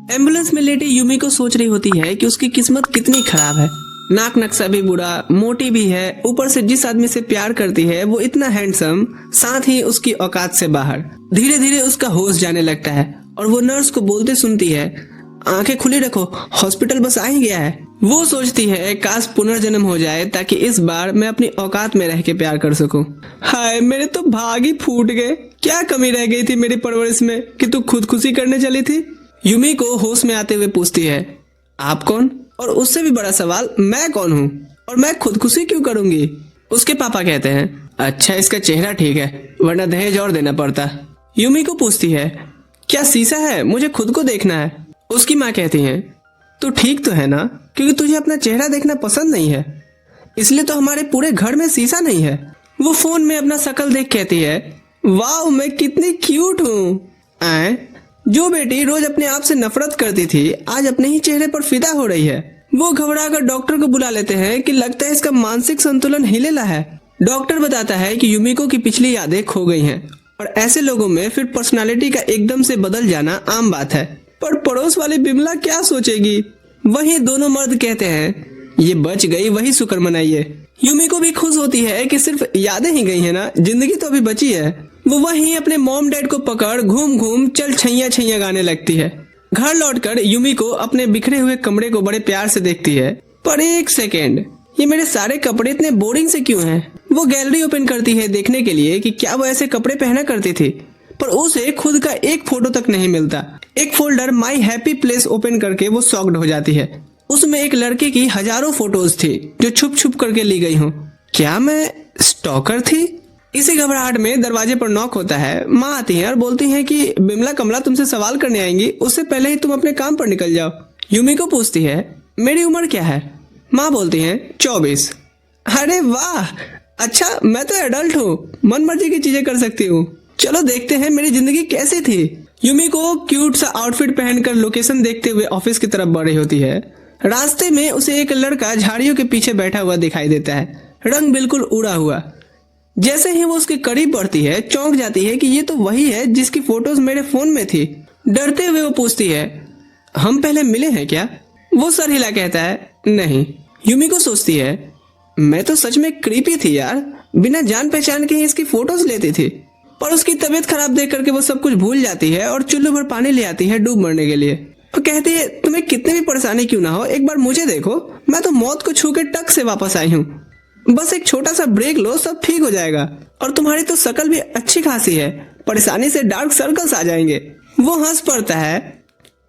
Ambulance में लेटी Yumi को सोच रही होती है कि उसकी किस्मत कितनी खराब है। नाक नक्शा भी बुरा, मोटी भी है, ऊपर से जिस आदमी से प्यार करती है वो इतना हैंडसम, साथ ही उसकी औकात से बाहर। धीरे धीरे उसका होश जाने लगता है और वो नर्स को बोलते सुनती है, आंखें खुली रखो, हॉस्पिटल बस आ ही गया है। वो सोचती है काश पुनर्जन्म हो जाए ताकि इस बार मैं अपनी औकात में रह के प्यार कर सकूं। हाय, मेरे तो भाग ही फूट गए। क्या कमी रह गई थी मेरी परवरिश में कि तू खुदकुशी करने चली थी। यूमी को होश में आते हुए पूछती है, आप कौन? और उससे भी बड़ा सवाल, मैं कौन हूँ और मैं खुदकुशी क्यों करूंगी? उसके पापा कहते हैं, अच्छा इसका चेहरा ठीक है वरना दहेज और देना पड़ता। यूमी को पूछती है, क्या शीशा है, मुझे खुद को देखना है। उसकी माँ कहती है, तू ठीक तो है ना, क्योंकि तुझे अपना चेहरा देखना पसंद नहीं है, इसलिए तो हमारे पूरे घर में शीशा नहीं है। वो फोन में अपना शक्ल देख कहती है, वाह मैं कितनी क्यूट हूँ। जो बेटी रोज अपने आप से नफरत करती थी आज अपने ही चेहरे पर फिदा हो रही है। वो घबरा कर डॉक्टर को बुला लेते हैं कि लगता है इसका मानसिक संतुलन हिलेला है। डॉक्टर बताता है कि यूमिको की पिछली यादें खो गई हैं और ऐसे लोगों में फिर पर्सनालिटी का एकदम से बदल जाना आम बात है। पर पड़ोस वाली बिमला क्या सोचेगी? वहीं दोनों मर्द कहते हैं, ये बच गई वही शुक्र मनाइए। यूमिको भी खुश होती है कि सिर्फ यादें ही गई है ना, जिंदगी तो अभी बची है। वो वहीं अपने मॉम डैड को पकड़ घूम घूम चल छैया छैया गाने लगती है। घर लौटकर यूमिको अपने बिखरे हुए कमरे को बड़े प्यार से देखती है। पर एक सेकेंड, ये मेरे सारे कपड़े इतने बोरिंग से क्यों हैं? वो गैलरी ओपन करती है देखने के लिए कि क्या वो ऐसे कपड़े पहना करती थी, पर उसे खुद का एक फोटो तक नहीं मिलता। एक folder my happy place open करके वो शॉक्ड हो जाती है। उसमें एक लड़के की हजारों फोटोज थी जो छुप छुप करके ली गई हूँ। क्या मैं स्टॉकर थी? इसी घबराहट में दरवाजे पर नॉक होता है। माँ आती है और बोलती है कि बिमला कमला तुमसे सवाल करने आएंगी, उससे पहले ही तुम अपने काम पर निकल जाओ। यूमिको पूछती है, मेरी उम्र क्या है? माँ बोलती है 24। अरे वाह, अच्छा मैं तो एडल्ट हूँ, मन मर्जी की चीजें कर सकती हूँ। चलो देखते हैं मेरी जिंदगी कैसी थी। यूमिको क्यूट सा आउटफिट पहनकर लोकेशन देखते हुए ऑफिस की तरफ बढ़ रही होती है। रास्ते में उसे एक लड़का झाड़ियों के पीछे बैठा हुआ दिखाई देता है, रंग बिल्कुल उड़ा हुआ। जैसे ही वो उसके करीब बढ़ती है चौंक जाती है कि ये तो वही है जिसकी फोटोज मेरे फोन में थी। डरते हुए वो पूछती है, हम पहले मिले हैं क्या? वो सर हिला कहता है, नहीं। यूमिको सोचती है, मैं तो सच में क्रीपी थी यार, बिना जान पहचान के ही इसकी फोटोज लेती थी। पर उसकी तबीयत खराब देख करके वो सब कुछ भूल जाती है और चुल्लू भर पानी ले आती है डूब मरने के लिए। और कहती है, तुम्हें कितनी भी परेशानी क्यों ना हो, एक बार मुझे देखो, मैं तो मौत को छू के टक से वापस आई हूँ। बस एक छोटा सा ब्रेक लो, सब ठीक हो जाएगा। और तुम्हारी तो शक्ल भी अच्छी खासी है, परेशानी से डार्क सर्कल्स आ जाएंगे। वो हंस पड़ता है,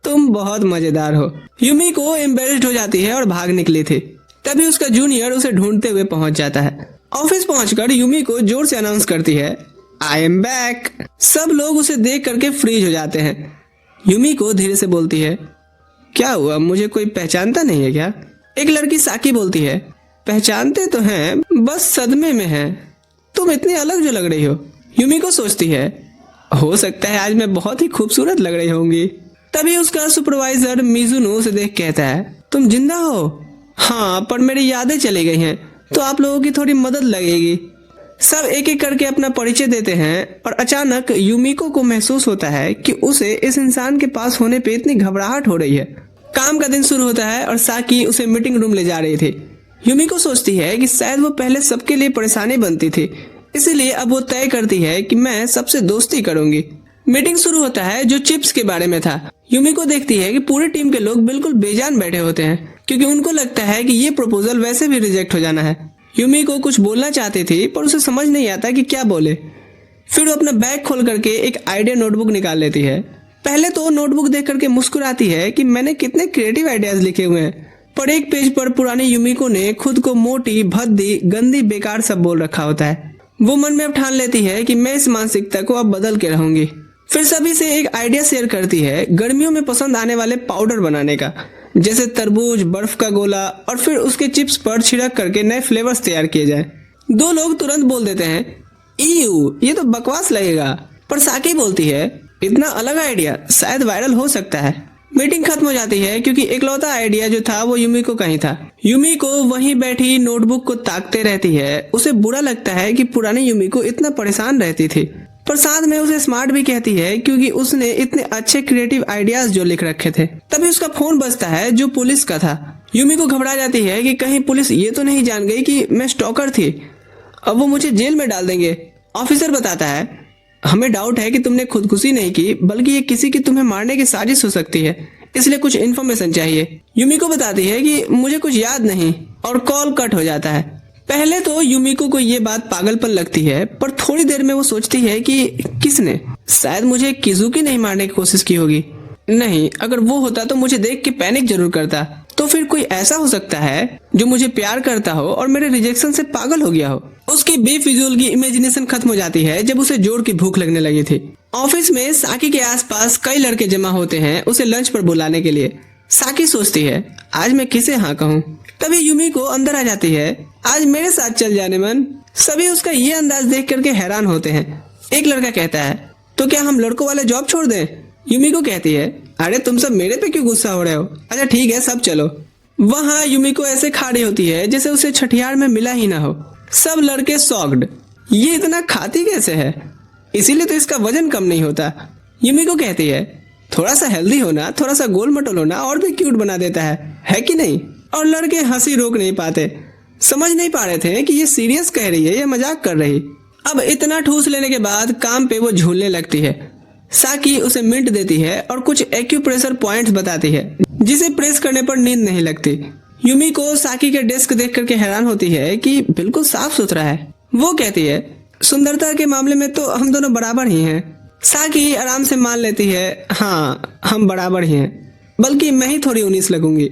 तुम बहुत मजेदार हो। यूमिको एम्बेरेस्ड हो जाती है और भाग निकली थी। तभी उसका जूनियर उसे ढूंढते हुए पहुंच जाता है। ऑफिस पहुंचकर यूमिको जोर से अनाउंस करती है, आई एम बैक। सब लोग उसे देख करके फ्रीज हो जाते हैं। यूमिको धीरे से बोलती है, क्या हुआ, मुझे कोई पहचानता नहीं है क्या? एक लड़की साकी बोलती है, पहचानते तो हैं, बस सदमे में हैं। तुम इतनी अलग जो लग रही हो। यूमिको सोचती है, हो सकता है आज मैं बहुत ही खूबसूरत लग रही होंगी। तभी उसका सुपरवाइजर मिजुनो उसे देख कहता है, तुम जिंदा हो? हाँ, पर मेरी यादें चली गई हैं, तो आप लोगों की थोड़ी मदद लगेगी। सब एक एक करके अपना परिचय देते हैं और अचानक यूमिको को महसूस होता है कि उसे इस इंसान के पास होने पे इतनी घबराहट हो रही है। काम का दिन शुरू होता है और साकी उसे मीटिंग रूम ले जा रही थी। यूमिको सोचती है कि शायद वो पहले सबके लिए परेशानी बनती थी, इसीलिए अब वो तय करती है कि मैं सबसे दोस्ती करूंगी। मीटिंग शुरू होता है जो चिप्स के बारे में था। यूमिको देखती है कि पूरी टीम के लोग बिल्कुल बेजान बैठे होते हैं, क्योंकि उनको लगता है कि ये प्रपोजल वैसे भी रिजेक्ट हो जाना है। यूमिको कुछ बोलना चाहती थी पर उसे समझ नहीं आता कि क्या बोले। फिर वो अपना बैग खोल करके एक आइडिया नोटबुक निकाल लेती है। पहले तो नोटबुक देख करके मुस्कुराती है कि मैंने कितने क्रिएटिव आइडियाज लिखे हुए हैं, पर एक पेज पर पुरानी यूमिको ने खुद को मोटी, भद्दी, गंदी, बेकार सब बोल रखा होता है। वो मन में अब ठान लेती है कि मैं इस मानसिकता को अब बदल के रहूंगी। फिर सभी से एक आइडिया शेयर करती है गर्मियों में पसंद आने वाले पाउडर बनाने का, जैसे तरबूज, बर्फ का गोला, और फिर उसके चिप्स पर छिड़क करके नए फ्लेवर्स तैयार किए जाएं। दो लोग तुरंत बोल देते हैं, ईयू, ये तो बकवास लगेगा। पर साकी बोलती है, इतना अलग आइडिया शायद वायरल हो सकता है। मीटिंग खत्म हो जाती है क्योंकि इकलौता आइडिया जो था वो यूमिको का ही था। यूमिको वहीं बैठी नोटबुक को ताकते रहती है। उसे बुरा लगता है कि पुरानी यूमिको इतना परेशान रहती थी, पर साथ में उसे स्मार्ट भी कहती है क्योंकि उसने इतने अच्छे क्रिएटिव आइडियाज जो लिख रखे थे। तभी उसका फोन बजता है जो पुलिस का था। यूमिको घबरा जाती है कि कहीं पुलिस ये तो नहीं जान गई कि मैं स्टॉकर थी, अब वो मुझे जेल में डाल देंगे। ऑफिसर बताता है, हमें डाउट है कि तुमने खुदकुशी नहीं की, बल्कि ये किसी की तुम्हें मारने की साजिश हो सकती है, इसलिए कुछ इन्फॉर्मेशन चाहिए। यूमिको बताती है कि मुझे कुछ याद नहीं, और कॉल कट हो जाता है। पहले तो यूमिको को ये बात पागलपन लगती है, पर थोड़ी देर में वो सोचती है कि किसने, शायद मुझे किजुकी नहीं मारने की कोशिश की होगी। नहीं, अगर वो होता तो मुझे देख के पैनिक जरूर करता। तो फिर कोई ऐसा हो सकता है जो मुझे प्यार करता हो और मेरे रिजेक्शन से पागल हो गया हो। उसकी बेफिजूल की इमेजिनेशन खत्म हो जाती है जब उसे जोर की भूख लगने लगी थी। ऑफिस में साकी के आसपास कई लड़के जमा होते हैं उसे लंच पर बुलाने के लिए। साकी सोचती है, आज मैं किसे हाँ कहूँ। तभी यूमिको अंदर आ जाती है, आज मेरे साथ चल जाने मन। सभी उसका ये अंदाज देख करके हैरान होते हैं। एक लड़का कहता है, तो क्या हम लड़कों वाले जॉब छोड़ दें? यूमिको कहती है, अरे तुम सब मेरे पे क्यों गुस्सा हो रहे हो? अच्छा ठीक है, सब चलो। वहाँ यूमिको ऐसे खड़ी होती है जैसे उसे छठियार में मिला ही ना हो। सब लड़के शॉक्ड, ये इतना खाती कैसे है, इसीलिए तो इसका वजन कम नहीं होता। यूमिको कहती है, थोड़ा सा हेल्दी होना, थोड़ा सा गोल मटोल होना और भी क्यूट बना देता है कि नहीं? और लड़के हंसी रोक नहीं पाते, समझ नहीं पा रहे थे कि ये सीरियस कह रही है या मजाक कर रही। अब इतना ठूस लेने के बाद काम पे वो झूलने लगती है। साकी उसे मिंट देती है और कुछ एक्यूप्रेशर पॉइंट्स बताती है जिसे प्रेस करने पर नींद नहीं लगती। यूमिको साकी के डेस्क देख करके हैरान होती है कि बिल्कुल साफ सुथरा है। वो कहती है, सुंदरता के मामले में तो हम दोनों बराबर ही हैं। साकी आराम से मान लेती है, हाँ हम बराबर ही हैं, बल्कि मैं ही थोड़ी 19 लगूंगी।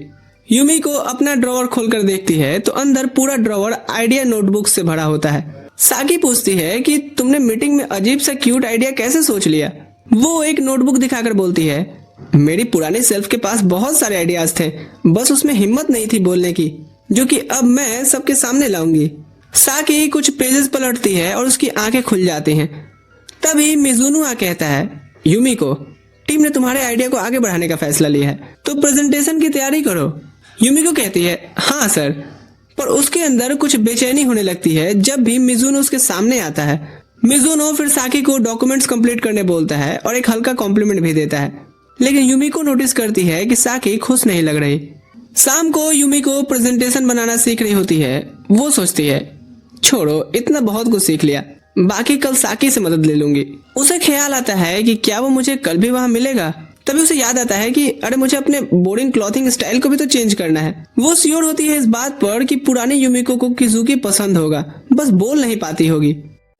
यूमिको अपना ड्रॉवर खोलकर देखती है तो अंदर पूरा ड्रॉवर आइडिया नोटबुक से भरा होता है। साकी पूछती है कि तुमने मीटिंग में अजीब सा क्यूट आइडिया कैसे सोच लिया? वो एक नोटबुक दिखाकर बोलती है, मेरी पुरानी सेल्फ के पास बहुत सारे आइडियाज थे, बस उसमें हिम्मत नहीं थी बोलने की, जो कि अब मैं सबके सामने लाऊंगी। साकी कुछ पेजेस पलटती है और उसकी आंखें खुल जाती हैं। तभी मिजुनु कहता है, यूमिको, टीम ने तुम्हारे आइडिया को आगे बढ़ाने का फैसला लिया है, तो प्रेजेंटेशन की तैयारी करो। यूमिको कहती है, हाँ सर, पर उसके अंदर कुछ बेचैनी होने लगती है जब भी मिजुनो उसके सामने आता है। मिजुनो फिर साकी को डॉक्यूमेंट्स कंप्लीट करने बोलता है और एक हल्का कॉम्प्लीमेंट भी देता है, लेकिन यूमिको नोटिस करती है कि साकी खुश नहीं लग रही। शाम को यूमिको प्रेजेंटेशन बनाना सीख रही होती है। वो सोचती है, छोड़ो, इतना बहुत कुछ सीख लिया, बाकी कल साकी से मदद ले लूंगी। उसे ख्याल आता है कि क्या वो मुझे कल भी वहां मिलेगा। तभी उसे याद आता है कि अरे मुझे अपने बोरिंग क्लॉथिंग स्टाइल को भी तो चेंज करना है। वो श्योर होती है इस बात पर कि पुरानी यूमिको को किजुकी पसंद होगा, बस बोल नहीं पाती होगी।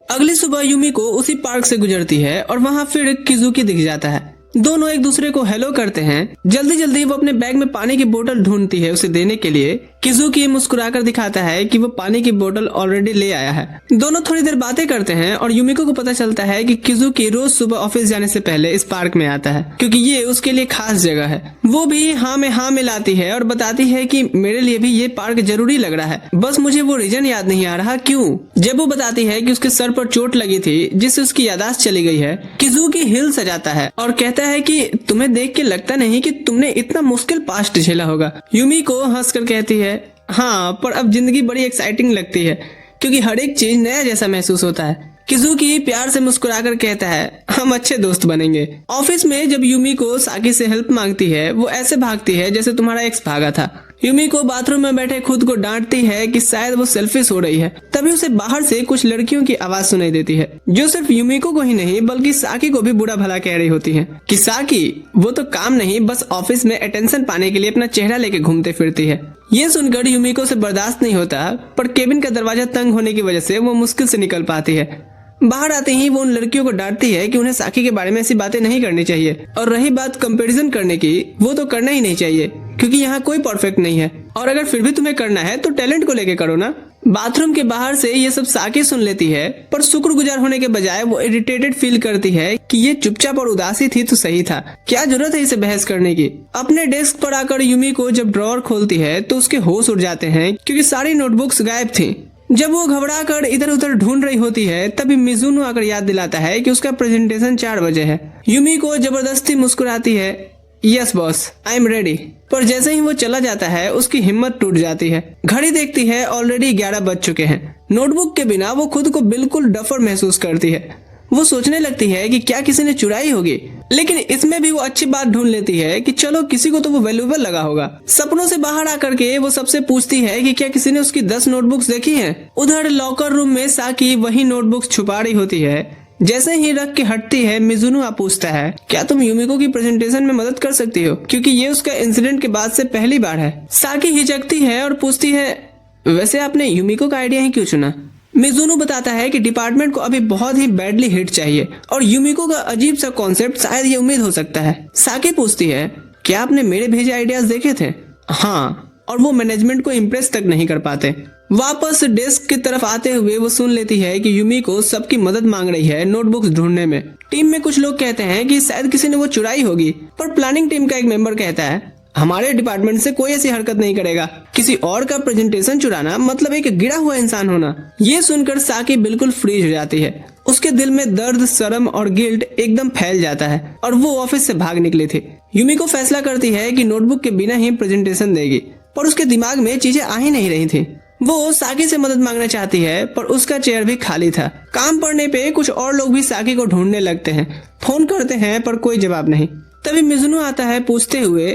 अगली सुबह यूमिको उसी पार्क से गुजरती है और वहाँ फिर किजुकी दिख जाता है। दोनों एक दूसरे को हेलो करते हैं। जल्दी जल्दी वो अपने बैग में पानी की बोतल ढूंढती है उसे देने के लिए। किजुकी मुस्कुराकर दिखाता है कि वो पानी की बोतल ऑलरेडी ले आया है। दोनों थोड़ी देर बातें करते हैं और यूमिको को पता चलता है कि किजुकी रोज सुबह ऑफिस जाने से पहले इस पार्क में आता है, क्योंकि ये उसके लिए खास जगह है। वो भी हाँ में हाँ मिलाती है और बताती है कि मेरे लिए भी ये पार्क जरूरी लग रहा है, बस मुझे वो रीजन याद नहीं आ रहा क्यों। जब वो बताती है कि उसके सर पर चोट लगी थी जिससे उसकी यादाश्त चली गई है, किजुकी हिल सजाता है और कहता है कि तुम्हें देख के लगता नहीं कि तुमने इतना मुश्किल पास्ट झेला होगा। यूमिको हंसकर कहती है, हाँ पर अब जिंदगी बड़ी एक्साइटिंग लगती है क्योंकि हर एक चीज नया जैसा महसूस होता है। किजुकी प्यार से मुस्कुराकर कहता है, हम अच्छे दोस्त बनेंगे। ऑफिस में जब यूमिको साकी से हेल्प मांगती है वो ऐसे भागती है जैसे तुम्हारा एक्स भागा था। यूमिको बाथरूम में बैठे खुद को डांटती है कि शायद वो सेल्फिश हो रही है। तभी उसे बाहर से कुछ लड़कियों की आवाज सुनाई देती है जो सिर्फ यूमिको को ही नहीं बल्कि साकी को भी बुरा भला कह रही होती है कि साकी वो तो काम नहीं बस ऑफिस में अटेंशन पाने के लिए अपना चेहरा लेके घूमते फिरती है। ये सुनकर यूमिको से बर्दाश्त नहीं होता, पर केबिन का दरवाजा तंग होने की वजह से वो मुश्किल से निकल पाती है। बाहर आते ही वो उन लड़कियों को डांटती है कि उन्हें साकी के बारे में ऐसी बातें नहीं करनी चाहिए, और रही बात कंपैरिजन करने की, वो तो करना ही नहीं चाहिए क्योंकि यहाँ कोई परफेक्ट नहीं है, और अगर फिर भी तुम्हें करना है तो टैलेंट को लेके करो ना। बाथरूम के बाहर से ये सब साकी सुन लेती है, पर शुक्रगुजार होने के बजाय वो इरिटेटेड फील करती है कि ये चुपचाप और उदासी थी तो सही था, क्या जरूरत है इसे बहस करने की। अपने डेस्क पर आकर यूमिको जब ड्रॉअर खोलती है तो उसके होश उड़ जाते हैं क्योंकि सारी नोटबुक्स गायब थी। जब वो घबरा कर इधर उधर ढूंढ रही होती है तभी मिजुनो आकर याद दिलाता है कि उसका प्रेजेंटेशन 4 बजे है। यूमिको जबरदस्ती मुस्कुराती है, yes boss I am ready, पर जैसे ही वो चला जाता है उसकी हिम्मत टूट जाती है। घड़ी देखती है ऑलरेडी 11 बज चुके हैं। नोटबुक के बिना वो खुद को बिल्कुल डफर महसूस करती है। वो सोचने लगती है कि क्या किसी ने चुराई होगी, लेकिन इसमें भी वो अच्छी बात ढूंढ लेती है कि चलो किसी को तो वो वैल्यूएबल लगा होगा। सपनों से बाहर आकर के वो सबसे पूछती है कि क्या किसी ने उसकी 10 नोटबुक्स देखी हैं। उधर लॉकर रूम में साकी वही नोटबुक्स छुपा रही होती है। जैसे ही रख के हटती है, मिजुनो आ पूछता है क्या तुम युमिको की प्रेजेंटेशन में मदद कर सकती हो, क्योंकि ये उसका इंसिडेंट के बाद से पहली बार है। साकी हिचकती है और पूछती है वैसे आपने युमिको का आइडिया ही क्यों चुना। मिजुनो बताता है कि डिपार्टमेंट को अभी बहुत ही बैडली हिट चाहिए और युमिको का अजीब सा कॉन्सेप्ट शायद ये उम्मीद हो सकता है। साकी पूछती है क्या आपने मेरे भेजे आइडियाज देखे थे। हाँ, और वो मैनेजमेंट को इम्प्रेस तक नहीं कर पाते। वापस डेस्क की तरफ आते हुए वो सुन लेती है कि युमिको सबकी मदद मांग रही है नोटबुक्स ढूंढने में। टीम में कुछ लोग कहते हैं कि शायद किसी ने वो चुराई होगी, पर प्लानिंग टीम का एक मेंबर कहता है हमारे डिपार्टमेंट से कोई ऐसी हरकत नहीं करेगा। किसी और का प्रेजेंटेशन चुराना मतलब एक गिरा हुआ इंसान होना। ये सुनकर साकी बिल्कुल फ्रीज हो जाती है। उसके दिल में दर्द, शर्म और गिल्ट एकदम फैल जाता है और वो ऑफिस से भाग निकली थी। युमिको फैसला करती है कि नोटबुक के बिना ही प्रेजेंटेशन देगी, पर उसके दिमाग में चीजें आ ही नहीं रही थी। वो साकी से मदद मांगना चाहती है, पर उसका चेयर भी खाली था। काम पड़ने पे कुछ और लोग भी साकी को ढूंढने लगते हैं। फोन करते हैं पर कोई जवाब नहीं। तभी मिजुनो आता है पूछते हुए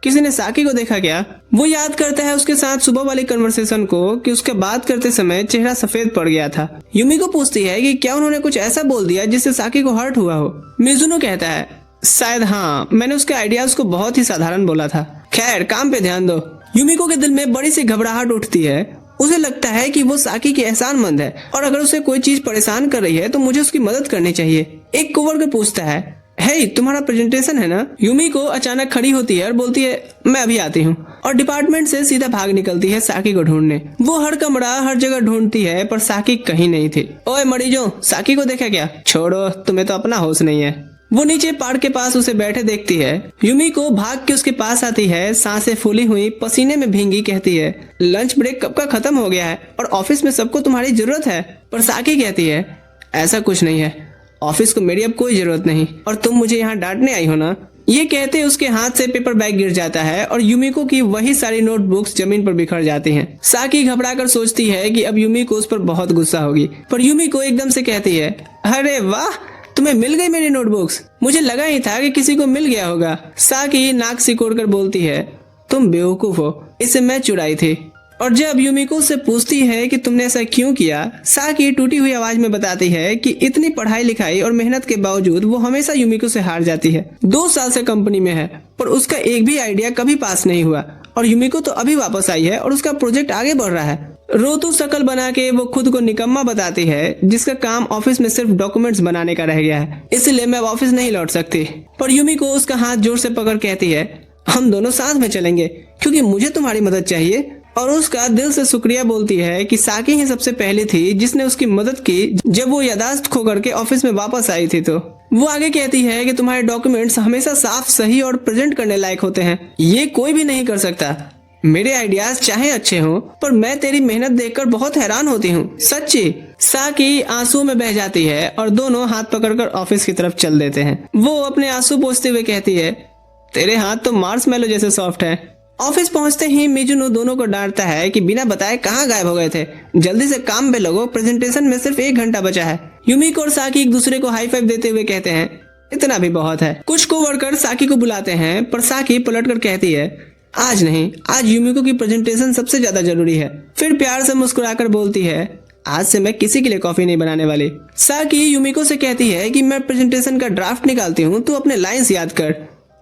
किसी ने साकी को देखा क्या। वो याद करता है उसके साथ सुबह वाली कन्वर्सेशन को कि उसके बात करते समय चेहरा सफेद पड़ गया था। युमिको पूछती है कि क्या उन्होंने कुछ ऐसा बोल दिया जिससे साकी को हर्ट हुआ हो। मिजुनो कहता है शायद हाँ, मैंने उसके आइडियाज को बहुत ही साधारण बोला था। खैर, काम पे ध्यान दो। युमिको के दिल में बड़ी सी घबराहट उठती है। उसे लगता है कि वो साकी की एहसानमंद है और अगर उसे कोई चीज परेशान कर रही है तो मुझे उसकी मदद करनी चाहिए। एक कोवर्कर पूछता है हे, तुम्हारा प्रेजेंटेशन है ना। युमिको अचानक खड़ी होती है और बोलती है मैं अभी आती हूँ, और डिपार्टमेंट से सीधा भाग निकलती है साकी को ढूंढने। वो हर कमरा हर जगह ढूंढती है पर साकी कहीं नहीं थी। ओए मरीजों, साकी को देखा क्या। छोड़ो, तुम्हें तो अपना होश नहीं है। वो नीचे पहाड़ के पास उसे बैठे देखती है। युमिको भाग के उसके पास आती है, सांसें फूली हुई, पसीने में भींगी, कहती है लंच ब्रेक कब का खत्म हो गया है और ऑफिस में सबको तुम्हारी जरूरत है। पर साकी कहती है ऐसा कुछ नहीं है, ऑफिस को मेरी अब कोई जरूरत नहीं और तुम मुझे यहाँ डांटने आई हो ना। ये कहते उसके हाथ से पेपर बैग गिर जाता है और युमिको की वही सारी नोटबुक्स जमीन पर बिखर जाती हैं। साकी घबराकर सोचती है कि अब युमिको उस पर बहुत गुस्सा होगी, पर युमिको एकदम से कहती है अरे वाह, तुम्हें मिल गई मेरी नोटबुक्स। मुझे लगा ही था कि किसी को मिल गया होगा। साकी नाक सिकोड़कर बोलती है तुम बेवकूफ हो, इसे मैं चुराई थी। और जब युमिको से पूछती है कि तुमने ऐसा क्यों किया, साकी टूटी हुई आवाज में बताती है कि इतनी पढ़ाई लिखाई और मेहनत के बावजूद वो हमेशा युमिको से हार जाती है। 2 साल से कंपनी में है पर उसका एक भी आइडिया कभी पास नहीं हुआ और युमिको तो अभी वापस आई है और उसका प्रोजेक्ट आगे बढ़ रहा है। रोतू शकल बना के वो खुद को निकम्मा बताती है जिसका काम ऑफिस में सिर्फ डॉक्यूमेंट्स बनाने का रह गया है, इसलिए मैं ऑफिस नहीं लौट सकती। पर युमिको उसका हाथ जोर से पकड़ कहती है हम दोनों साथ में चलेंगे क्योंकि मुझे तुम्हारी मदद चाहिए। और उसका दिल से शुक्रिया बोलती है कि साकी ही सबसे पहले थी जिसने उसकी मदद की जब वो यादाश्त खो करके ऑफिस में वापस आई थी। तो वो आगे कहती है कि तुम्हारे डॉक्यूमेंट्स हमेशा साफ, सही और प्रेजेंट करने लायक होते हैं, ये कोई भी नहीं कर सकता। मेरे आइडियाज चाहे अच्छे हों पर मैं तेरी मेहनत देखकर बहुत हैरान होती हूँ, सच्ची। साकी आंसू में बह जाती है और दोनों हाथ पकड़कर ऑफिस की तरफ चल देते हैं। वो अपने आंसू पोंछते हुए कहती है तेरे हाथ तो मार्शमैलो जैसे सॉफ्ट है। ऑफिस पहुंचते ही मिजुनो दोनों को डांटता है कि बिना बताए कहाँ गायब हो गए थे, जल्दी से काम पे लगो, प्रेजेंटेशन में सिर्फ 1 घंटा बचा है। युमिको और साकी एक दूसरे को हाई फाइव देते हुए कहते हैं इतना भी बहुत है। कुछ कोवर्कर साकी को बुलाते हैं पर साकी पलटकर कहती है आज नहीं, आज युमिको की प्रेजेंटेशन सबसे ज्यादा जरूरी है। फिर प्यार से मुस्कुराकर बोलती है आज से मैं किसी के लिए कॉफी नहीं बनाने वाली। साकी युमिको से कहती है कि मैं प्रेजेंटेशन का ड्राफ्ट निकालती हूँ, तू अपने लाइंस याद कर।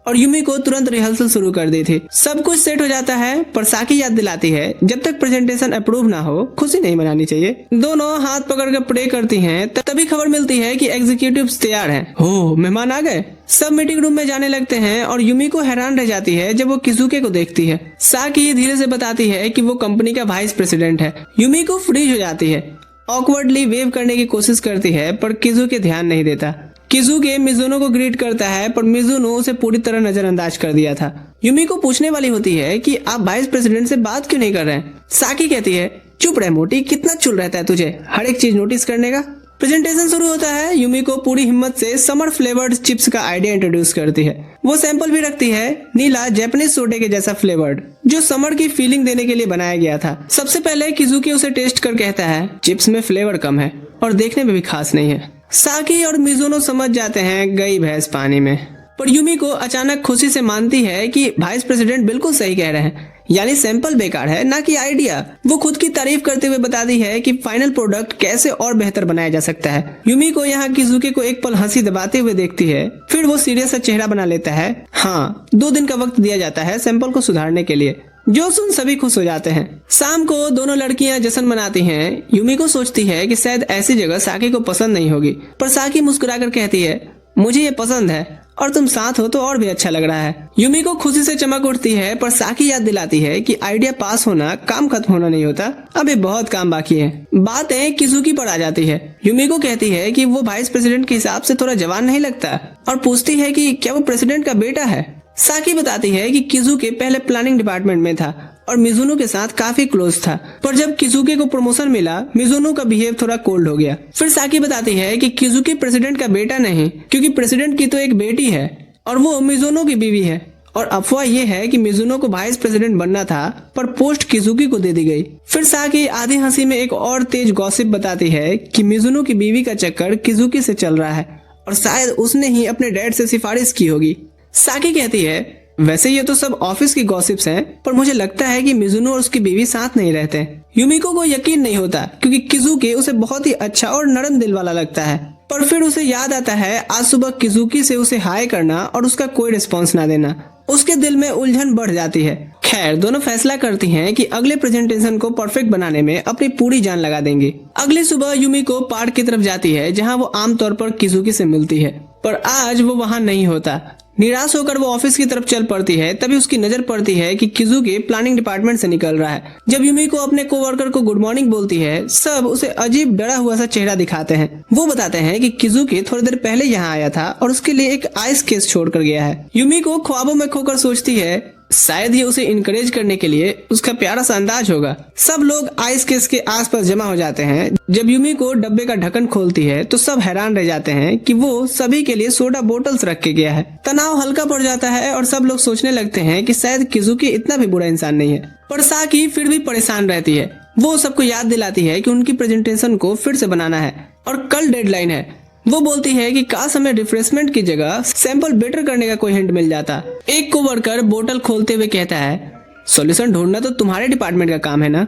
और युमिको तुरंत रिहर्सल शुरू कर दी थी। सब कुछ सेट हो जाता है पर साकी याद दिलाती है जब तक प्रेजेंटेशन अप्रूव ना हो खुशी नहीं मनानी चाहिए। दोनों हाथ पकड़ कर प्रे करती हैं। तभी खबर मिलती है कि एग्जीक्यूटिव्स तैयार हैं। हो, मेहमान आ गए। सब मीटिंग रूम में जाने लगते हैं और युमिको हैरान रह जाती है जब वो किजुके को देखती है। साकी धीरे से बताती है कि वो कंपनी का वाइस प्रेसिडेंट है। युमिको फ्रीज हो जाती है, ऑकवर्डली वेव करने की कोशिश करती है पर किजुके ध्यान नहीं देता। किजुके मिजुनो को ग्रीट करता है पर मिजुनो उसे पूरी तरह नजरअंदाज कर दिया था। युमिको पूछने वाली होती है कि आप वाइस प्रेसिडेंट से बात क्यों नहीं कर रहे हैं। साकी कहती है चुप रह मोटी, कितना चुल रहता है तुझे हर एक चीज नोटिस करने का। प्रेजेंटेशन शुरू होता है। युमिको पूरी हिम्मत से समर फ्लेवर्ड चिप्स का आइडिया इंट्रोड्यूस करती है। वो सैंपल भी रखती है, नीला जैपनीज सोडे के जैसा फ्लेवर्ड, जो समर की फीलिंग देने के लिए बनाया गया था। सबसे पहले किजुकी उसे टेस्ट कर कहता है चिप्स में फ्लेवर कम है और देखने में भी खास नहीं है। साकी और मिजुनो समझ जाते हैं गई भैंस पानी में। पर यूमिको अचानक खुशी से मानती है कि वाइस प्रेसिडेंट बिल्कुल सही कह रहे हैं, यानी सैंपल बेकार है ना कि आइडिया। वो खुद की तारीफ करते हुए बताती है कि फाइनल प्रोडक्ट कैसे और बेहतर बनाया जा सकता है। यूमिको यहाँ किजुके को एक पल हंसी दबाते हुए देखती है, फिर वो सीरियस सा चेहरा बना लेता है। हाँ, 2 दिन का वक्त दिया जाता है सैंपल को सुधारने के लिए, जो सुन सभी खुश हो जाते हैं। शाम को दोनों लड़कियां जश्न मनाती हैं। यूमिको सोचती है कि शायद ऐसी जगह साकी को पसंद नहीं होगी, पर साकी मुस्कुराकर कहती है, मुझे ये पसंद है और तुम साथ हो तो और भी अच्छा लग रहा है। यूमिको खुशी से चमक उठती है, पर साकी याद दिलाती है कि आइडिया पास होना काम खत्म होना नहीं होता, अभी बहुत काम बाकी है। बातें किजुकी पर आ जाती है। यूमिको कहती है कि वो वाइस प्रेसिडेंट के हिसाब से थोड़ा जवान नहीं लगता और पूछती है कि क्या वो प्रेसिडेंट का बेटा है। साकी बताती है कि किजुके पहले प्लानिंग डिपार्टमेंट में था और मिजुनो के साथ काफी क्लोज था, पर जब किजुके को प्रमोशन मिला मिजुनो का बिहेव थोड़ा कोल्ड हो गया। फिर साकी बताती है कि किजुके प्रेसिडेंट का बेटा नहीं, क्योंकि प्रेसिडेंट की तो एक बेटी है और वो मिजुनो की बीवी है। और अफवाह ये है कि मिजुनो को वाइस प्रेसिडेंट बनना था, पर पोस्ट किजुकी को दे दी गई। फिर साकी आधी हंसी में एक और तेज गॉसिप बताती है कि मिजुनो की बीवी का चक्कर किजुकी से चल रहा है और शायद उसने ही अपने डैड से सिफारिश की होगी। साकी कहती है, वैसे ये तो सब ऑफिस की गॉसिप्स हैं, पर मुझे लगता है कि मिजुनो और उसकी बीवी साथ नहीं रहते। यूमिको को यकीन नहीं होता क्योंकि किजुकी उसे बहुत ही अच्छा और नरम दिल वाला लगता है, पर फिर उसे याद आता है आज सुबह किजुकी से उसे हाय करना और उसका कोई रिस्पॉन्स ना देना। उसके दिल में उलझन बढ़ जाती है। खैर, दोनों फैसला करती हैं कि अगले प्रेजेंटेशन को परफेक्ट बनाने में अपनी पूरी जान लगा देंगे। अगली सुबह यूमिको पार्क की तरफ जाती है जहां वो आमतौर पर किजुकी से मिलती है, पर आज वो वहां नहीं होता। निराश होकर वो ऑफिस की तरफ चल पड़ती है। तभी उसकी नजर पड़ती है कि किजुकी प्लानिंग डिपार्टमेंट से निकल रहा है। जब यूमिको अपने कोवर्कर को गुड मॉर्निंग बोलती है, सब उसे अजीब डरा हुआ सा चेहरा दिखाते हैं। वो बताते हैं कि किजुकी थोड़ी देर पहले यहाँ आया था और उसके लिए एक आइस केस छोड़कर गया है। यूमिको ख्वाबों में खोकर सोचती है शायद ये उसे इनकरेज करने के लिए उसका प्यारा सा अंदाज होगा। सब लोग आइस केस के आसपास जमा हो जाते हैं। जब यूमिको डब्बे का ढक्कन खोलती है तो सब हैरान रह जाते हैं कि वो सभी के लिए सोडा बोतल्स रख के गया है। तनाव हल्का पड़ जाता है और सब लोग सोचने लगते हैं कि शायद किजुकी इतना भी बुरा इंसान नहीं है। पर साकी फिर भी परेशान रहती है। वो सबको याद दिलाती है कि उनकी प्रेजेंटेशन को फिर से बनाना है और कल डेडलाइन है। वो बोलती है कि काश हमें रिफ्रेशमेंट की जगह सैंपल बेटर करने का कोई हिंट मिल जाता। एक कोवर्कर बोतल खोलते हुए कहता है, सॉल्यूशन ढूंढना तो तुम्हारे डिपार्टमेंट का काम है ना।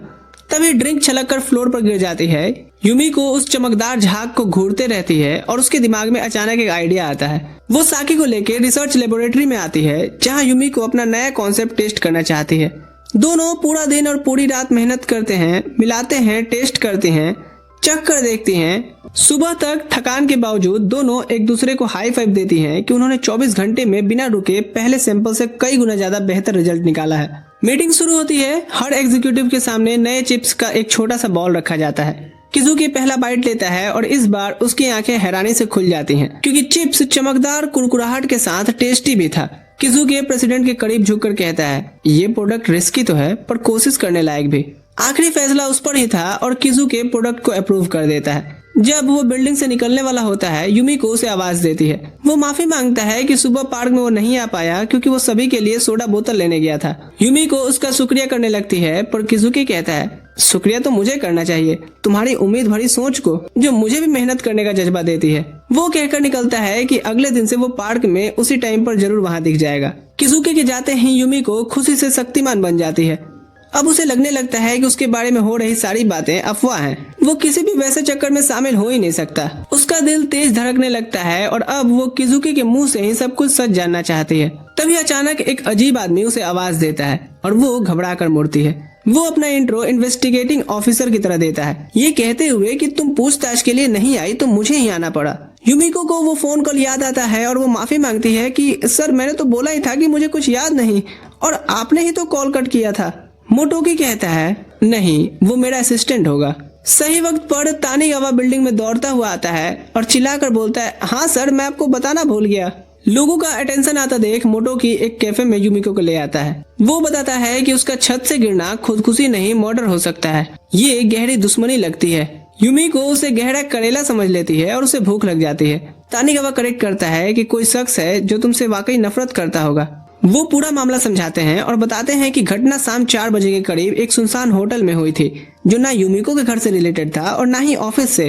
तभी ड्रिंक छलककर फ्लोर पर गिर जाती है। यूमिको उस चमकदार झाग को घूरते रहती है और उसके दिमाग में अचानक एक आइडिया आता है। वो साकी को लेकर रिसर्च लेबोरेटरी में आती है जहाँ यूमिको अपना नया कॉन्सेप्ट टेस्ट करना चाहती है। दोनों पूरा दिन और पूरी रात मेहनत करते हैं, मिलाते हैं, टेस्ट करते हैं, चख कर देखती हैं। सुबह तक थकान के बावजूद दोनों एक दूसरे को हाई फाइव देती हैं कि उन्होंने 24 घंटे में बिना रुके पहले सैंपल से कई गुना ज्यादा बेहतर रिजल्ट निकाला है। मीटिंग शुरू होती है। हर एग्जीक्यूटिव के सामने नए चिप्स का एक छोटा सा बॉल रखा जाता है। किजुकी पहला बाइट लेता है और इस बार उसकी आंखें हैरानी से खुल जाती हैं क्योंकि चिप्स चमकदार कुरकुराहट के साथ टेस्टी भी था। किजुकी प्रेसिडेंट के करीब झुककर कहता है, ये प्रोडक्ट रिस्की तो है पर कोशिश करने लायक भी। आखिरी फैसला उस पर ही था और किजुकी प्रोडक्ट को अप्रूव कर देता है। जब वो बिल्डिंग से निकलने वाला होता है, यूमिको उसे आवाज देती है। वो माफी मांगता है कि सुबह पार्क में वो नहीं आ पाया क्योंकि वो सभी के लिए सोडा बोतल लेने गया था। यूमिको उसका शुक्रिया करने लगती है, पर किजुकी कहता है, शुक्रिया तो मुझे करना चाहिए, तुम्हारी उम्मीद भरी सोच को, जो मुझे भी मेहनत करने का जज्बा देती है। वो कहकर निकलता है कि अगले दिन से वो पार्क में उसी टाइम पर जरूर वहाँ दिख जाएगा। किजुकी के जाते ही यूमिको खुशी से शक्तिमान बन जाती है। अब उसे लगने लगता है कि उसके बारे में हो रही सारी बातें अफवाह हैं। वो किसी भी वैसे चक्कर में शामिल हो ही नहीं सकता। उसका दिल तेज धड़कने लगता है और अब वो किजुकी के मुंह से ही सब कुछ सच जानना चाहती है। तभी अचानक एक अजीब आदमी उसे आवाज देता है और वो घबरा कर मुड़ती है। वो अपना इंट्रो इन्वेस्टिगेटिंग ऑफिसर की तरह देता है, ये कहते हुए कि तुम पूछताछ के लिए नहीं आई तो मुझे ही आना पड़ा। यूमिको को वो फोन कॉल याद आता है और वो माफी मांगती है कि सर मैंने तो बोला ही था कि मुझे कुछ याद नहीं और आपने ही तो कॉल कट किया था। मोटोकी कहता है, नहीं वो मेरा असिस्टेंट होगा। सही वक्त पर तानीगावा बिल्डिंग में दौड़ता हुआ आता है और चिल्लाकर बोलता है, हाँ सर मैं आपको बताना भूल गया। लोगों का अटेंशन आता देख मोटोकी एक कैफे में यूमिको को ले आता है। वो बताता है कि उसका छत से गिरना खुदकुशी नहीं मर्डर हो सकता है, ये गहरी दुश्मनी लगती है। यूमिको उसे गहरा करेला समझ लेती है और उसे भूख लग जाती है। तानीगावा करेक्ट करता है कि कोई शख्स है जो तुमसे वाकई नफरत करता होगा। वो पूरा मामला समझाते हैं और बताते हैं कि घटना शाम 4 बजे के करीब एक सुनसान होटल में हुई थी, जो ना यूमिको के घर से रिलेटेड था और ना ही ऑफिस से।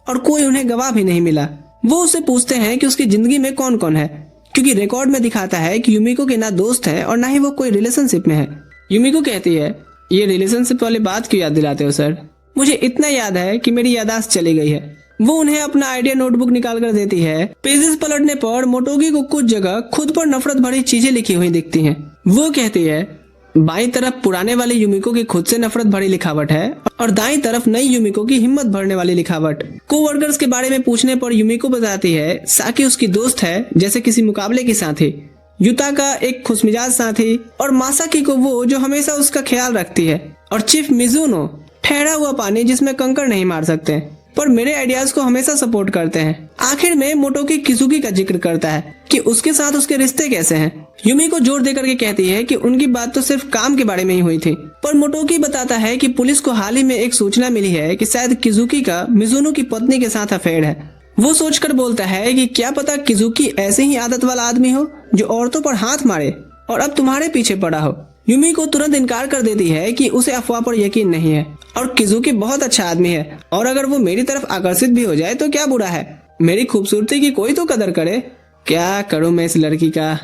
और कोई उन्हें गवाह भी नहीं मिला। वो उससे पूछते हैं कि उसकी जिंदगी में कौन कौन है, क्योंकि रिकॉर्ड में दिखाता है कि युमिको के ना दोस्त है और ना ही वो कोई रिलेशनशिप में है। युमिको कहती है, ये रिलेशनशिप वाली बात क्यों याद दिलाते हो सर? मुझे इतना याद है कि मेरी याददाश्त चली गई है। वो उन्हें अपना आइडिया नोटबुक निकाल कर देती है। पेजेस पलटने पर मोटोगी को कुछ जगह खुद पर नफरत भरी चीजें लिखी हुई दिखती हैं। वो कहती है, बाईं तरफ पुराने वाले युमिको की खुद से नफरत भरी लिखावट है और दाईं तरफ नई युमिको की हिम्मत भरने वाली लिखावट। कोवर्कर्स के बारे में पूछने पर युमिको बताती है साकी उसकी दोस्त है, जैसे किसी मुकाबले की साथी, युताका एक खुशमिजाज साथी और मासाकी को वो जो हमेशा उसका ख्याल रखती है, और चीफ मिजुनो ठहरा हुआ पानी जिसमें कंकड़ नहीं मार सकते पर मेरे आइडियाज को हमेशा सपोर्ट करते हैं। आखिर में मोटोकी किजुकी का जिक्र करता है कि उसके साथ उसके रिश्ते कैसे हैं। युमिको जोर देकर के कहती है कि उनकी बात तो सिर्फ काम के बारे में ही हुई थी, पर मोटोकी बताता है कि पुलिस को हाल ही में एक सूचना मिली है कि शायद किजुकी का मिजुनो की पत्नी के साथ अफेयर है। वो सोचकर बोलता है कि क्या पता किजुकी ऐसे ही आदत वाला आदमी हो जो औरतों पर हाथ मारे और अब तुम्हारे पीछे पड़ा हो। युमिको तुरंत इनकार कर देती है कि उसे अफवाह पर यकीन नहीं है और किजुकी बहुत अच्छा आदमी है और अगर वो मेरी तरफ आकर्षित भी हो जाए तो क्या बुरा है। मेरी खूबसूरती की कोई तो कदर करे। क्या करूं मैं इस लड़की का?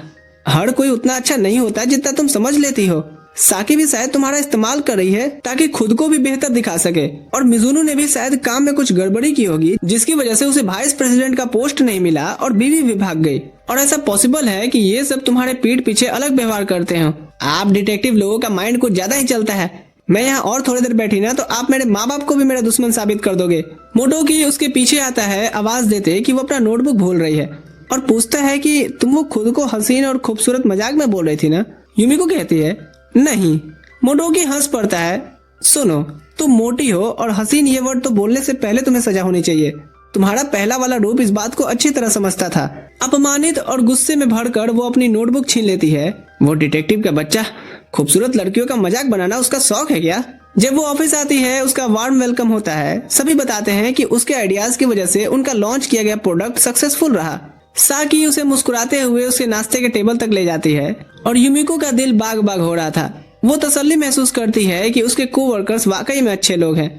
हर कोई उतना अच्छा नहीं होता जितना तुम समझ लेती हो। साकी भी शायद तुम्हारा इस्तेमाल कर रही है ताकि खुद को भी बेहतर दिखा सके, और मिजुनो ने भी शायद काम में कुछ गड़बड़ी की होगी जिसकी वजह से उसे वाइस प्रेसिडेंट का पोस्ट नहीं मिला और बीवी भी भाग गई। और ऐसा पॉसिबल है कि ये सब तुम्हारे पीठ पीछे अलग व्यवहार करते हो। आप डिटेक्टिव लोगों का माइंड कुछ ज्यादा ही चलता है। मैं यहाँ और थोड़ी देर बैठी ना तो आप मेरे माँ बाप को भी मेरा दुश्मन साबित कर दोगे। मोटोकी उसके पीछे आता है आवाज देते कि वो अपना नोटबुक भूल रही है और पूछता है कि तुम वो खुद को हसीन और खूबसूरत मजाक में बोल रही थी ना? युमिको कहती है नहीं। मोटोकी हंस पड़ता है, सुनो तुम मोटी हो और हसीन ये वर्ड तो बोलने से पहले तुम्हें सजा होनी चाहिए। तुम्हारा पहला वाला रूप इस बात को अच्छी तरह समझता था। अपमानित और गुस्से में भरकर वो अपनी नोटबुक छीन लेती है। वो डिटेक्टिव का बच्चा, खूबसूरत लड़कियों का मजाक बनाना उसका शौक है क्या? जब वो ऑफिस आती है उसका वार्म वेलकम होता है। सभी बताते हैं कि उसके आइडियाज की वजह से उनका लॉन्च किया गया प्रोडक्ट सक्सेसफुल रहा। साकी उसे मुस्कुराते हुए उसके नाश्ते के टेबल तक ले जाती है और युमिको का दिल बाग बाग हो रहा था। वो तसल्ली महसूस करती है कि उसके कोवर्कर्स वाकई में अच्छे लोग हैं।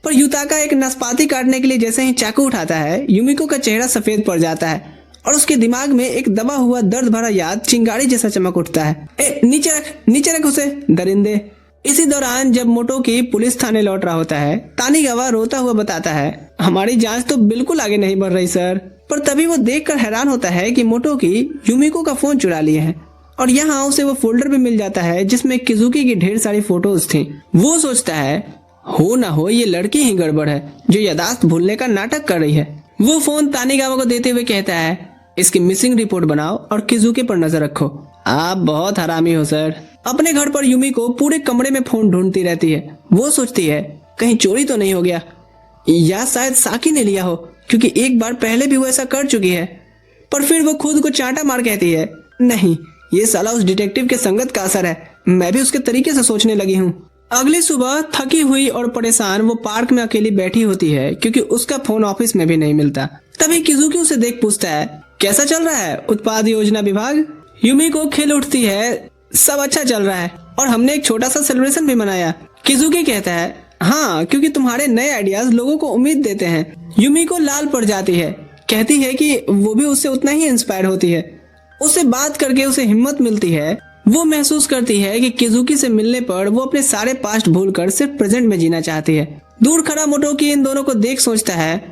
पर युताका एक नाशपाती काटने के लिए जैसे ही चाकू उठाता है, युमिको का चेहरा सफेद पड़ जाता है और उसके दिमाग में एक दबा हुआ दर्द भरा याद चिंगारी जैसा चमक उठता है। नीचे रख उसे दरिंदे। इसी दौरान जब मोटोकी पुलिस थाने लौट रहा होता है, तानीगावा रोता हुआ बताता है, हमारी जांच तो बिल्कुल आगे नहीं बढ़ रही सर। पर तभी वो देखकर हैरान होता है कि मोटोकी युमिको का फोन चुरा लिए है और यहाँ उसे वो फोल्डर भी मिल जाता है जिसमें किजुकी की ढेर सारी फोटोज थी। वो सोचता है हो ना हो ये लड़की ही गड़बड़ है जो यादाश्त भूलने का नाटक कर रही है। वो फोन तानीगावा को देते हुए कहता है, इसकी मिसिंग रिपोर्ट बनाओ और किजुकी पर नजर रखो। आप बहुत हरामी हो सर। अपने घर पर युमिको पूरे कमरे में फोन ढूंढती रहती है। वो सोचती है कहीं चोरी तो नहीं हो गया या शायद साकी ने लिया हो, क्योंकि एक बार पहले भी वो ऐसा कर चुकी है। पर फिर वो खुद को चांटा मार कहती है, नहीं ये साला उस डिटेक्टिव के संगत का असर है। मैं भी उसके तरीके से सोचने लगी हूँ। अगली सुबह थकी हुई और परेशान वो पार्क में अकेली बैठी होती है क्योंकि उसका फोन ऑफिस में भी नहीं मिलता। तभी किजुकी उसे देख पूछता है, कैसा चल रहा है उत्पाद योजना विभाग? युमिको खिल उठती है, सब अच्छा चल रहा है और हमने एक छोटा सा सेलिब्रेशन भी मनाया। किजुकी कहता है, हाँ क्योंकि तुम्हारे नए आइडियाज लोगों को उम्मीद देते हैं। युमिको लाल पड़ जाती है, कहती है कि वो भी उससे उतना ही इंस्पायर होती है। उससे बात करके उसे हिम्मत मिलती है। वो महसूस करती है कि किजुकी से मिलने पर वो अपने सारे पास्ट भूलकर सिर्फ प्रेजेंट में जीना चाहती है। दूर खड़ा मोटोकी इन दोनों को देख सोचता है,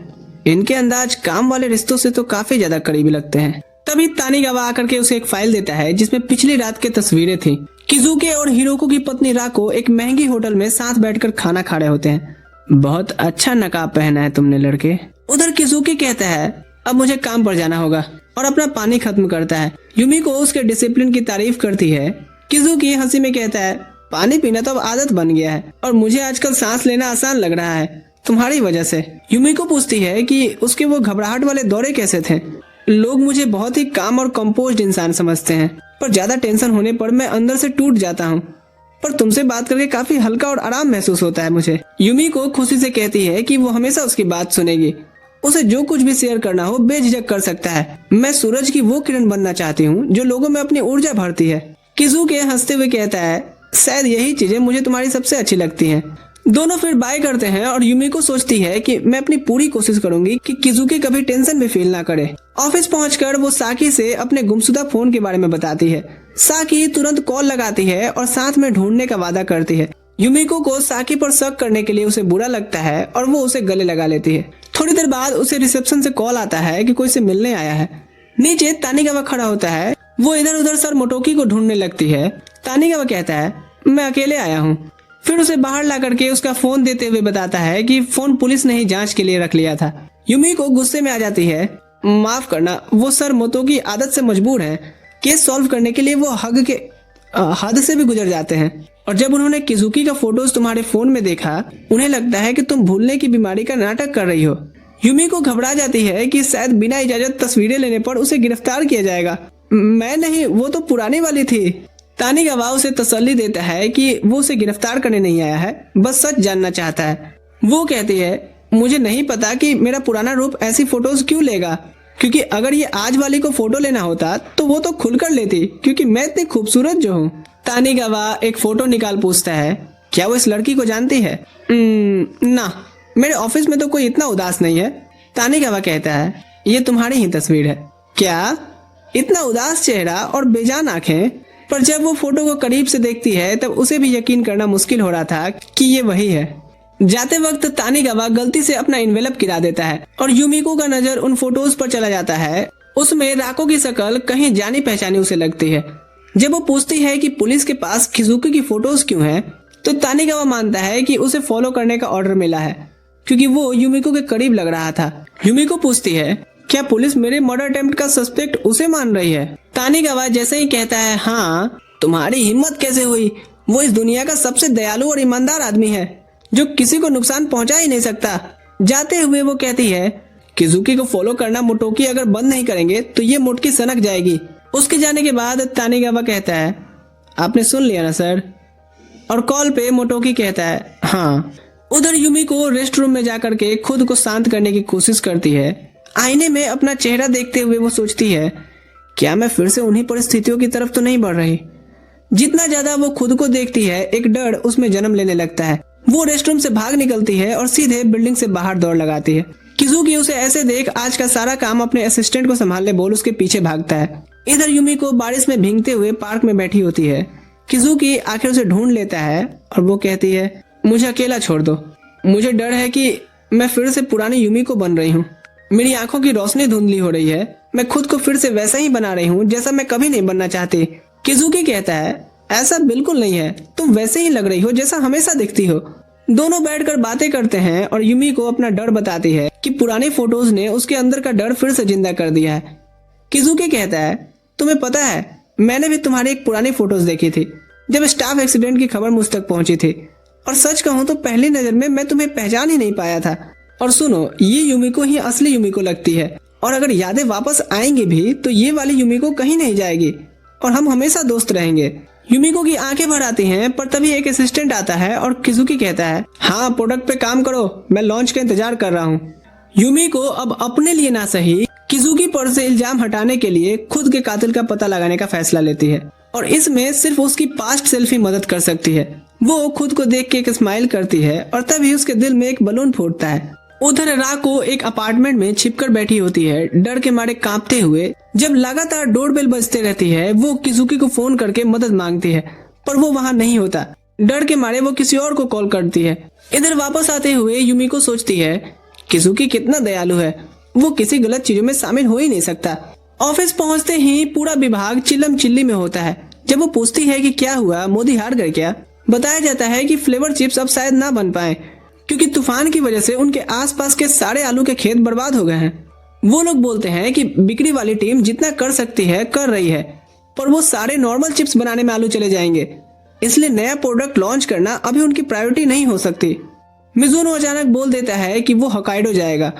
इनके अंदाज काम वाले रिश्तों से तो काफी ज्यादा करीबी लगते हैं। तभी तानीगावा आकर के उसे एक फाइल देता है जिसमें पिछली रात की तस्वीरें थी। किजुके और हिरोको की पत्नी राको एक महंगी होटल में साथ बैठकर खाना खा रहे होते हैं। बहुत अच्छा नकाब पहना है तुमने लड़के। उधर किजुके कहता है, अब मुझे काम पर जाना होगा और अपना पानी खत्म करता है। युमिको उसके डिसिप्लिन की तारीफ करती है। किजुकी हंसी में कहता है, पानी पीना तो अब आदत बन गया है और मुझे आजकल सांस लेना आसान लग रहा है तुम्हारी वजह से। युमिको पूछती है कि उसके वो घबराहट वाले दौरे कैसे थे। लोग मुझे बहुत ही काम और कंपोज्ड इंसान समझते हैं, पर ज्यादा टेंशन होने पर मैं अंदर से टूट जाता हूँ। पर तुमसे बात करके काफी हल्का और आराम महसूस होता है मुझे। युमिको खुशी से कहती है कि वो हमेशा उसकी बात सुनेगी। उसे जो कुछ भी शेयर करना हो बेझिझक कर सकता है। मैं सूरज की वो किरण बनना चाहती हूँ जो लोगों में अपनी ऊर्जा भरती है। किजुके हंसते हुए कहता है, शायद यही चीजें मुझे तुम्हारी सबसे अच्छी लगती हैं। दोनों फिर बाय करते हैं और यूमिको सोचती है कि मैं अपनी पूरी कोशिश करूंगी कि किजुकी कभी टेंशन भी फील ना करे। ऑफिस पहुंचकर वो साकी से अपने गुमशुदा फोन के बारे में बताती है। साकी तुरंत कॉल लगाती है और साथ में ढूंढने का वादा करती है। यूमिको को साकी पर शक करने के लिए उसे बुरा लगता है और वो उसे गले लगा लेती है। थोड़ी देर बाद उसे रिसेप्शन से कॉल आता है कि कोई से मिलने आया है। नीचे तानिगावा खड़ा होता है। वो इधर उधर सर मोटोकी को ढूंढने लगती है। तानिगावा कहता है मैं अकेले आया हूँ। फिर उसे बाहर ला करके उसका फोन देते हुए बताता है कि फोन पुलिस ने ही जांच के लिए रख लिया था। यूमिको गुस्से में आ जाती है। माफ करना, वो सर मोटोकी आदत से मजबूर है। केस सॉल्व करने के लिए वो हद से भी गुजर जाते हैं। और जब उन्होंने किजुकी का फोटोज तुम्हारे फोन में देखा, उन्हें लगता है कि तुम भूलने की बीमारी का नाटक कर रही हो। यूमिको घबरा जाती है कि शायद बिना इजाजत तस्वीरें लेने पर उसे गिरफ्तार किया जाएगा। मैं नहीं, वो तो पुरानी वाली थी। तानिगावा उसे तसल्ली देता है कि वो उसे गिरफ्तार करने नहीं आया है, बस सच जानना चाहता है। वो कहती है मुझे नहीं पता कि मेरा पुराना रूप ऐसी फोटोज क्यों लेगा, क्योंकि अगर ये आज वाली को फोटो लेना होता तो वो तो खुलकर लेती, क्योंकि मैं इतनी खूबसूरत जो हूँ। तानिगावा एक फोटो निकाल पूछता है क्या वो इस लड़की को जानती है? ना, मेरे ऑफिस में तो कोई इतना उदास नहीं है। तानिगावा कहता है ये तुम्हारी ही तस्वीर है। क्या? इतना उदास चेहरा और बेजान आंखें। पर जब वो फोटो को करीब से देखती है तब उसे भी यकीन करना मुश्किल हो रहा था कि ये वही है। जाते वक्त तानिगावा गलती से अपना इन्वेलप गिरा देता है और यूमिको का नजर उन फोटोज पर चला जाता है। उसमें राको की शक्ल कहीं जानी पहचानी उसे लगती है। जब वो पूछती है कि पुलिस के पास किजुकी की फोटोज क्यों हैं, तो तानिगावा मानता है कि उसे फॉलो करने का ऑर्डर मिला है, क्योंकि वो यूमिको के करीब लग रहा था। यूमिको पूछती है क्या पुलिस मेरे मर्डर अटेम्प्ट का सस्पेक्ट उसे मान रही है? तानिगावा जैसे ही कहता है हाँ, तुम्हारी हिम्मत कैसे हुई? वो इस दुनिया का सबसे दयालु और ईमानदार आदमी है जो किसी को नुकसान पहुंचा ही नहीं सकता। जाते हुए वो कहती है किजुकी को फॉलो करना मोटोकी अगर बंद नहीं करेंगे तो ये मोटकी सनक जाएगी। उसके जाने के बाद तानिगावा कहता है आपने सुन लिया ना सर? और कॉल पे मोटोकी कहता है हाँ। उधर यूमिको रेस्ट रूम में जाकर के खुद को शांत करने की कोशिश करती है। आईने में अपना चेहरा देखते हुए वो सोचती है क्या मैं फिर से उन्हीं परिस्थितियों की तरफ तो नहीं बढ़ रही? जितना ज्यादा वो खुद को देखती है, एक डर उसमें जन्म लेने लगता है। वो रेस्टरूम से भाग निकलती है और सीधे बिल्डिंग से बाहर दौड़ लगाती है। किजुकी उसे ऐसे देख आज का सारा काम अपने असिस्टेंट को संभालने बोल उसके पीछे भागता है। इधर यूमिको बारिश में भीगते हुए पार्क में बैठी होती है। किजुकी आखिर उसे ढूंढ लेता है और वो कहती है मुझे अकेला छोड़ दो, मुझे डर है कि मैं फिर से पुरानी यूमिको बन रही हूँ। मेरी आंखों की रोशनी धुंधली हो रही है। मैं खुद को फिर से वैसा ही बना रही हूँ जैसा मैं कभी नहीं बनना चाहती। किजुकी कहता है ऐसा बिल्कुल नहीं है, तुम वैसे ही लग रही हो जैसा हमेशा दिखती हो। दोनों बैठकर बातें करते हैं और यूमिको अपना डर बताती है कि पुरानी फोटोज ने उसके अंदर का डर फिर से जिंदा कर दिया है। किजुकी कहता है तुम्हें पता है मैंने भी तुम्हारी एक पुरानी फोटोज देखी थी जब स्टाफ एक्सीडेंट की खबर मुझ तक पहुंची थी, और सच कहूँ तो पहली नजर में मैं तुम्हें पहचान ही नहीं पाया था। और सुनो, ये यूमिको ही असली यूमिको लगती है, और अगर यादें वापस आएंगी भी तो ये वाली यूमिको कहीं नहीं जाएगी और हम हमेशा दोस्त रहेंगे। यूमिको की आंखें भर आती हैं, पर तभी एक असिस्टेंट आता है और किजुकी कहता है हाँ, प्रोडक्ट पे काम करो, मैं लॉन्च का इंतजार कर रहा हूँ। यूमिको अब अपने लिए ना सही किजुकी पर से इल्जाम हटाने के लिए खुद के कातिल का पता लगाने का फैसला लेती है, और इसमें सिर्फ उसकी पास्ट सेल्फ ही मदद कर सकती है। वो खुद को देख के एक स्माइल करती है और तभी उसके दिल में एक बलून फूटता है। उधर राको एक अपार्टमेंट में छिपकर बैठी होती है, डर के मारे कांपते हुए। जब लगातार डोरबेल बजते रहती है वो किजुकी को फोन करके मदद मांगती है, पर वो वहाँ नहीं होता। डर के मारे वो किसी और को कॉल करती है। इधर वापस आते हुए यूमिको सोचती है किजुकी कितना दयालु है, वो किसी गलत चीजों में शामिल हो ही नहीं सकता। ऑफिस पहुंचते ही पूरा विभाग चिल्लम चिल्ली में होता है। जब वो पूछती है कि क्या हुआ, मोदी हार गए क्या, बताया जाता है कि फ्लेवर चिप्स अब शायद ना बन पाए क्योंकि तूफान की वजह से उनके आसपास के सारे आलू के खेत बर्बाद हो गए हैं। वो लोग बोलते हैं कि बिक्री वाली टीम जितना कर सकती है कर रही है, पर वो सारे नॉर्मल चिप्स बनाने में आलू चले जाएंगे, इसलिए नया प्रोडक्ट लॉन्च करना अभी उनकी प्रायोरिटी नहीं हो सकती। मिजुनो अचानक बोल देता है कि वो होकाइडो जाएगा।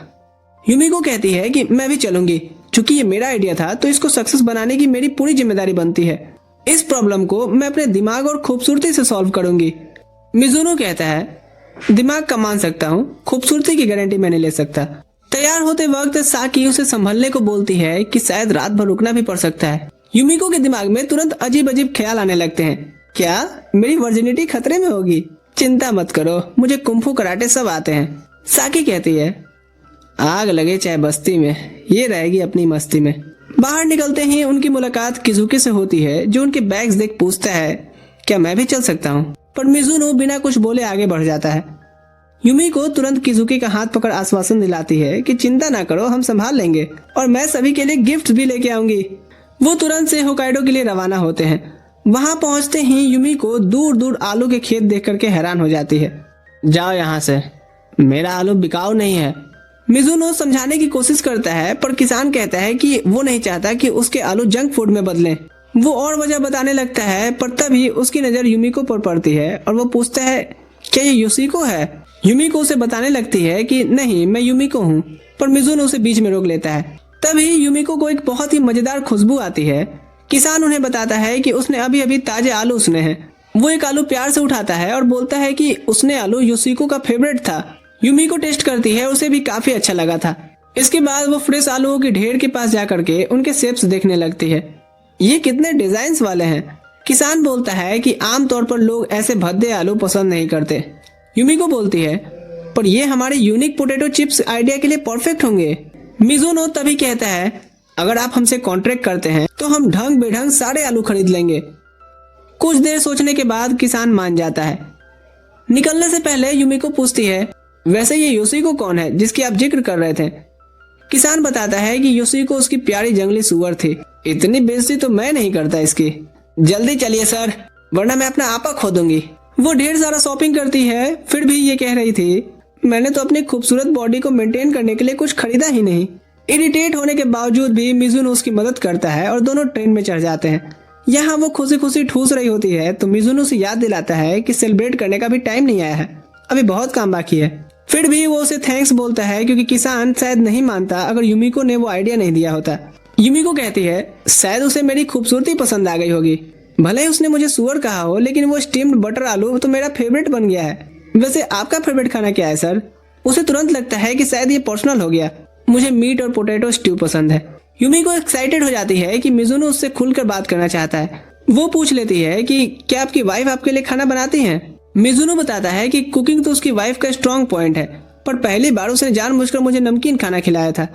यूमिको कहती है कि मैं भी चलूंगी, क्योंकि ये मेरा आइडिया था तो इसको सक्सेस बनाने की मेरी पूरी जिम्मेदारी बनती है। इस प्रॉब्लम को मैं अपने दिमाग और खूबसूरती से सॉल्व करूंगी। मिजुनो कहता है दिमाग का मान सकता हूँ, खूबसूरती की गारंटी मैं नहीं ले सकता। तैयार होते वक्त साकी उसे संभलने को बोलती है कि शायद रात भर रुकना भी पड़ सकता है। यूमिको के दिमाग में तुरंत अजीब अजीब ख्याल आने लगते हैं, क्या मेरी वर्जिनिटी खतरे में होगी? चिंता मत करो, मुझे कुंफू कराटे सब आते हैं। साकी कहती है, आग लगे चाहे बस्ती में, ये रहेगी अपनी मस्ती में। बाहर निकलते ही उनकी मुलाकात किजुकी से होती है, जो उनके बैग्स देख पूछता है, क्या मैं भी चल सकता हूँ? पर मिजुनो बिना कुछ बोले आगे बढ़ जाता है। युमिको तुरंत किजुकी का हाथ पकड़ आश्वासन दिलाती है कि चिंता ना करो, हम संभाल लेंगे और मैं सभी के लिए गिफ्ट भी लेके आऊंगी। वो तुरंत से होकाइडो के लिए रवाना होते हैं। वहां पहुंचते ही युमिको दूर दूर आलू के खेत देख करके हैरान हो जाती है। जाओ यहाँ से, मेरा आलू बिकाऊ नहीं है। मिजुनो समझाने की कोशिश करता है, पर किसान कहता है कि वो नहीं चाहता कि उसके आलू जंक फूड में बदलें। वो और वजह बताने लगता है, पर तभी उसकी नजर युमिको पर पड़ती है और वो पूछता है, क्या ये योशिको है? युमिको उसे बताने लगती है कि नहीं, मैं युमिको हूँ, पर मिजुनो उसे बीच में रोक लेता है। तभी युमिको को एक बहुत ही मजेदार खुशबू आती है। किसान उन्हें बताता है कि उसने अभी अभी ताजे आलू उसने हैं। वो एक आलू प्यार से उठाता है और बोलता है कि उसने आलू योशिको का फेवरेट था। युमिको टेस्ट करती है, उसे भी काफी अच्छा लगा था। इसके बाद वो फ्रेश आलूओं के ढेर के पास जाकर के उनके शेप्स देखने लगती है। ये कितने डिजाइन्स वाले हैं। किसान बोलता है कि आमतौर पर लोग ऐसे भद्दे आलू पसंद नहीं करते। युमिको बोलती है, पर ये हमारे यूनिक पोटैटो चिप्स आइडिया के लिए परफेक्ट होंगे। मिजुनो तभी कहता है, अगर आप हमसे कॉन्ट्रैक्ट करते हैं तो हम ढंग बेढंग सारे आलू खरीद लेंगे। कुछ देर सोचने के बाद किसान मान जाता है। निकलने से पहले युमिको पूछती है, वैसे ये योशिको कौन है जिसकी आप जिक्र कर रहे थे? किसान बताता है कि योशिको उसकी प्यारी जंगली सुअर थी। इतनी बेइज्जती तो मैं नहीं करता इसकी। जल्दी चलिए सर, वरना मैं अपना आपा खो दूंगी। वो ढेर सारा शॉपिंग करती है, फिर भी ये कह रही थी, मैंने तो अपनी खूबसूरत बॉडी को मेंटेन करने के लिए कुछ खरीदा ही नहीं। इरिटेट होने के बावजूद भी मिजुनो उसकी मदद करता है और दोनों ट्रेन में चढ़ जाते हैं। यहाँ वो खुशी खुशी ठूस रही होती है तो मिजुनो से याद दिलाता है कि सेलिब्रेट करने का भी टाइम नहीं आया है, अभी बहुत काम बाकी है। फिर भी वो उसे थैंक्स बोलता है, क्योंकि किसान शायद नहीं मानता अगर युमिको ने वो आइडिया नहीं दिया होता। युमिको कहती है, शायद उसे मेरी खूबसूरती पसंद आ गई होगी। भले ही उसने मुझे सुअर कहा हो, लेकिन वो स्टीम्ड बटर आलू तो मेरा फेवरेट बन गया है। वैसे आपका फेवरेट खाना क्या है सर? उसे तुरंत लगता है कि शायद ये पर्सनल हो गया। मुझे मीट और पोटैटो स्ट्यू पसंद है। युमिको एक्साइटेड हो जाती है कि मिजुनो उससे खुलकर बात करना चाहता है। वो पूछ लेती है कि क्या आपकी वाइफ आपके लिए खाना बनाती है? मिजुनो बताता है कि कुकिंग तो उसकी वाइफ का स्ट्रॉन्ग पॉइंट है, पर पहली बार उसने जानबूझकर मुझे नमकीन खाना खिलाया था।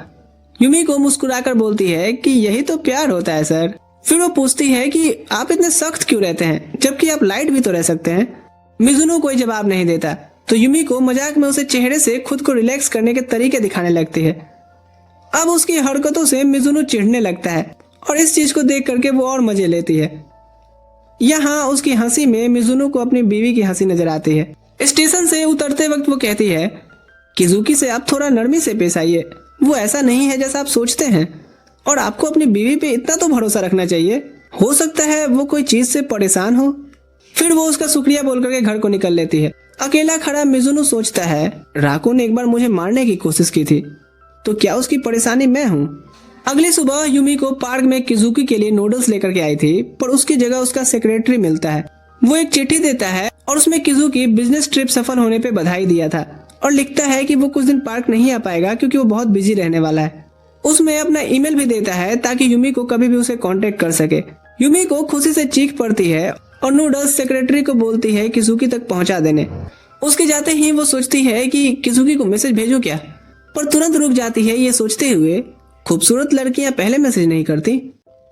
युमिको मुस्कुराकर बोलती है कि यही तो प्यार होता है सर। फिर वो पूछती है कि आप इतने सख्त क्यों रहते हैं, जबकि आप लाइट भी तो रह सकते हैं। मिजुनो कोई जवाब नहीं देता, तो युमिको मजाक में उसे चेहरे से खुद को रिलैक्स करने के तरीके दिखाने लगती है। अब उसकी हरकतों से मिजुनो चिढ़ने लगता है और इस चीज को देख करके वो और मजे लेती है। यहाँ उसकी हंसी में मिजुनो को अपनी बीवी की हंसी नजर आती है। स्टेशन से उतरते वक्त वो कहती है, किजुकी से आप थोड़ा नरमी से पेश आइए, वो ऐसा नहीं है जैसा आप सोचते हैं, और आपको अपनी बीवी पे इतना तो भरोसा रखना चाहिए। हो सकता है वो कोई चीज से परेशान हो। फिर वो उसका शुक्रिया बोल करके घर को निकल लेती है। अकेला खड़ा मिजुनो सोचता है, राको ने एक बार मुझे मारने की कोशिश की थी, तो क्या उसकी परेशानी मैं हूँ? अगली सुबह युमिको पार्क में किजुकी के लिए नूडल्स लेकर के आई थी, पर उसकी जगह उसका सेक्रेटरी मिलता है। वो एक चिट्ठी देता है और उसमें किजुकी बिजनेस ट्रिप सफल होने पे बधाई दिया था, और लिखता है कि वो कुछ दिन पार्क नहीं आ पाएगा क्योंकि वो बहुत बिजी रहने वाला है। उसमें अपना ईमेल भी देता है ताकि युमिको कभी भी उसे कांटेक्ट कर सके। युमिको खुशी से चीख पड़ती है और नूडल्स सेक्रेटरी को बोलती है किजुकी तक पहुंचा देने। उसके जाते ही वो सोचती है कि किजुकी को मैसेज भेजो क्या, पर तुरंत रुक जाती है ये सोचते हुए, खूबसूरत लड़कियां पहले मैसेज नहीं करती।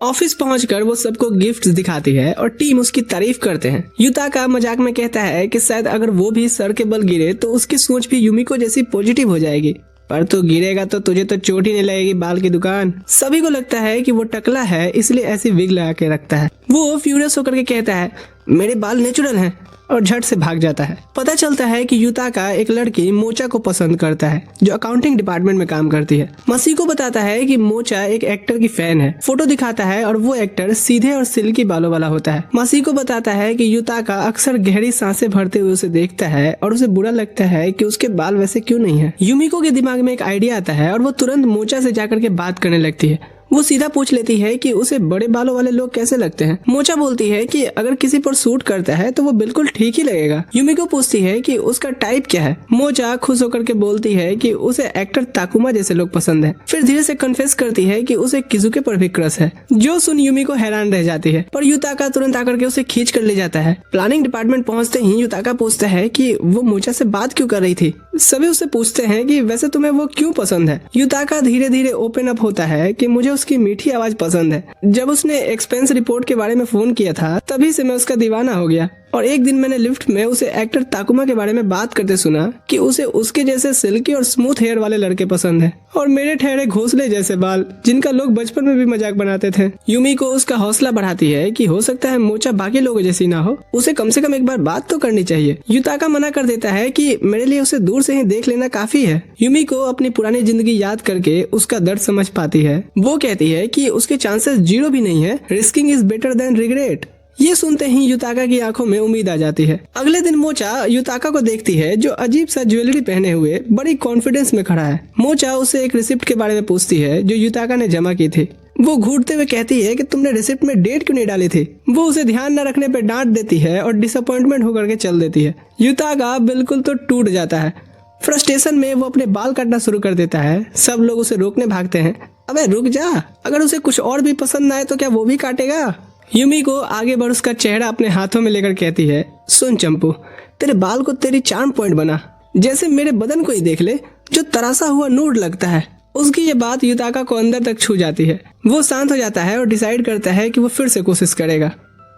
ऑफिस पहुंचकर वो सबको गिफ्ट्स दिखाती है और टीम उसकी तारीफ करते हैं। युताका मजाक में कहता है कि शायद अगर वो भी सर के बल गिरे तो उसकी सोच भी युमिको जैसी पॉजिटिव हो जाएगी, पर तू गिरेगा तो तुझे तो चोट ही नहीं लगेगी, बाल की दुकान। सभी को लगता है कि वो टकला है, इसलिए ऐसी विग लगा के रखता है। वो फ्यूरियस होकर के कहता है, मेरे बाल नेचुरल हैं, और झट से भाग जाता है। पता चलता है कि युताका एक लड़की मोचा को पसंद करता है जो अकाउंटिंग डिपार्टमेंट में काम करती है। मसीको बताता है कि मोचा एक एक्टर की फैन है। फोटो दिखाता है और वो एक्टर सीधे और सिल्की बालों वाला होता है। मसीको बताता है कि युताका अक्सर गहरी सांसें भरते हुए उसे देखता है और उसे बुरा लगता है कि उसके बाल वैसे क्यों नहीं है। युमिको के दिमाग में एक आइडिया आता है और वो तुरंत मोचा से जाकर के बात करने लगती है। वो सीधा पूछ लेती है कि उसे बड़े बालों वाले लोग कैसे लगते हैं। मोचा बोलती है कि अगर किसी पर सूट करता है तो वो बिल्कुल ठीक ही लगेगा। यूमिको पूछती है कि उसका टाइप क्या है। मोचा खुश होकर के बोलती है कि उसे एक्टर ताकुमा जैसे लोग पसंद है। फिर धीरे से कन्फेस करती है कि उसे किजुके पर भी क्रश है। जो सुन यूमिको हैरान रह जाती है, पर युताका तुरंत आकर के उसे खींच कर ले जाता है। प्लानिंग डिपार्टमेंट पहुंचते ही युताका पूछता है कि वो मोचा से बात क्यों कर रही थी। सभी उससे पूछते हैं कि वैसे तुम्हें वो क्यों पसंद है। युताका धीरे धीरे ओपन अप होता है कि मुझे उसकी मीठी आवाज पसंद है। जब उसने एक्सपेंस रिपोर्ट के बारे में फोन किया था तभी से मैं उसका दीवाना हो गया, और एक दिन मैंने लिफ्ट में उसे एक्टर ताकुमा के बारे में बात करते सुना कि उसे उसके जैसे सिल्की और स्मूथ हेयर वाले लड़के पसंद है, और मेरे ठहरे घोंसले जैसे बाल जिनका लोग बचपन में भी मजाक बनाते थे। यूमिको उसका हौसला बढ़ाती है कि हो सकता है मोचा बाकी लोगों जैसी ना हो, उसे कम से कम एक बार बात तो करनी चाहिए। युताका मना कर देता है कि मेरे लिए उसे दूर से ही देख लेना काफी है। यूमिको अपनी पुरानी जिंदगी याद करके उसका दर्द समझ पाती है। वो कहती है कि उसके चांसेस 0 भी नहीं है। Risking is better than regret. ये सुनते ही युताका की आंखों में उम्मीद आ जाती है। अगले दिन मोचा युताका को देखती है जो अजीब सा ज्वेलरी पहने हुए बड़ी कॉन्फिडेंस में खड़ा है। मोचा उसे एक रिसिप्ट के बारे में पूछती है जो युताका ने जमा की थी। वो घूरते हुए कहती है कि तुमने रिसिप्ट में डेट क्यों नहीं डाली थी। वो उसे ध्यान न रखने पर डांट देती है और डिसअपॉइंटमेंट होकर के चल देती है। युताका बिल्कुल तो टूट जाता है। फ्रस्ट्रेशन में वो अपने बाल काटना शुरू कर देता है। सब लोग उसे रोकने भागते हैं। अबे रुक जा, अगर उसे कुछ और भी पसंद ना आए तो क्या वो भी काटेगा। यूमिको आगे बढ़ उसका चेहरा अपने हाथों में लेकर कहती है, सुन चंपू, तेरे बाल को तेरी चार्म पॉइंट बना, जैसे मेरे बदन को ही देख ले जो तरासा हुआ नूड लगता है। उसकी ये बात युताका को अंदर तक छू जाती है। वो शांत हो जाता है और डिसाइड करता है कि वो फिर से कोशिश करेगा।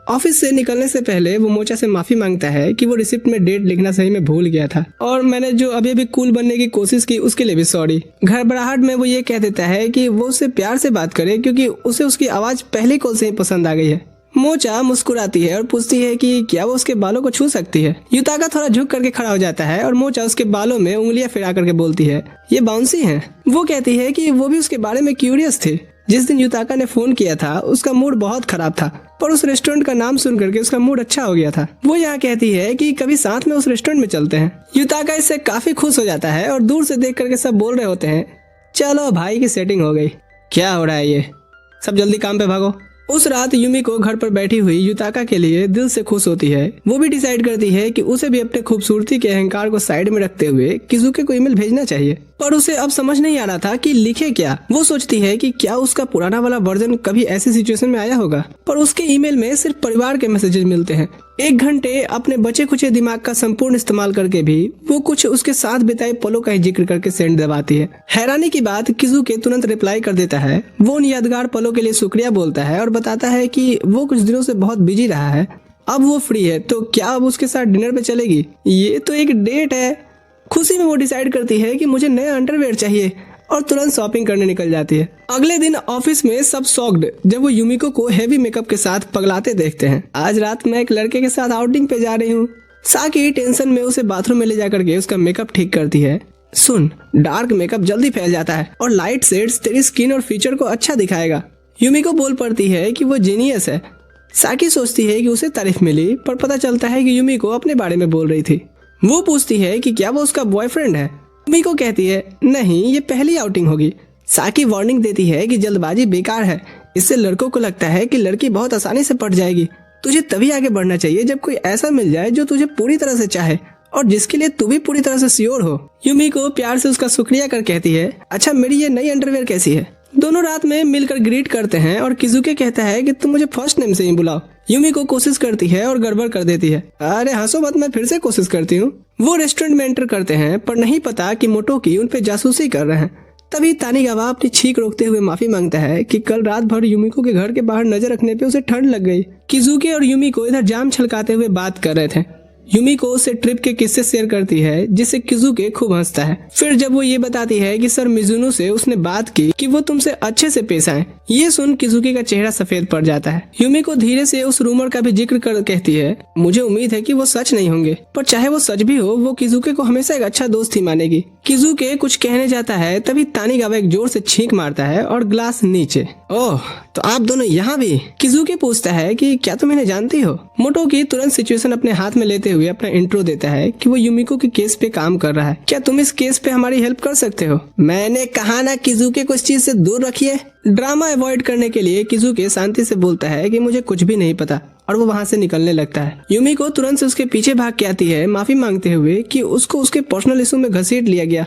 ऑफिस से निकलने से पहले वो मोचा से माफी मांगता है कि वो रिसिप्ट में डेट लिखना सही में भूल गया था, और मैंने जो अभी अभी कूल बनने की कोशिश की उसके लिए भी सॉरी। घबराहट में वो ये कह देता है कि वो उससे प्यार से बात करे क्योंकि उसे उसकी आवाज पहले कॉल से ही पसंद आ गई है। मोचा मुस्कुराती है और पूछती है कि क्या वो उसके बालों को छू सकती है। युताका थोड़ा झुक करके खड़ा हो जाता है और मोचा उसके बालों में उंगलियां फिरा करके बोलती है, ये बाउंसी हैं। वो कहती है कि वो भी उसके बारे में क्यूरियस थी। जिस दिन युताका ने फोन किया था उसका मूड बहुत खराब था, पर उस रेस्टोरेंट का नाम सुन करके उसका मूड अच्छा हो गया था। वो यहाँ कहती है कि कभी साथ में उस रेस्टोरेंट में चलते हैं। युताका इससे काफी खुश हो जाता है और दूर से देख करके सब बोल रहे होते हैं, चलो भाई की सेटिंग हो गई। क्या हो रहा है ये सब, जल्दी काम पे भागो। उस रात यूमिको घर पर बैठी हुई युताका के लिए दिल से खुश होती है। वो भी डिसाइड करती है कि उसे भी अपने खूबसूरती के अहंकार को साइड में रखते हुए किजुके को ईमेल भेजना चाहिए, पर उसे अब समझ नहीं आ रहा था कि लिखे क्या। वो सोचती है कि क्या उसका पुराना वाला वर्जन कभी ऐसी सिचुएशन में आया होगा, पर उसके ईमेल में सिर्फ परिवार के मैसेजेस मिलते हैं। 1 घंटे अपने बचे खुचे दिमाग का संपूर्ण इस्तेमाल करके भी वो कुछ उसके साथ बिताए पलों का ही जिक्र करके सेंड दबाती है। हैरानी की बात, किजुके तुरंत रिप्लाई कर देता है। वो उन यादगार पलों के लिए शुक्रिया बोलता है और बताता है कि वो कुछ दिनों से बहुत बिजी रहा है, अब वो फ्री है तो क्या अब उसके साथ डिनर पे चलेगी। ये तो एक डेट है। खुशी में वो डिसाइड करती है कि मुझे नया अंडरवेयर चाहिए और तुरंत शॉपिंग करने निकल जाती है। अगले दिन ऑफिस में सब शॉक्ड जब वो यूमिको को हेवी मेकअप के साथ पगलाते देखते हैं। आज रात मैं एक लड़के के साथ आउटिंग पे जा रही हूँ। साकी टेंशन में उसे बाथरूम में ले जा करके उसका मेकअप ठीक करती है। सुन, डार्क मेकअप जल्दी फैल जाता है और लाइट शेड्स तेरी स्किन और फीचर को अच्छा दिखाएगा। यूमिको बोल पड़ती है कि वो जीनियस है। साकी सोचती है कि उसे तारीफ मिली, पर पता चलता है कि यूमिको अपने बारे में बोल रही थी। वो पूछती है कि क्या वो उसका बॉयफ्रेंड है। यूमिको कहती है नहीं, ये पहली आउटिंग होगी। साकी वार्निंग देती है कि जल्दबाजी बेकार है, इससे लड़कों को लगता है कि लड़की बहुत आसानी से पट जाएगी। तुझे तभी आगे बढ़ना चाहिए जब कोई ऐसा मिल जाए जो तुझे पूरी तरह से चाहे और जिसके लिए तू भी पूरी तरह से श्योर हो। यूमिको प्यार से उसका शुक्रिया कर कहती है, अच्छा मेरी ये नई अंडरवेयर कैसी है। दोनों रात में मिलकर ग्रीट करते हैं और किजुके कहता है कि तुम मुझे फर्स्ट नेम से ही बुलाओ। यूमिको कोशिश करती है और गड़बड़ कर देती है। अरे हंसो मत, मैं फिर से कोशिश करती हूँ। वो रेस्टोरेंट में एंटर करते हैं पर नहीं पता कि मोटोकी उन पे जासूसी कर रहे हैं। तभी तानिगावा अपनी छींक रोकते हुए माफी मांगता है कि कल रात भर यूमिको के घर के बाहर नजर रखने पे उसे ठंड लग गई। किजुके और यूमिको इधर जाम छलकाते हुए बात कर रहे थे। यूमिको उसे ट्रिप के किस्से शेयर करती है जिससे किजुके खूब हंसता है। फिर जब वो ये बताती है कि सर मिजुनो से उसने बात की कि वो तुमसे अच्छे से पेश आए, ये सुन किजुके का चेहरा सफेद पड़ जाता है। यूमिको धीरे से उस रूमर का भी जिक्र कर कहती है, मुझे उम्मीद है कि वो सच नहीं होंगे, पर चाहे वो सच भी हो वो किजुके को हमेशा एक अच्छा दोस्त ही मानेगी। किजुके कुछ कहने जाता है तभी तानिगावा एक जोर से छींक मारता है और ग्लास नीचे। ओह, तो आप दोनों यहाँ भी। किजुके पूछता है कि क्या तुम इन्हें जानती हो। मोटोकी तुरंत सिचुएशन अपने हाथ में लेते हुए अपना इंट्रो देता है कि वो यूमिको के केस पे काम कर रहा है। क्या तुम इस केस पे हमारी हेल्प कर सकते हो। मैंने कहा ना किजुके को इस चीज से दूर रखिए। ड्रामा अवॉइड करने के लिए किजुके शांति से बोलता है कि मुझे कुछ भी नहीं पता और वो वहाँ से निकलने लगता है। यूमिको तुरंत से उसके पीछे भाग के आती है माफी मांगते हुए कि उसको उसके पर्सनल इशू में घसीट लिया गया।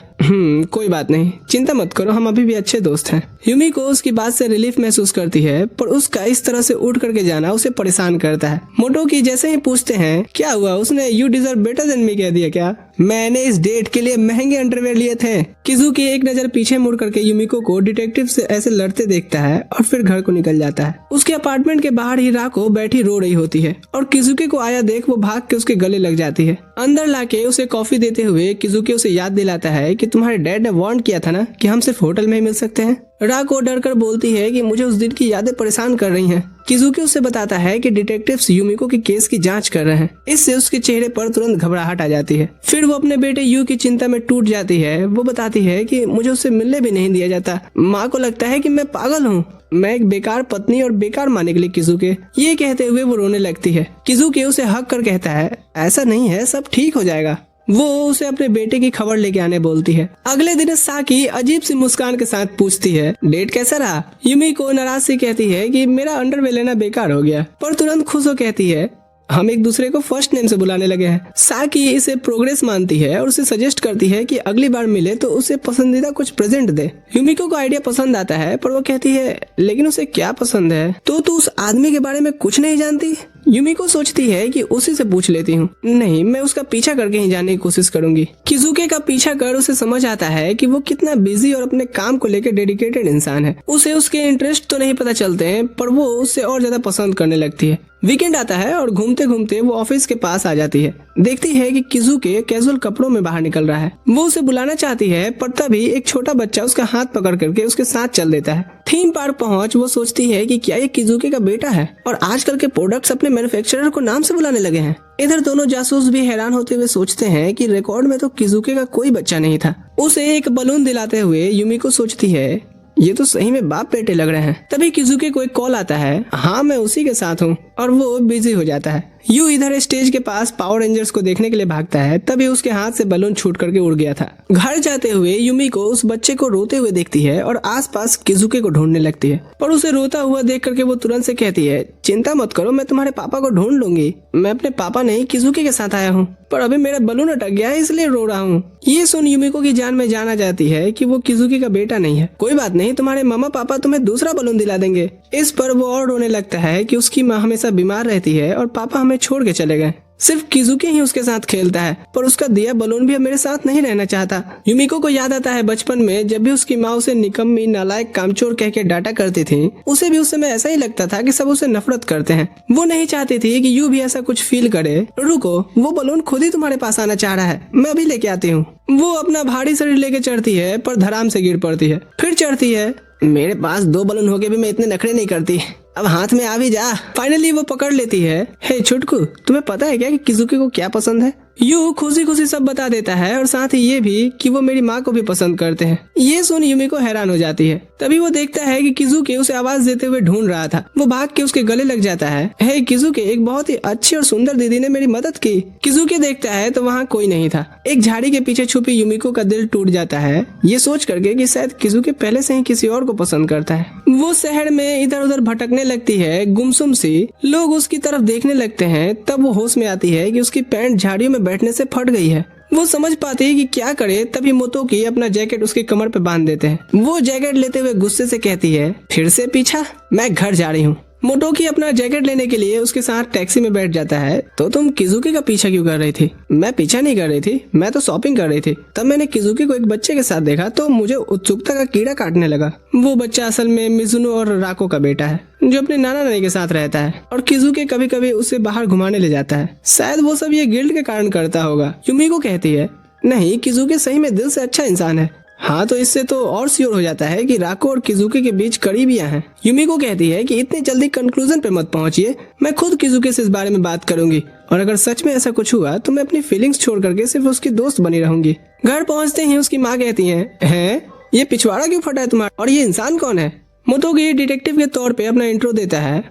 कोई बात नहीं, चिंता मत करो, हम अभी भी अच्छे दोस्त हैं। यूमिको उसकी बात से रिलीफ महसूस करती है, पर उसका इस तरह से उठ करके जाना उसे परेशान करता है। मोटोकी जैसे ही पूछते हैं क्या हुआ, उसने you deserve better than me कह दिया क्या? मैंने इस डेट के लिए महंगे अंडरवेयर लिए थे। किजुकी एक नजर पीछे मुड़ करके यूमिको को डिटेक्टिव से ऐसे लड़ते देखता है और फिर घर को निकल जाता है। उसके अपार्टमेंट के बाहर ही राको बैठी रो रही होती है और किजुकी को आया देख वो भाग के उसके गले लग जाती है। अंदर लाके उसे कॉफी देते हुए किजुकी उसे याद दिलाता है कि तुम्हारे डैड ने वार्न किया था ना कि हम सिर्फ होटल में ही मिल सकते हैं। राको डर कर बोलती है कि मुझे उस दिन की यादें परेशान कर रही हैं। किजुकी उसे बताता है कि डिटेक्टिव्स यूमिको के केस की जांच कर रहे हैं। इससे उसके चेहरे पर तुरंत घबराहट आ जाती है। फिर वो अपने बेटे यू की चिंता में टूट जाती है। वो बताती है कि मुझे उससे मिलने भी नहीं दिया जाता। माँ को लगता है कि मैं पागल हूँ, मैं एक बेकार पत्नी और बेकार माँ निकली किजुके। ये कहते हुए वो रोने लगती है। किजुके उसे हक कर कहता है ऐसा नहीं है, सब ठीक हो जाएगा। वो उसे अपने बेटे की खबर लेके आने बोलती है। अगले दिन साकी अजीब सी मुस्कान के साथ पूछती है डेट कैसा रहा? यूमिको नाराज सी कहती है कि मेरा अंडरवेयर लेना बेकार हो गया, पर तुरंत खुश हो कहती है हम एक दूसरे को फर्स्ट नेम से बुलाने लगे हैं। साकी इसे प्रोग्रेस मानती है और उसे सजेस्ट करती है कि अगली बार मिले तो उसे पसंदीदा कुछ प्रेजेंट दे। यूमिको को आइडिया पसंद आता है, पर वो कहती है लेकिन उसे क्या पसंद है? तो तू उस आदमी के बारे में कुछ नहीं जानती? यूमिको सोचती है कि उसी से पूछ लेती हूँ। नहीं, मैं उसका पीछा करके ही जानने की कोशिश करूंगी। किजुके का पीछा कर उसे समझ आता है कि वो कितना बिजी और अपने काम को लेकर डेडिकेटेड इंसान है। उसे उसके इंटरेस्ट तो नहीं पता चलते हैं, पर वो उससे और ज्यादा पसंद करने लगती है। वीकेंड आता है और घूमते घूमते वो ऑफिस के पास आ जाती है। देखती है कि किजुके कैजुअल कपड़ों में बाहर निकल रहा है। वो उसे बुलाना चाहती है, पर तभी एक छोटा बच्चा उसका हाथ पकड़ करके उसके साथ चल देता है। थीम पार्क पहुंच वो सोचती है कि क्या ये किजुके का बेटा है और आजकल के प्रोडक्ट्स अपने मैन्युफैक्चरर को नाम से बुलाने लगे हैं। इधर दोनों जासूस भी हैरान होते हुए सोचते हैं कि रिकॉर्ड में तो किजुके का कोई बच्चा नहीं था। उसे एक बलून दिलाते हुए यूमिको सोचती है ये तो सही में बाप बेटे लग रहे हैं। तभी किजुके को एक कॉल आता है, हाँ मैं उसी के साथ हूँ, और वो बिजी हो जाता है। यू इधर स्टेज के पास पावर रेंजर्स को देखने के लिए भागता है, तभी उसके हाथ से बलून छूट करके उड़ गया था। घर जाते हुए यूमिको उस बच्चे को रोते हुए देखती है और आसपास किजुके को ढूंढने लगती है, पर उसे रोता हुआ देख करके वो तुरंत से कहती है चिंता मत करो, मैं तुम्हारे पापा को ढूंढ लूंगी। मैं अपने पापा नहीं किजुके के साथ आया हूँ, पर अभी मेरा बलून अटक गया है इसलिए रो रहा हूँ। ये सुन यूमिको की जान में जान आ जाती है कि वो किजुके का बेटा नहीं है। कोई बात नहीं, तुम्हारे मामा पापा तुम्हें दूसरा बलून दिला देंगे। इस पर वो और रोने लगता है कि उसकी माँ हमेशा बीमार रहती है और पापा हमें छोड़ के चले गए। सिर्फ किजुके ही उसके साथ खेलता है, पर उसका दिया बलून भी अब मेरे साथ नहीं रहना चाहता। यूमिको को याद आता है बचपन में जब भी उसकी माँ उसे निकम्मी, नालायक, कामचोर कह के डांटा करती थी। उसे भी उस समय ऐसा ही लगता था कि सब उसे नफरत करते हैं। वो नहीं चाहती थी कि यू भी ऐसा कुछ फील करे। रुको, वो बलून खुद ही तुम्हारे पास आना चाह रहा है, मैं अभी लेके आती हूँ। वो अपना भारी शरीर लेके चढ़ती है, पर धड़ाम से गिर पड़ती है। फिर चढ़ती है। मेरे पास 2 बलून हो के भी मैं इतने नखरे नहीं करती, अब हाथ में आ भी जा। फाइनली वो पकड़ लेती है। हे छुटकू, तुम्हें पता है क्या कि किजुके को क्या पसंद है? यू खुशी खुशी सब बता देता है और साथ ही ये भी कि वो मेरी माँ को भी पसंद करते हैं। ये सुन यूमिको हैरान हो जाती है। तभी वो देखता है कि किजुके उसे आवाज देते हुए ढूंढ रहा था। वो भाग के उसके गले लग जाता है। हे किजुके, एक बहुत ही अच्छी और सुंदर दीदी ने मेरी मदद की। किजुके देखता है तो वहाँ कोई नहीं था। एक झाड़ी के पीछे छुपी यूमिको का दिल टूट जाता है, ये सोच करके कि शायद किजुके पहले से ही किसी और को पसंद करता है। वो शहर में इधर उधर भटकने लगती है, गुमसुम सी। लोग उसकी तरफ देखने लगते हैं। तब वो होश में आती है कि उसकी पैंट झाड़ियों में बैठने से फट गई है। वो समझ पाती है कि क्या करे। तभी मोटोकी अपना जैकेट उसकी कमर पे बांध देते हैं। वो जैकेट लेते हुए गुस्से से कहती है फिर से पीछा, मैं घर जा रही हूँ। मोटोकी अपना जैकेट लेने के लिए उसके साथ टैक्सी में बैठ जाता है। तो तुम किजुके का पीछा क्यों कर रही थी? मैं पीछा नहीं कर रही थी, मैं तो शॉपिंग कर रही थी। तब मैंने किजुके को एक बच्चे के साथ देखा तो मुझे उत्सुकता का कीड़ा काटने लगा। वो बच्चा असल में मिजुनो और राको का बेटा है, जो अपने नाना नानी के साथ रहता है और किजुके कभी कभी उसे बाहर घुमाने ले जाता है। शायद वो सब ये गिल्ड के कारण करता होगा। यूमिको कहती है नहीं, किजुके सही में दिल से अच्छा इंसान है। हाँ, तो इससे तो और श्योर हो जाता है कि राको और किजुके के बीच करीबियां हैं। यूमिको कहती है कि इतनी जल्दी कंक्लूजन पे मत पहुंचिए, मैं खुद किजुके से इस बारे में बात करूंगी और अगर सच में ऐसा कुछ हुआ तो मैं अपनी फीलिंग्स छोड़ करके सिर्फ उसकी दोस्त बनी रहूंगी। घर पहुंचते ही उसकी माँ कहती है ये पिछवाड़ा क्यों फटा है तुम्हारा और ये इंसान कौन है? मोटोकी डिटेक्टिव के तौर पे अपना इंट्रो देता है।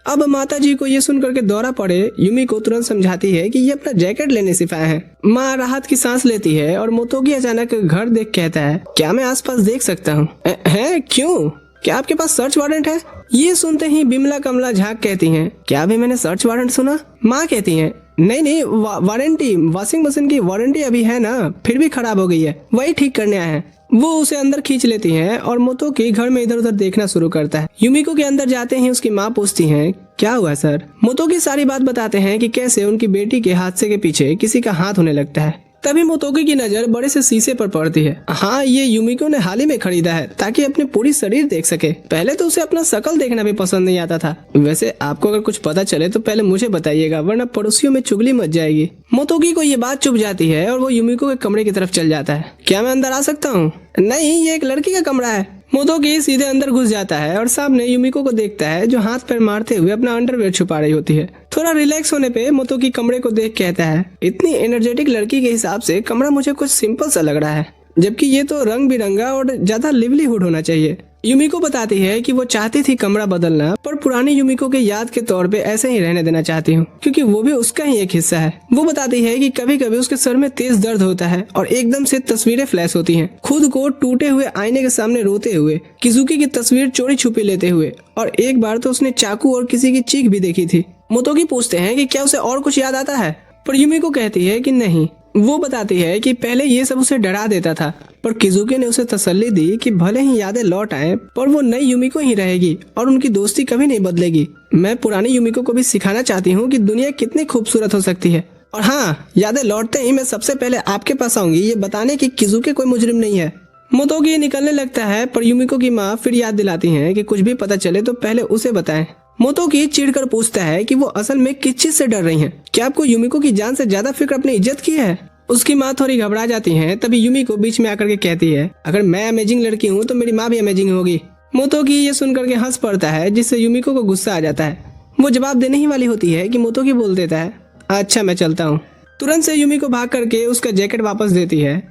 अब माता जी को ये सुन करके दौरा पड़े, यूमिको तुरंत समझाती है कि ये अपना जैकेट लेने सिर्फ आए हैं। माँ राहत की सांस लेती है और मोटोकी अचानक घर देख कहता है क्या मैं आसपास देख सकता हूँ? है क्यों? क्या आपके पास सर्च वारंट है? ये सुनते ही बिमला कमला झाक कहती हैं, क्या अभी मैंने सर्च वारंट सुना? माँ कहती हैं, नहीं, वारंटी, वॉशिंग मशीन की वारंटी अभी है ना, फिर भी खराब हो गई है, वही ठीक करने आए हैं। वो उसे अंदर खींच लेती हैं और मोतोकी घर में इधर उधर देखना शुरू करता है। युमिको के अंदर जाते ही उसकी माँ पूछती हैं, क्या हुआ सर? मोतोकी सारी बात बताते हैं कि कैसे उनकी बेटी के हादसे के पीछे किसी का हाथ होने लगता है। तभी मोतोकी की नजर बड़े से शीशे पर पड़ती है। हाँ, ये युमिको ने हाल ही में खरीदा है ताकि अपने पूरी शरीर देख सके। पहले तो उसे अपना शकल देखना भी पसंद नहीं आता था। वैसे आपको अगर कुछ पता चले तो पहले मुझे बताइएगा, वरना पड़ोसियों में चुगली मच जाएगी। मोतोकी को ये बात चुभ जाती है और वो युमिको के कमरे की तरफ चल जाता है। क्या मैं अंदर आ सकता हूँ? नहीं, ये एक लड़की का कमरा है। मोतोकी सीधे अंदर घुस जाता है और सामने युमिको को देखता है जो हाथ पैर मारते हुए अपना अंडरवेयर छुपा रही होती है। थोड़ा रिलैक्स होने पे मोतोकी कमरे को देख कहता है, इतनी एनर्जेटिक लड़की के हिसाब से कमरा मुझे कुछ सिंपल सा लग रहा है, जबकि ये तो रंग बिरंगा और ज्यादा लिवलीहुड होना चाहिए। युमिको बताती है कि वो चाहती थी कमरा बदलना, पर पुरानी युमिको के याद के तौर पे ऐसे ही रहने देना चाहती हूँ, क्योंकि वो भी उसका ही एक हिस्सा है। वो बताती है कि कभी कभी उसके सर में तेज दर्द होता है और एकदम से तस्वीरें फ्लैश होती हैं, खुद को टूटे हुए आईने के सामने रोते हुए, किजुकी की तस्वीर चोरी छुपी लेते हुए, और एक बार तो उसने चाकू और किसी की चीख भी देखी थी। मोतोकी पूछते हैं कि क्या उसे और कुछ याद आता है, पर युमिको कहती है कि नहीं। वो बताती है कि पहले ये सब उसे डरा देता था, पर किजुकी ने उसे तसल्ली दी कि भले ही यादें लौट आए, पर वो नई युमिको ही रहेगी और उनकी दोस्ती कभी नहीं बदलेगी। मैं पुरानी युमिको को भी सिखाना चाहती हूँ कि दुनिया कितनी खूबसूरत हो सकती है। और हाँ, यादें लौटते ही मैं सबसे पहले आपके पास आऊंगी, ये बताने की किजुकी कोई मुजरिम नहीं है। मोतोकी निकलने लगता है, पर युमिको की माँ फिर याद दिलाती है कि कुछ भी पता चले तो पहले उसे बताएं। मोतोकी चिढ़कर पूछता है कि वो असल में किस चीज से डर रही हैं? क्या आपको युमिको की जान से ज्यादा फिक्र अपनी इज्जत की है? उसकी माँ थोड़ी घबरा जाती हैं। तभी युमिको बीच में आकर के कहती है, अगर मैं अमेजिंग लड़की हूँ तो मेरी माँ भी अमेजिंग होगी। मोतोकी ये सुनकर के हंस पड़ता है, जिससे युमिको को गुस्सा आ जाता है। वो जवाब देने ही वाली होती है कि मोतोकी बोल देता है, अच्छा मैं चलता हूँ। तुरंत से युमिको भाग करके उसका जैकेट वापस देती है।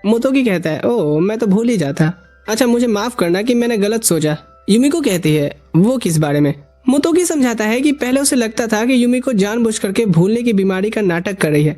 मोतोकी कहता है, ओह मैं तो भूल ही जाता, अच्छा मुझे माफ करना कि मैंने गलत सोचा। युमिको कहती है, वो किस बारे में? मोतोकी समझाता है कि पहले उसे लगता था कि युमिको जानबूझ करके भूलने की बीमारी का नाटक कर रही है,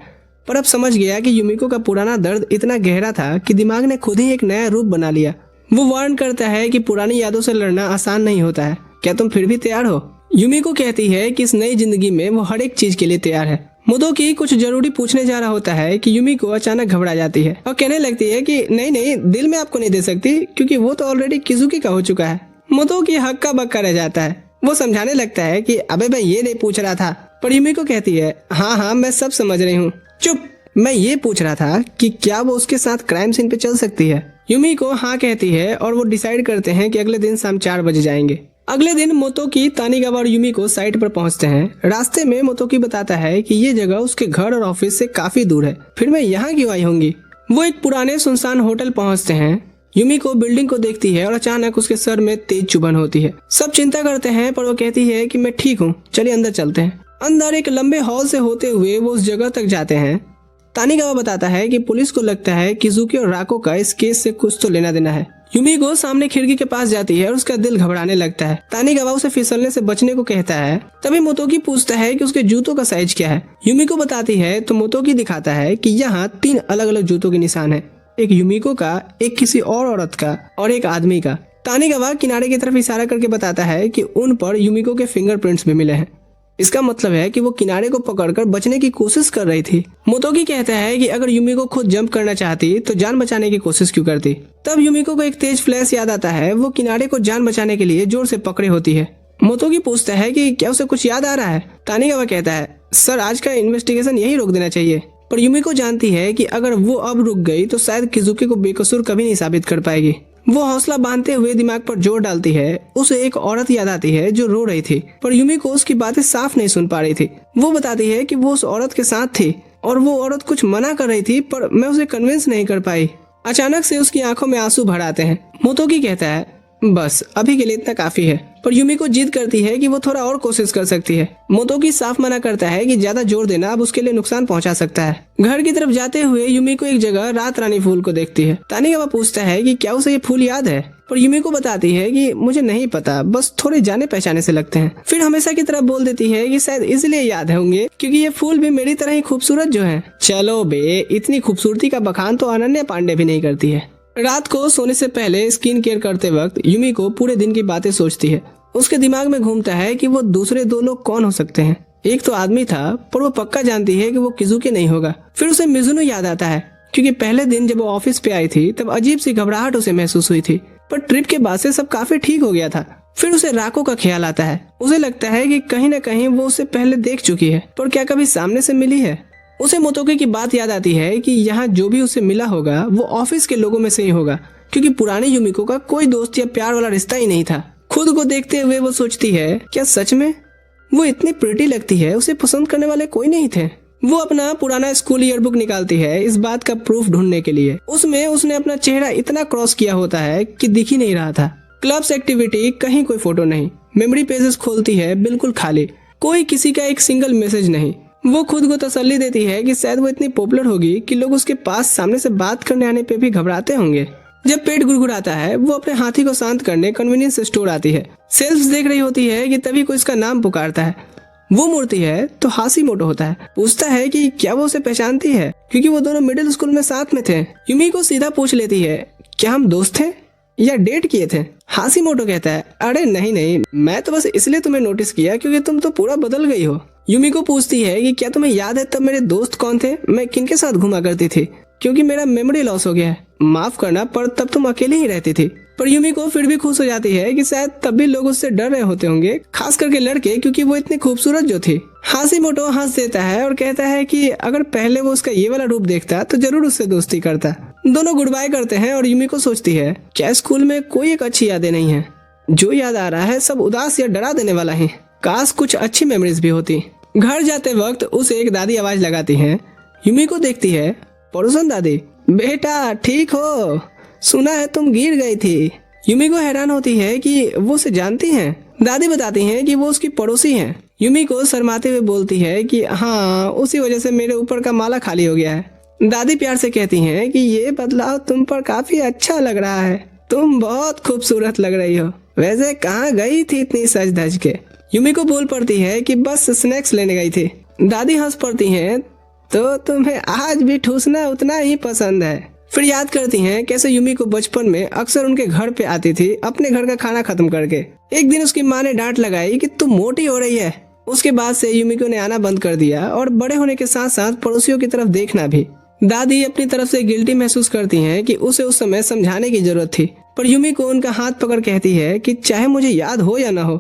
पर अब समझ गया कि युमिको का पुराना दर्द इतना गहरा था कि दिमाग ने खुद ही एक नया रूप बना लिया। वो वार्न करता है कि पुरानी यादों से लड़ना आसान नहीं होता है, क्या तुम फिर भी तैयार हो? युमिको कहती है कि इस नई जिंदगी में वो हर एक चीज के लिए तैयार है। मोतोकी कुछ जरूरी पूछने जा रहा होता है कि युमिको अचानक घबरा जाती है और कहने लगती है कि नहीं, दिल में आपको नहीं दे सकती, क्योंकि वो तो ऑलरेडी किजुकी का हो चुका है। मोतोकी हक्का बक्का रह जाता है। वो समझाने लगता है कि अबे मैं ये नहीं पूछ रहा था, पर युमिको कहती है, हाँ मैं सब समझ रही हूँ, चुप, मैं ये पूछ रहा था कि क्या वो उसके साथ क्राइम सीन पे चल सकती है? युमिको हाँ कहती है और वो डिसाइड करते हैं कि अगले दिन शाम 4 बजे जाएंगे। अगले दिन मोतोकी, तानिगावा और युमिको साइट पर पहुंचते हैं। रास्ते में मोतोकी बताता है कि ये जगह उसके घर और ऑफिस से काफी दूर है, फिर मैं यहाँ क्यों आई होंगी? वो एक पुराने सुनसान होटल पहुंचते हैं। युमिको बिल्डिंग को देखती है और अचानक उसके सर में तेज चुभन होती है। सब चिंता करते हैं, पर वो कहती है कि मैं ठीक हूँ, चलिए अंदर चलते हैं। अंदर एक लंबे हॉल से होते हुए वो उस जगह तक जाते हैं। तानिगावा बताता है कि पुलिस को लगता है किजुकी और राको का इस केस से कुछ तो लेना देना है। युमिको सामने खिड़की के पास जाती है और उसका दिल घबराने लगता है। तानिगावा उसे फिसलने से बचने को कहता है। तभी मोतोकी पूछता है कि उसके जूतों का साइज क्या है। युमिको बताती है तो मोतोकी दिखाता है कि यहाँ 3 अलग अलग जूतों के निशान है, एक युमिको का, एक किसी और औरत का और एक आदमी का। तानिगावा किनारे की तरफ इशारा करके बताता है कि उन पर युमिको के फिंगरप्रिंट्स भी मिले हैं। इसका मतलब है कि वो किनारे को पकड़कर बचने की कोशिश कर रही थी। मोतोकी कहता है कि अगर युमिको खुद जंप करना चाहती तो जान बचाने की कोशिश क्यों करती। तब युमिको को एक तेज फ्लैश याद आता है। वो किनारे को जान बचाने के लिए जोर से पकड़े होती है। मोतोकी पूछता है कि क्या उसे कुछ याद आ रहा है। तानिगावा कहता है, सर आज का इन्वेस्टिगेशन यही रोक देना चाहिए। पर युमिको जानती है कि अगर वो अब रुक गई तो शायद किजुकी को बेकसूर कभी नहीं साबित कर पाएगी। वो हौसला बांधते हुए दिमाग पर जोर डालती है। उसे एक औरत याद आती है जो रो रही थी, पर युमिको उसकी बातें साफ नहीं सुन पा रही थी। वो बताती है कि वो उस औरत के साथ थी और वो औरत कुछ मना कर रही थी, पर मैं उसे कन्विंस नहीं कर पाई। अचानक से उसकी आंखों में आंसू भर आते हैं। मोतोकी कहता है, बस अभी के लिए इतना काफी है, पर युमिको जिद करती है कि वो थोड़ा और कोशिश कर सकती है। मोतोकी साफ मना करता है कि ज्यादा जोर देना अब उसके लिए नुकसान पहुंचा सकता है। घर की तरफ जाते हुए युमिको एक जगह रात रानी फूल को देखती है। तानिगावा पूछता है कि क्या उसे ये फूल याद है, पर युमिको बताती है कि मुझे नहीं पता, बस थोड़े जाने पहचाने से लगते हैं। फिर हमेशा की तरह बोल देती है कि शायद इसलिए याद होंगे क्योंकि ये फूल भी मेरी तरह ही खूबसूरत जो है। चलो बे, इतनी खूबसूरती का बखान तो अनन्या पांडे भी नहीं करती है। रात को सोने से पहले स्किन केयर करते वक्त युमिको पूरे दिन की बातें सोचती है। उसके दिमाग में घूमता है कि वो दूसरे दो लोग कौन हो सकते हैं। एक तो आदमी था, पर वो पक्का जानती है कि वो किजुकी नहीं होगा। फिर उसे मिजुनो याद आता है, क्योंकि पहले दिन जब वो ऑफिस पे आई थी तब अजीब सी घबराहट उसे महसूस हुई थी, पर ट्रिप के बाद से सब काफी ठीक हो गया था। फिर उसे राको का ख्याल आता है। उसे लगता है कि कहीं न कहीं वो उसे पहले देख चुकी है, पर क्या कभी सामने से मिली है। उसे मोतोके की बात याद आती है कि यहाँ जो भी उसे मिला होगा वो ऑफिस के लोगों में से ही होगा, क्योंकि पुरानी युमिको का कोई दोस्त या प्यार वाला रिश्ता ही नहीं था। खुद को देखते हुए वो सोचती है, क्या सच में वो इतनी प्रिटी लगती है, उसे पसंद करने वाले कोई नहीं थे। वो अपना पुराना स्कूल ईयरबुक निकालती है इस बात का प्रूफ ढूंढने के लिए। उसमें उसने अपना चेहरा इतना क्रॉस किया होता है कि दिख ही नहीं रहा था। क्लब्स एक्टिविटी कहीं कोई फोटो नहीं। मेमोरी पेजेस खोलती है, बिल्कुल खाली, कोई किसी का एक सिंगल मैसेज नहीं। वो खुद को तसल्ली देती है कि शायद वो इतनी पॉपुलर होगी कि लोग उसके पास सामने से बात करने आने पे भी घबराते होंगे। जब पेट गुड़गुड़ाता है वो अपने हाथी को शांत करने कन्वीनियंस स्टोर आती है। सेल्फ्स देख रही होती है कि तभी कोई इसका नाम पुकारता है। वो मुड़ती है तो हाशिमोटो होता है। पूछता है कि क्या वो उसे पहचानती है, क्योंकि वो दोनों मिडिल स्कूल में साथ में थे। युमिको सीधा पूछ लेती है, क्या हम दोस्त थे या डेट किए थे? हाशिमोटो कहता है, अरे नहीं नहीं, मैं तो बस इसलिए तुम्हें नोटिस किया क्योंकि तुम तो पूरा बदल गई हो। युमिको पूछती है कि क्या तुम्हें याद है तब मेरे दोस्त कौन थे, मैं किनके साथ घुमा करती थी, क्योंकि मेरा मेमोरी लॉस हो गया है। माफ करना, पर तब तुम अकेली ही रहती थी। पर युमिको फिर भी खुश हो जाती है कि शायद तब भी लोग उससे डर रहे होते होंगे, खास करके लड़के, क्योंकि वो इतनी खूबसूरत जो थी। हाशिमोटो हंस देता है और कहता है कि अगर पहले वो उसका ये वाला रूप देखता तो जरूर उससे दोस्ती करता। दोनों गुड बाय करते हैं और युमिको सोचती है, क्या स्कूल में कोई एक अच्छी यादें नहीं है? जो याद आ रहा है सब उदास या डरा देने वाला है। काश कुछ अच्छी मेमोरीज भी होती। घर जाते वक्त उसे एक दादी आवाज लगाती है। युमिको देखती है, पड़ोसन दादी, बेटा ठीक हो? सुना है तुम गिर गई थी। युमिको हैरान होती है कि वो उसे जानती हैं। दादी बताती हैं कि वो उसकी पड़ोसी हैं। युमिको शर्माते हुए बोलती है कि हाँ, उसी वजह से मेरे ऊपर का माला खाली हो गया है। दादी प्यार से कहती हैं कि ये बदलाव तुम पर काफी अच्छा लग रहा है, तुम बहुत खूबसूरत लग रही हो। वैसे कहाँ गई थी इतनी सज धज के? युमिको बोल पड़ती है कि बस स्नैक्स लेने गई थी। दादी हंस पड़ती हैं, तो तुम्हें आज भी ठूसना उतना ही पसंद है। फिर याद करती हैं कैसे युमिको बचपन में अक्सर उनके घर पे आती थी अपने घर का खाना खत्म करके। एक दिन उसकी माँ ने डांट लगाई कि तुम मोटी हो रही है। उसके बाद से युमिको ने आना बंद कर दिया और बड़े होने के साथ साथ पड़ोसियों की तरफ देखना भी। दादी अपनी तरफ से गिल्टी महसूस करती हैं कि उसे उस समय समझाने की जरूरत थी, पर युमिको उनका हाथ पकड़ कहती है कि चाहे मुझे याद हो या ना हो,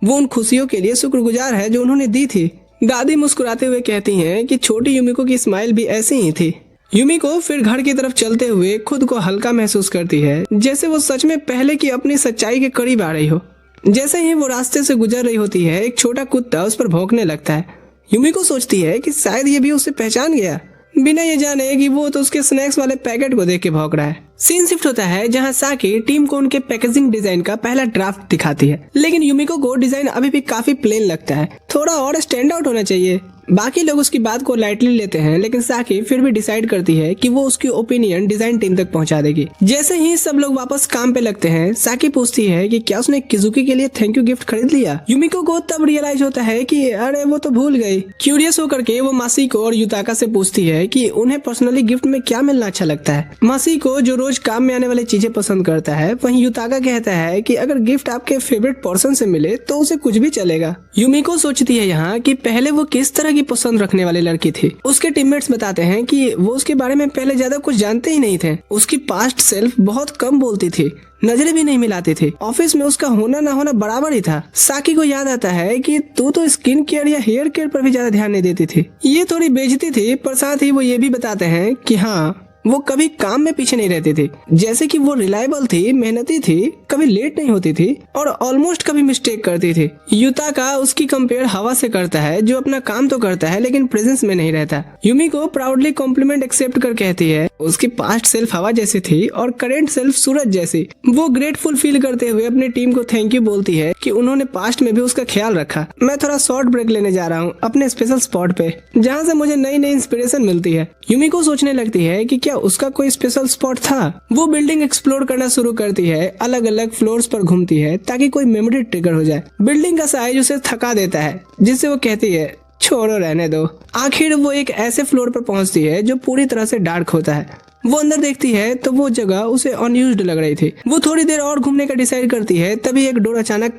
वो उन खुशियों के लिए शुक्रगुजार है जो उन्होंने दी थी। दादी मुस्कुराते हुए कहती हैं कि छोटी युमिको की स्माइल भी ऐसी ही थी। युमिको फिर घर की तरफ चलते हुए खुद को हल्का महसूस करती है, जैसे वो सच में पहले की अपनी सच्चाई के करीब आ रही हो। जैसे ही वो रास्ते से गुजर रही होती है, एक छोटा कुत्ता उस पर भौंकने लगता है। युमिको सोचती है कि शायद ये भी उसे पहचान गया, बिना ये जाने कि वो तो उसके स्नैक्स वाले पैकेट को देख के भौंक रहा है। सीन शिफ्ट होता है जहां साकी टीम को उनके पैकेजिंग डिजाइन का पहला ड्राफ्ट दिखाती है, लेकिन युमिको को डिजाइन अभी भी काफी प्लेन लगता है, थोड़ा और स्टैंड आउट होना चाहिए। बाकी लोग उसकी बात को लाइटली लेते हैं, लेकिन साकी फिर भी डिसाइड करती है कि वो उसकी ओपिनियन डिजाइन टीम तक पहुंचा देगी। जैसे ही सब लोग वापस काम पे लगते हैं, साकी पूछती है कि क्या उसने किजुकी के लिए थैंक यू गिफ्ट खरीद लिया। युमिको को तब रियलाइज होता है कि अरे वो तो भूल गई। क्यूरियस होकर के वो मासिको और युताका से पूछती है कि उन्हें पर्सनली गिफ्ट में क्या मिलना अच्छा लगता है। मासिको जो रोज काम में आने वाली चीजें पसंद करता है, वहीं युताका कहता है कि अगर गिफ्ट आपके फेवरेट पर्सन से मिले तो उसे कुछ भी चलेगा। युमिको सोचती है यहाँ कि पहले वो किस तरह पसंद रखने वाली लड़की थी। उसके टीममेट्स बताते हैं कि वो उसके बारे में पहले ज्यादा कुछ जानते ही नहीं थे। उसकी पास्ट सेल्फ बहुत कम बोलती थी, नजरें भी नहीं मिलाती थी। ऑफिस में उसका होना ना होना बराबर ही था। साकी को याद आता है कि तू तो स्किन केयर या हेयर केयर पर भी ज्यादा ध्यान नहीं देती थी। ये थोड़ी बेइज्जती थी, पर साथ ही वो ये भी बताते हैं कि हाँ, वो कभी काम में पीछे नहीं रहती थी। जैसे कि वो रिलायबल थी, मेहनती थी, कभी लेट नहीं होती थी और ऑलमोस्ट कभी मिस्टेक करती थी। युताका उसकी कंपेयर हवा से करता है, जो अपना काम तो करता है लेकिन प्रेजेंस में नहीं रहता। युमिको प्राउडली कॉम्प्लीमेंट एक्सेप्ट कर कहती है उसकी पास्ट सेल्फ हवा जैसी थी और करेंट सेल्फ सूरज जैसी। वो ग्रेटफुल फील करते हुए अपनी टीम को थैंक यू बोलती है कि उन्होंने पास्ट में भी उसका ख्याल रखा। मैं थोड़ा शॉर्ट ब्रेक लेने जा रहा हूँ अपने स्पेशल स्पॉट पे, जहाँ से मुझे नई नई इंस्पिरेशन मिलती है। युमिको सोचने लगती है कि क्या उसका कोई स्पेशल स्पॉट था। वो बिल्डिंग एक्सप्लोर करना शुरू करती है, अलग अलग फ्लोर्स पर घूमती है ताकि कोई मेमोरी ट्रिगर हो जाए। बिल्डिंग का साइज उसे थका देता है, जिससे वो कहती है छोड़ो रहने दो। आखिर वो एक ऐसे फ्लोर पर पहुंचती है जो पूरी तरह से डार्क होता है। वो अंदर देखती है तो वो जगह उसे अनयूज्ड लग रही थी। वो थोड़ी देर और घूमने का डिसाइड करती है, तभी एक डोर अचानक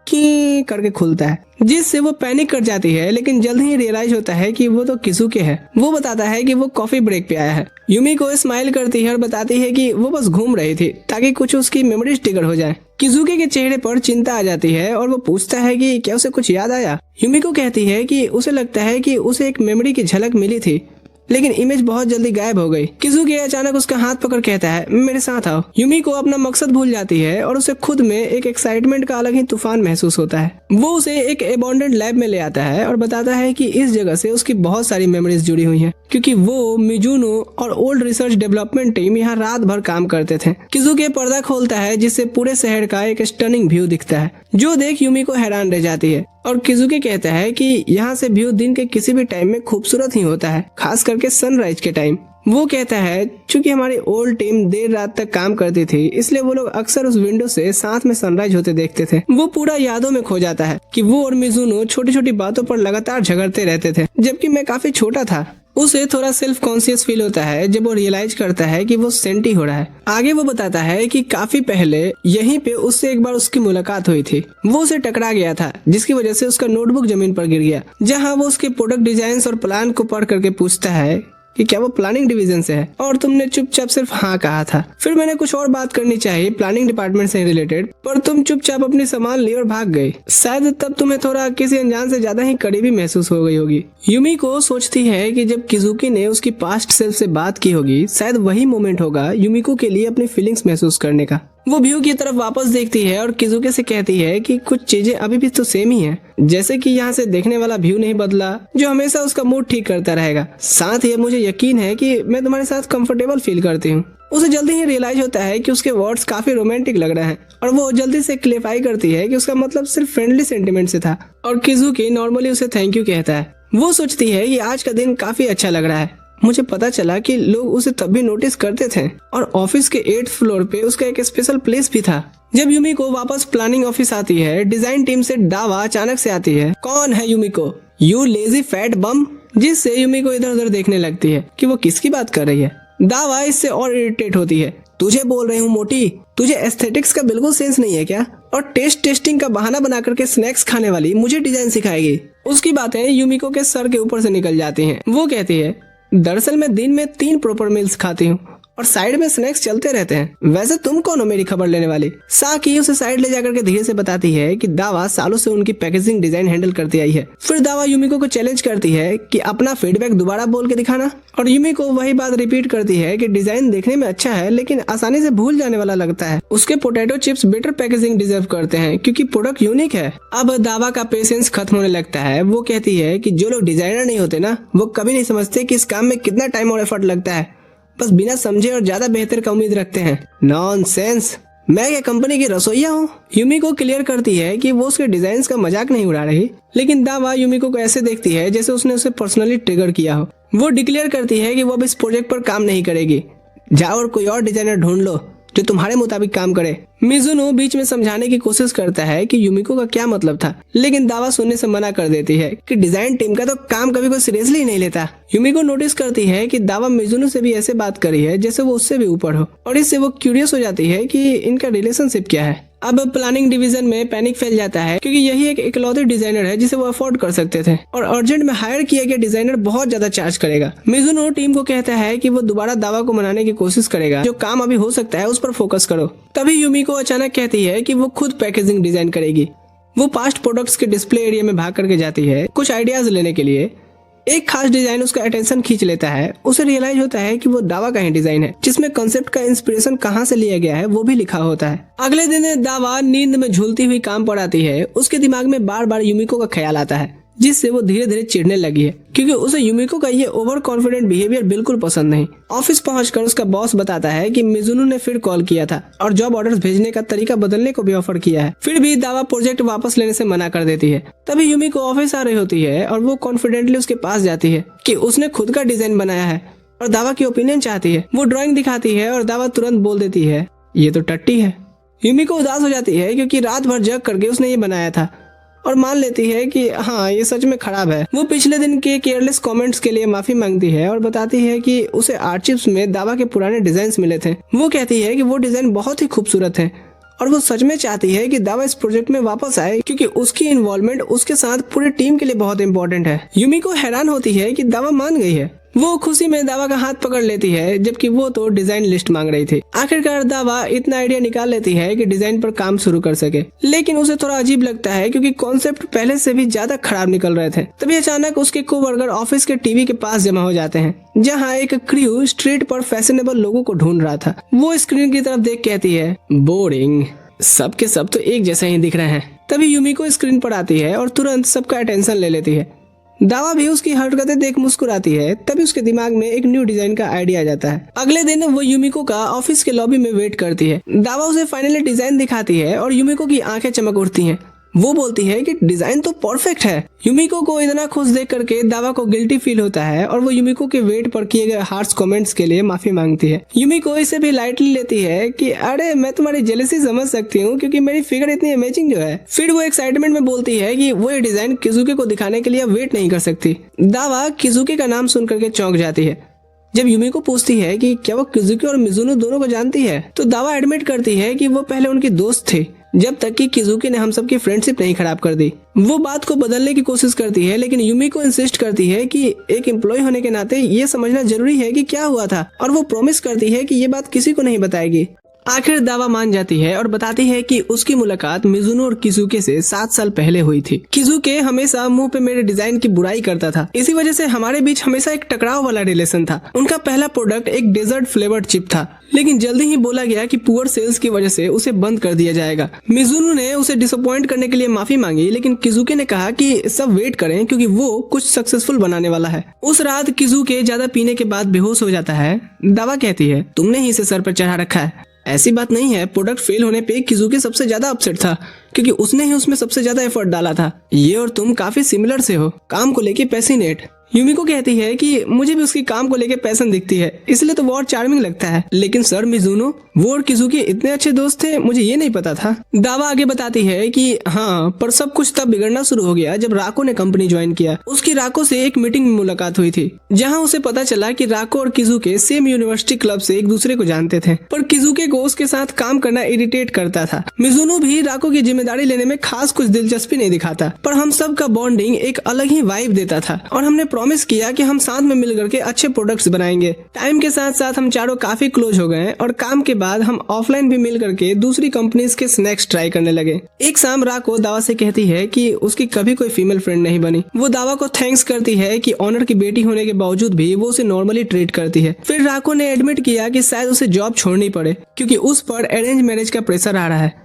की करके खुलता है, जिससे वो पैनिक कर जाती है, लेकिन जल्द ही रियलाइज होता है कि वो तो किजुके है। वो बताता है कि वो कॉफी ब्रेक पे आया है। यूमिको स्माइल करती है और बताती है कि वो बस घूम रही थी ताकि कुछ उसकी मेमोरीज ट्रिगर हो जाए। किजुके के चेहरे पर चिंता आ जाती है और वो पूछता है कि क्या उसे कुछ याद आया। यूमिको कहती है कि उसे लगता है कि उसे एक मेमोरी की झलक मिली थी, लेकिन इमेज बहुत जल्दी गायब हो गई। किजुके अचानक उसका हाथ पकड़ कहता है, मेरे साथ आओ। यूमिको अपना मकसद भूल जाती है और उसे खुद में एक एक्साइटमेंट का अलग ही तूफान महसूस होता है। वो उसे एक एबॉन्डेंट लैब में ले आता है और बताता है कि इस जगह से उसकी बहुत सारी मेमोरीज जुड़ी हुई हैं, क्योंकि वो, मिजुनो और ओल्ड रिसर्च डेवलपमेंट टीम यहाँ रात भर काम करते थे। किजुके पर्दा खोलता है, जिससे पूरे शहर का एक स्टनिंग व्यू दिखता है, जो देख यूमिको हैरान रह जाती है। और किजुके कहता है कि यहाँ से व्यू दिन के किसी भी टाइम में खूबसूरत ही होता है, खास करके सनराइज के टाइम। वो कहता है चूंकि हमारी ओल्ड टीम देर रात तक काम करती थी, इसलिए वो लोग अक्सर उस विंडो से साथ में सनराइज होते देखते थे। वो पूरा यादों में खो जाता है कि वो और मिजुनो छोटी छोटी बातों पर लगातार झगड़ते रहते थे, जबकि मैं काफी छोटा था। उसे थोड़ा सेल्फ कॉन्शियस फील होता है जब वो रियलाइज करता है कि वो सेंटी हो रहा है। आगे वो बताता है कि काफी पहले यहीं पे उससे एक बार उसकी मुलाकात हुई थी। वो उसे टकरा गया था, जिसकी वजह से उसका नोटबुक जमीन पर गिर गया, जहां वो उसके प्रोडक्ट डिजाइन और प्लान को पढ़ करके पूछता है कि क्या वो प्लानिंग डिवीजन से है, और तुमने चुपचाप सिर्फ हाँ कहा था। फिर मैंने कुछ और बात करनी चाहिए प्लानिंग डिपार्टमेंट से रिलेटेड, पर तुम चुपचाप अपनी सामान ली और भाग गई। शायद तब तुम्हें थोड़ा किसी अनजान से ज्यादा ही करीबी महसूस हो गई होगी। यूमिको सोचती है कि जब किजुकी ने उसकी पास्ट सेल्फ से बात की होगी, शायद वही मोमेंट होगा यूमिको के लिए अपनी फीलिंग्स महसूस करने का। वो व्यू की तरफ वापस देखती है और किजुके से कहती है कि कुछ चीजें अभी भी तो सेम ही हैं, जैसे कि यहाँ से देखने वाला व्यू नहीं बदला, जो हमेशा उसका मूड ठीक करता रहेगा। साथ ही मुझे यकीन है कि मैं तुम्हारे साथ कंफर्टेबल फील करती हूँ। उसे जल्दी ही रियलाइज होता है कि उसके वर्ड्स काफी रोमांटिक लग रहे हैं, और वो जल्दी से क्लेरिफाई करती है कि उसका मतलब सिर्फ फ्रेंडली सेंटिमेंट से था। और किजुकी नॉर्मली उसे थैंक यू कहता है। वो सोचती है कि आज का दिन काफी अच्छा लग रहा है। मुझे पता चला कि लोग उसे तब भी नोटिस करते थे, और ऑफिस के 8th फ्लोर पे उसका एक स्पेशल प्लेस भी था। जब यूमिको वापस प्लानिंग ऑफिस आती है, डिजाइन टीम से दावा अचानक से आती है। कौन है यूमिको, यू लेजी फैट बम, जिससे यूमिको इधर उधर देखने लगती है कि वो किसकी बात कर रही है। दावा इससे और इरिटेट होती है। तुझे बोल रही हूँ मोटी, तुझे एस्थेटिक्स का बिल्कुल सेंस नहीं है क्या, और टेस्टिंग का बहाना बना करके स्नैक्स खाने वाली मुझे डिजाइन सिखाएगी। उसकी बातें यूमिको के सर के ऊपर से निकल जाती हैं। वो कहती है, दरअसल मैं दिन में 3 प्रॉपर मील्स खाती हूँ और साइड में स्नैक्स चलते रहते हैं। वैसे तुम कौन हो मेरी खबर लेने वाली। साकी उसे साइड ले जाकर के धीरे से बताती है कि दावा सालों से उनकी पैकेजिंग डिजाइन हैंडल करती आई है। फिर दावा यूमिको को चैलेंज करती है कि अपना फीडबैक दोबारा बोल के दिखाना, और यूमिको वही बात रिपीट करती है कि डिजाइन देखने में अच्छा है, लेकिन आसानी से भूल जाने वाला लगता है। उसके potato chips better packaging deserve करते हैं क्योंकि प्रोडक्ट यूनिक है। अब दावा का पेशेंस खत्म होने लगता है। वो कहती है कि जो लोग डिजाइनर नहीं होते ना, वो कभी नहीं समझते कि इस काम में कितना टाइम और एफर्ट लगता है, बस बिना समझे और ज्यादा बेहतर का उम्मीद रखते हैं। नॉनसेंस, मैं क्या कंपनी की रसोइया हूँ। यूमिको क्लियर करती है कि वो उसके डिजाइन का मजाक नहीं उड़ा रही, लेकिन दावा यूमिको को ऐसे देखती है जैसे उसने उसे पर्सनली ट्रिगर किया हो। वो डिक्लेयर करती है कि वो अब इस प्रोजेक्ट पर काम नहीं करेगी। जाओ और कोई और डिजाइनर ढूंढ लो जो तुम्हारे मुताबिक काम करे। मिजुनो बीच में समझाने की कोशिश करता है कि यूमिको का क्या मतलब था, लेकिन दावा सुनने से मना कर देती है कि डिजाइन टीम का तो काम कभी कोई सीरियसली नहीं लेता। यूमिको नोटिस करती है कि दावा मिजुनो से भी ऐसे बात करी है जैसे वो उससे भी ऊपर हो, और इससे वो क्यूरियस हो जाती है कि इनका रिलेशनशिप क्या है। अब प्लानिंग डिवीजन में पैनिक फैल जाता है क्योंकि यही एक इकलौती डिजाइनर है जिसे वो अफोर्ड कर सकते थे, और अर्जेंट में हायर किया गया डिजाइनर बहुत ज्यादा चार्ज करेगा। मिजुनो टीम को कहता है कि वो दोबारा दावा को मनाने की कोशिश करेगा, जो काम अभी हो सकता है उस पर फोकस करो। तभी यूमिको अचानक कहती है कि वो खुद पैकेजिंग डिजाइन करेगी। वो पास्ट प्रोडक्ट्स के डिस्प्ले एरिया में भाग करके जाती है कुछ आइडियाज लेने के लिए। एक खास डिजाइन उसका अटेंशन खींच लेता है। उसे रियलाइज होता है कि वो दावा का ही डिजाइन है, जिसमें कंसेप्ट का इंस्पिरेशन कहाँ से लिया गया है वो भी लिखा होता है। अगले दिन दावा नींद में झूलती हुई काम पर आती है। उसके दिमाग में बार बार यूमिको का ख्याल आता है, जिससे वो धीरे धीरे चिढ़ने लगी है क्योंकि उसे यूमिको का ये ओवर कॉन्फिडेंट बिहेवियर बिल्कुल पसंद नहीं। ऑफिस पहुंचकर उसका बॉस बताता है कि मिजुनो ने फिर कॉल किया था और जॉब ऑर्डर्स भेजने का तरीका बदलने को भी ऑफर किया है। फिर भी दावा प्रोजेक्ट वापस लेने से मना कर देती है। तभी यूमिको ऑफिस आ रही होती है और वो कॉन्फिडेंटली उसके पास जाती है कि उसने खुद का डिजाइन बनाया है और दावा की ओपिनियन चाहती है। वो ड्राइंग दिखाती है और दावा तुरंत बोल देती है, ये तो टट्टी है। यूमिको उदास हो जाती है क्योंकि रात भर जग करके उसने ये बनाया था और मान लेती है कि हाँ ये सच में खराब है। वो पिछले दिन के केयरलेस कमेंट्स के लिए माफी मांगती है और बताती है कि उसे आर्चिव्स में दावा के पुराने डिजाइन मिले थे। वो कहती है कि वो डिजाइन बहुत ही खूबसूरत है और वो सच में चाहती है कि दावा इस प्रोजेक्ट में वापस आए क्योंकि उसकी इन्वॉल्वमेंट उसके साथ पूरे टीम के लिए बहुत इंपॉर्टेंट है। यूमिको हैरान होती है कि दावा मान गई है। वो खुशी में दावा का हाथ पकड़ लेती है जबकि वो तो डिजाइन लिस्ट मांग रही थी। आखिरकार दावा इतना आइडिया निकाल लेती है कि डिजाइन पर काम शुरू कर सके, लेकिन उसे थोड़ा अजीब लगता है क्योंकि कॉन्सेप्ट पहले से भी ज्यादा खराब निकल रहे थे। तभी अचानक उसके कोवर्कर ऑफिस के टीवी के पास जमा हो जाते हैं जहाँ एक क्रू स्ट्रीट पर फैशनेबल लोगों को ढूंढ रहा था। वो स्क्रीन की तरफ देख कहती है, बोरिंग, सब के सब तो एक जैसे ही दिख रहे हैं। तभी यूमिको स्क्रीन पर आती है और तुरंत सबका अटेंशन ले लेती है। दावा भी उसकी हरकतें देख मुस्कुराती है। तभी उसके दिमाग में एक न्यू डिजाइन का आइडिया आ जाता है। अगले दिन वो यूमिको का ऑफिस के लॉबी में वेट करती है। दावा उसे फाइनली डिजाइन दिखाती है और यूमिको की आंखें चमक उठती हैं। वो बोलती है कि डिजाइन तो परफेक्ट है। यूमिको को इतना खुश देख करके दावा को गिल्टी फील होता है और वो यूमिको के वेट पर किए गए हार्श कमेंट्स के लिए माफी मांगती है। यूमिको इसे भी लाइटली लेती है कि अरे मैं तुम्हारी जेलसी समझ सकती हूँ क्योंकि मेरी फिगर इतनी अमेजिंग जो है। फिर वो एक्साइटमेंट में बोलती है कि वो ये डिजाइन किजुके को दिखाने के लिए वेट नहीं कर सकती। दावा किजुके का नाम सुन करके चौंक जाती है। जब यूमिको पूछती है कि क्या वो किजुके और मिजुनो दोनों को जानती है तो दावा एडमिट करती है कि वो पहले उनकी दोस्त थी जब तक कि किजुके ने हम सब की फ्रेंडशिप नहीं खराब कर दी। वो बात को बदलने की कोशिश करती है लेकिन यूमिको इंसिस्ट करती है कि एक एम्प्लॉय होने के नाते ये समझना जरूरी है कि क्या हुआ था और वो प्रॉमिस करती है कि ये बात किसी को नहीं बताएगी। आखिर दावा मान जाती है और बताती है कि उसकी मुलाकात मिजुनो और किजुके से 7 साल पहले हुई थी। किजुके हमेशा मुंह पे मेरे डिजाइन की बुराई करता था, इसी वजह से हमारे बीच हमेशा एक टकराव वाला रिलेशन था। उनका पहला प्रोडक्ट एक डेजर्ट फ्लेवर्ड चिप था, लेकिन जल्दी ही बोला गया कि पुअर सेल्स की वजह से उसे बंद कर दिया जाएगा। मिजुनो ने उसे डिसअपॉइंट करने के लिए माफी मांगी, लेकिन किजुके ने कहा कि सब वेट करें क्योंकि वो कुछ सक्सेसफुल बनाने वाला है। उस रात किजुके ज्यादा पीने के बाद बेहोश हो जाता है। दावा कहती है, तुमने ही इसे सर पर चढ़ा रखा है। ऐसी बात नहीं है, प्रोडक्ट फेल होने पे किजुके सबसे ज्यादा अपसेट था क्योंकि उसने ही उसमें सबसे ज्यादा एफर्ट डाला था। ये और तुम काफी सिमिलर से हो, काम को लेके पैशनेट। यूमिको कहती है कि मुझे भी उसकी काम को लेके पैशन दिखती है, इसलिए तो वो और चार्मिंग लगता है। लेकिन सर मिजुनो, वो और किजुके इतने अच्छे दोस्त थे, मुझे ये नहीं पता था। दावा आगे बताती है कि हाँ, पर सब कुछ तब बिगड़ना शुरू हो गया जब राको ने कंपनी ज्वाइन किया। उसकी राको से एक मीटिंग में मुलाकात हुई थी जहाँ उसे पता चला कि राको और किजुके सेम यूनिवर्सिटी क्लब से एक दूसरे को जानते थे, पर किजुके को उसके साथ काम करना इरिटेट करता था। मिजुनो भी राको की जिम्मेदारी लेने में खास कुछ दिलचस्पी नहीं दिखाता, पर हम सब का बॉन्डिंग एक अलग ही वाइब देता था और हमने प्रॉमिस किया कि हम साथ में मिलकर के अच्छे प्रोडक्ट्स बनाएंगे। टाइम के साथ साथ हम चारों काफी क्लोज हो गए और काम के बाद हम ऑफलाइन भी मिल करके दूसरी कंपनीज के स्नैक्स ट्राई करने लगे। एक शाम राको दावा से कहती है कि उसकी कभी कोई फीमेल फ्रेंड नहीं बनी। वो दावा को थैंक्स करती है कि ऑनर की बेटी होने के बावजूद भी वो उसे नॉर्मली ट्रीट करती है। फिर राको ने एडमिट किया कि शायद उसे जॉब छोड़नी पड़े क्योंकि उस पर अरेंज मैरिज का प्रेशर आ रहा है।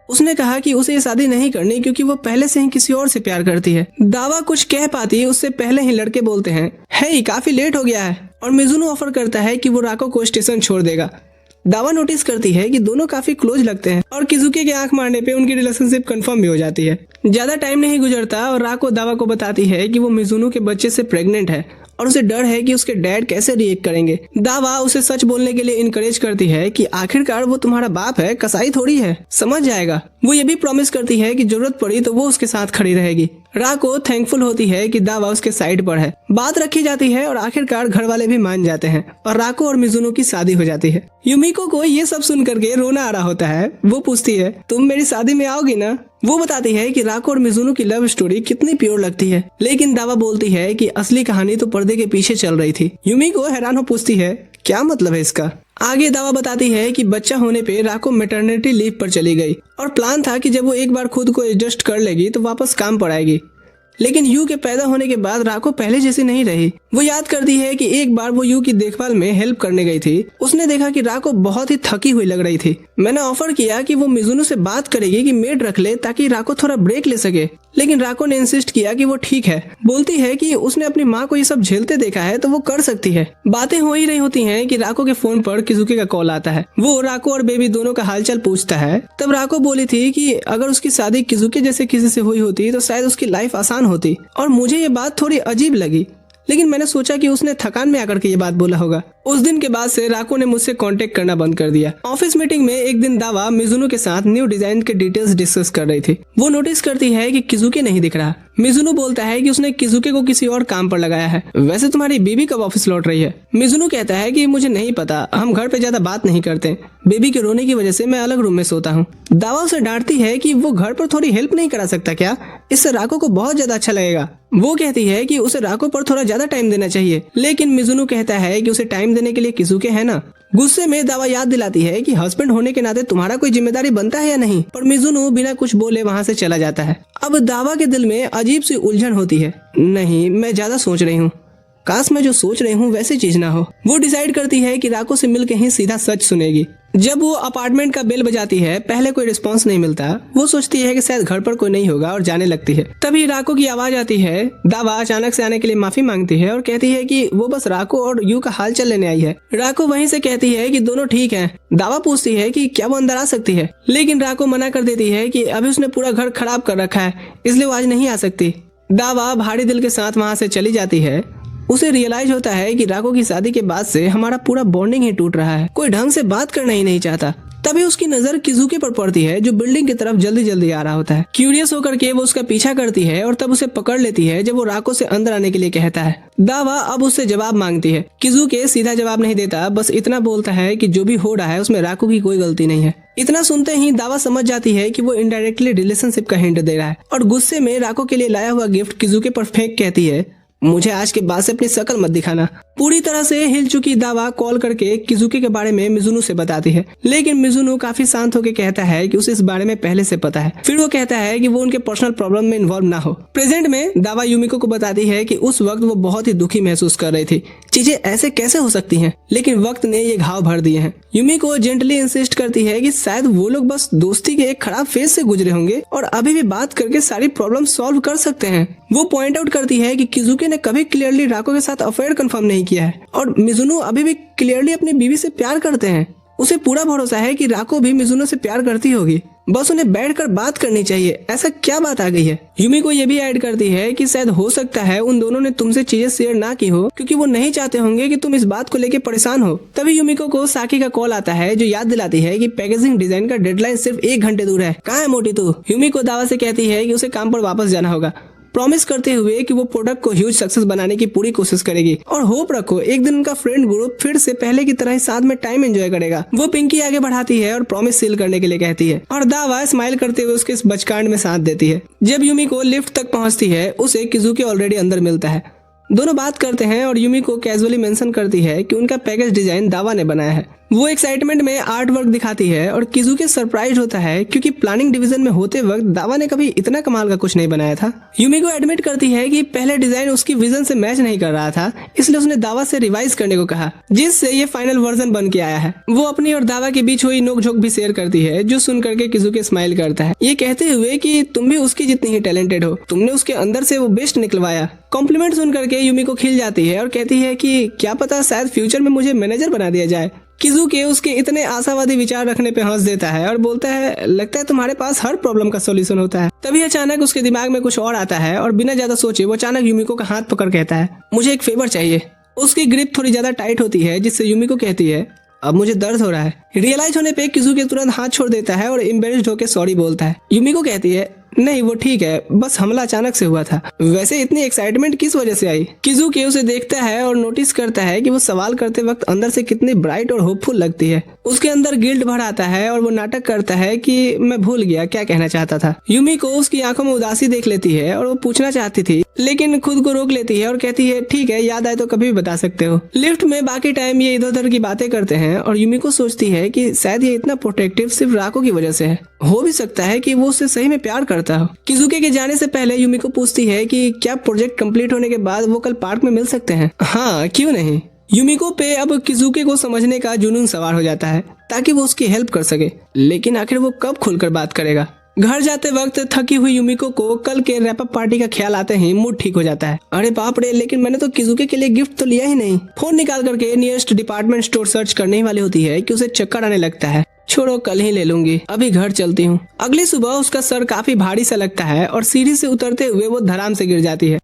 उसने कहा कि उसे ये शादी नहीं करनी क्योंकि वो पहले से ही किसी और से प्यार करती है। दावा कुछ कह पाती उससे पहले ही लड़के बोलते हैं, हे काफी लेट हो गया है, और मिजुनो ऑफर करता है कि वो राको को स्टेशन छोड़ देगा। दावा नोटिस करती है कि दोनों काफी क्लोज लगते हैं और किजुके के आंख मारने पे उनकी रिलेशनशिप कंफर्म भी हो जाती है। ज्यादा टाइम नहीं गुजरता और राको दावा को बताती है कि वो मिजुनो के बच्चे से प्रेग्नेंट है और उसे डर है कि उसके डैड कैसे रिएक्ट करेंगे। दावा उसे सच बोलने के लिए इनकरेज करती है कि आखिरकार वो तुम्हारा बाप है, कसाई थोड़ी है, समझ जाएगा। वो ये भी प्रॉमिस करती है कि जरूरत पड़ी तो वो उसके साथ खड़ी रहेगी। राको थैंकफुल होती है कि दावा उसके साइड पर है। बात रखी जाती है और आखिरकार घर वाले भी मान जाते हैं और राको और मिजुनो की शादी हो जाती है। यूमिको को ये सब सुन करके रोना आ रहा होता है। वो पूछती है, तुम मेरी शादी में आओगी ना? वो बताती है कि राको और मिजुनो की लव स्टोरी कितनी प्योर लगती है, लेकिन दावा बोलती है कि असली कहानी तो पर्दे के पीछे चल रही थी। यूमिको हैरान हो पूछती है, क्या मतलब है इसका? आगे दावा बताती है कि बच्चा होने पे राको मैटरनिटी लीव पर चली गई और प्लान था कि जब वो एक बार खुद को एडजस्ट कर लेगी तो वापस काम पर आएगी। लेकिन यू के पैदा होने के बाद राको पहले जैसी नहीं रही। वो याद करती है कि एक बार वो यू की देखभाल में हेल्प करने गई थी। उसने देखा कि राको बहुत ही थकी हुई लग रही थी। मैंने ऑफर किया कि वो मिजुनो से बात करेगी कि मेड रख ले ताकि राको थोड़ा ब्रेक ले सके, लेकिन राको ने इंसिस्ट किया कि वो ठीक है। बोलती है कि उसने अपनी माँ को ये सब झेलते देखा है तो वो कर सकती है। बातें हो ही रही होती हैं कि राको के फोन पर किजुके का कॉल आता है। वो राको और बेबी दोनों का हालचाल पूछता है। तब राको बोली थी कि अगर उसकी शादी किजुके जैसे किसी से हुई होती तो शायद उसकी लाइफ आसान होती, और मुझे ये बात थोड़ी अजीब लगी, लेकिन मैंने सोचा कि उसने थकान में आकर के ये बात बोला होगा। उस दिन के बाद से राको ने मुझसे कांटेक्ट करना बंद कर दिया। ऑफिस मीटिंग में एक दिन दावा मिजुनो के साथ न्यू डिजाइन के डिटेल्स डिस्कस कर रही थी। वो नोटिस करती है कि किजुके नहीं दिख रहा। मिजुनो बोलता है कि उसने किजुके को किसी और काम पर लगाया है। वैसे तुम्हारी बीबी कब ऑफिस लौट रही है? मिजुनो कहता है कि मुझे नहीं पता, हम घर पे ज्यादा बात नहीं करते। बेबी के रोने की वजह से मैं अलग रूम में सोता हूँ। दावा उसे डांटती है कि वो घर पर थोड़ी हेल्प नहीं करा सकता क्या? इससे राको को बहुत ज्यादा अच्छा लगेगा। वो कहती है कि उसे राको पर थोड़ा ज्यादा टाइम देना चाहिए, लेकिन मिजुनो कहता है कि उसे टाइम देने के लिए किजुके है ना। गुस्से में दावा याद दिलाती है कि हस्बैंड होने के नाते तुम्हारा कोई जिम्मेदारी बनता है या नहीं, पर मिजुनो बिना कुछ बोले वहाँ से चला जाता है। अब दावा के दिल में अजीब सी उलझन होती है। नहीं, मैं ज्यादा सोच रही हूँ, काश मैं जो सोच रही हूँ वैसी चीज ना हो। वो डिसाइड करती है कि राको से मिलकर ही सीधा सच सुनेगी। जब वो अपार्टमेंट का बेल बजाती है, पहले कोई रिस्पांस नहीं मिलता। वो सोचती है कि शायद घर पर कोई नहीं होगा और जाने लगती है। तभी राको की आवाज आती है। दावा अचानक से आने के लिए माफी मांगती है और कहती है कि वो बस राको और यू का हाल चाल लेने आई है। राको वहीं से कहती है कि दोनों ठीक हैं। दावा पूछती है कि क्या वो अंदर आ सकती है, लेकिन राको मना कर देती है कि अभी उसने पूरा घर खराब कर रखा है, इसलिए वो आज नहीं आ सकती। दावा भारी दिल के साथ वहाँ से चली जाती है। उसे रियलाइज होता है कि राको की शादी के बाद से हमारा पूरा बॉन्डिंग ही टूट रहा है, कोई ढंग से बात करना ही नहीं चाहता। तभी उसकी नजर किजुके पर पड़ती है, जो बिल्डिंग की तरफ जल्दी जल्दी आ रहा होता है। क्यूरियस होकर के वो उसका पीछा करती है और तब उसे पकड़ लेती है जब वो राको से अंदर आने के लिए कहता है। दावा अब उससे जवाब मांगती है। किजुके सीधा जवाब नहीं देता, बस इतना बोलता है कि जो भी हो रहा है उसमें राको की कोई गलती नहीं है। इतना सुनते ही दावा समझ जाती है कि वो इनडायरेक्टली रिलेशनशिप का हिंट दे रहा है और गुस्से में राको के लिए लाया हुआ गिफ्ट किजुके पर फेंक कहती है, मुझे आज के बाद से अपनी शक्ल मत दिखाना। पूरी तरह से हिल चुकी दावा कॉल करके किजुके के बारे में मिजुनो से बताती है, लेकिन मिजुनो काफी शांत होकर कहता है कि उसे इस बारे में पहले से पता है। फिर वो कहता है कि वो उनके पर्सनल प्रॉब्लम में इन्वॉल्व ना हो। प्रेजेंट में दावा यूमिको को बताती है कि उस वक्त वो बहुत ही दुखी महसूस कर रही थी। चीजें ऐसे कैसे हो सकती हैं, लेकिन वक्त ने ये घाव भर दिए हैं। यूमिको जेंटली इंसिस्ट करती है कि शायद वो लोग बस दोस्ती के एक खराब फेज से गुजरे होंगे और अभी भी बात करके सारी प्रॉब्लम सॉल्व कर सकते हैं। वो पॉइंट आउट करती है कि किजुके ने कभी क्लियरली राको के साथ अफेयर कंफर्म नहीं किया है और मिजुनो अभी भी क्लियरली अपनी बीवी से प्यार करते हैं। उसे पूरा भरोसा है कि राको भी मिजुनो से प्यार करती होगी, बस उन्हें बैठकर बात करनी चाहिए। ऐसा क्या बात आ गई है? यूमिको ये भी ऐड करती है कि शायद हो सकता है उन दोनों ने तुमसे चीजें शेयर ना की हो क्योंकि वो नहीं चाहते होंगे कि तुम इस बात को लेके परेशान हो। तभी यूमिको को साकी का कॉल आता है, जो याद दिलाती है कि पैकेजिंग डिजाइन का डेडलाइन सिर्फ 1 घंटे दूर है। कहाँ है मोटी तू? यूमिको दावा से कहती है कि उसे काम पर वापस जाना होगा, प्रॉमिस करते हुए कि वो प्रोडक्ट को ह्यूज सक्सेस बनाने की पूरी कोशिश करेगी और होप रखो एक दिन उनका फ्रेंड ग्रुप फिर से पहले की तरह ही साथ में टाइम एंजॉय करेगा। वो पिंकी आगे बढ़ाती है और प्रॉमिस सील करने के लिए कहती है और दावा स्माइल करते हुए उसके इस बचकांड में साथ देती है। जब यूमिको लिफ्ट तक पहुंचती है, उसे किजुके ऑलरेडी अंदर मिलता है। दोनों बात करते हैं और यूमिको कैजुअली मेंशन करती है कि उनका पैकेज डिजाइन दावा ने बनाया है। वो एक्साइटमेंट में आर्ट वर्क दिखाती है और किजुके सरप्राइज होता है क्योंकि प्लानिंग डिवीजन में होते वक्त दावा ने कभी इतना कमाल का कुछ नहीं बनाया था। यूमिको एडमिट करती है कि पहले डिजाइन उसकी विजन से मैच नहीं कर रहा था, इसलिए उसने दावा से रिवाइज करने को कहा, जिससे ये फाइनल वर्जन बन के आया है। वो अपनी और दावा के बीच हुई नोकझोंक भी शेयर करती है, जो सुन करके किजुके स्माइल करता है, ये कहते हुए कि तुम भी उसकी जितनी ही टैलेंटेड हो, तुमने उसके अंदर से वो बेस्ट निकलवाया। कॉम्प्लीमेंट सुन करके यूमिको खिल जाती है और कहती है कि क्या पता शायद फ्यूचर में मुझे मैनेजर बना दिया जाए। किजुके उसके इतने आशावादी विचार रखने पे हंस देता है और बोलता है, लगता है तुम्हारे पास हर प्रॉब्लम का सॉल्यूशन होता है। तभी अचानक उसके दिमाग में कुछ और आता है और बिना ज्यादा सोचे वो अचानक यूमिको का हाथ पकड़ कहता है, मुझे एक फेवर चाहिए। उसकी ग्रिप थोड़ी ज्यादा टाइट होती है, जिससे यूमिको कहती है, अब मुझे दर्द हो रहा है। रियलाइज होने पे किजुके तुरंत हाथ छोड़ देता है और एम्बेरेस्ड होकर सॉरी बोलता है। यूमिको कहती है, नहीं वो ठीक है, बस हमला अचानक से हुआ था। वैसे इतनी एक्साइटमेंट किस वजह से आई? किजुके उसे देखता है और नोटिस करता है कि वो सवाल करते वक्त अंदर से कितनी ब्राइट और होपफुल लगती है। उसके अंदर गिल्ट भर आता है और वो नाटक करता है कि मैं भूल गया क्या कहना चाहता था। यूमिको उसकी आंखों में उदासी देख लेती है और वो पूछना चाहती थी, लेकिन खुद को रोक लेती है और कहती है, ठीक है, याद आए तो कभी भी बता सकते हो। लिफ्ट में बाकी टाइम ये इधर उधर की बातें करते हैं और यूमिको सोचती है कि शायद ये इतना प्रोटेक्टिव सिर्फ राको की वजह से है। हो भी सकता है कि वो उससे सही में प्यार करता हो। किजुके के जाने से पहले यूमिको पूछती है कि क्या प्रोजेक्ट कंप्लीट होने के बाद वो कल पार्क में मिल सकते हैं? हाँ, क्यों नहीं। यूमिको पे अब किजुके को समझने का जुनून सवार हो जाता है ताकि वो उसकी हेल्प कर सके, लेकिन आखिर वो कब खुलकर बात करेगा? घर जाते वक्त थकी हुई यूमिको को कल के रैप अप पार्टी का ख्याल आते ही मूड ठीक हो जाता है। अरे बाप रे, लेकिन मैंने तो किजुके के लिए गिफ्ट तो लिया ही नहीं। फोन निकाल करके नियरेस्ट डिपार्टमेंट स्टोर सर्च करने ही वाली होती है कि उसे चक्कर आने लगता है। छोड़ो, कल ही ले लूंगी, अभी घर चलती हूँ। अगली सुबह उसका सर काफी भारी सा लगता है और सीढ़ी से उतरते हुए वो धड़ाम से गिर जाती है।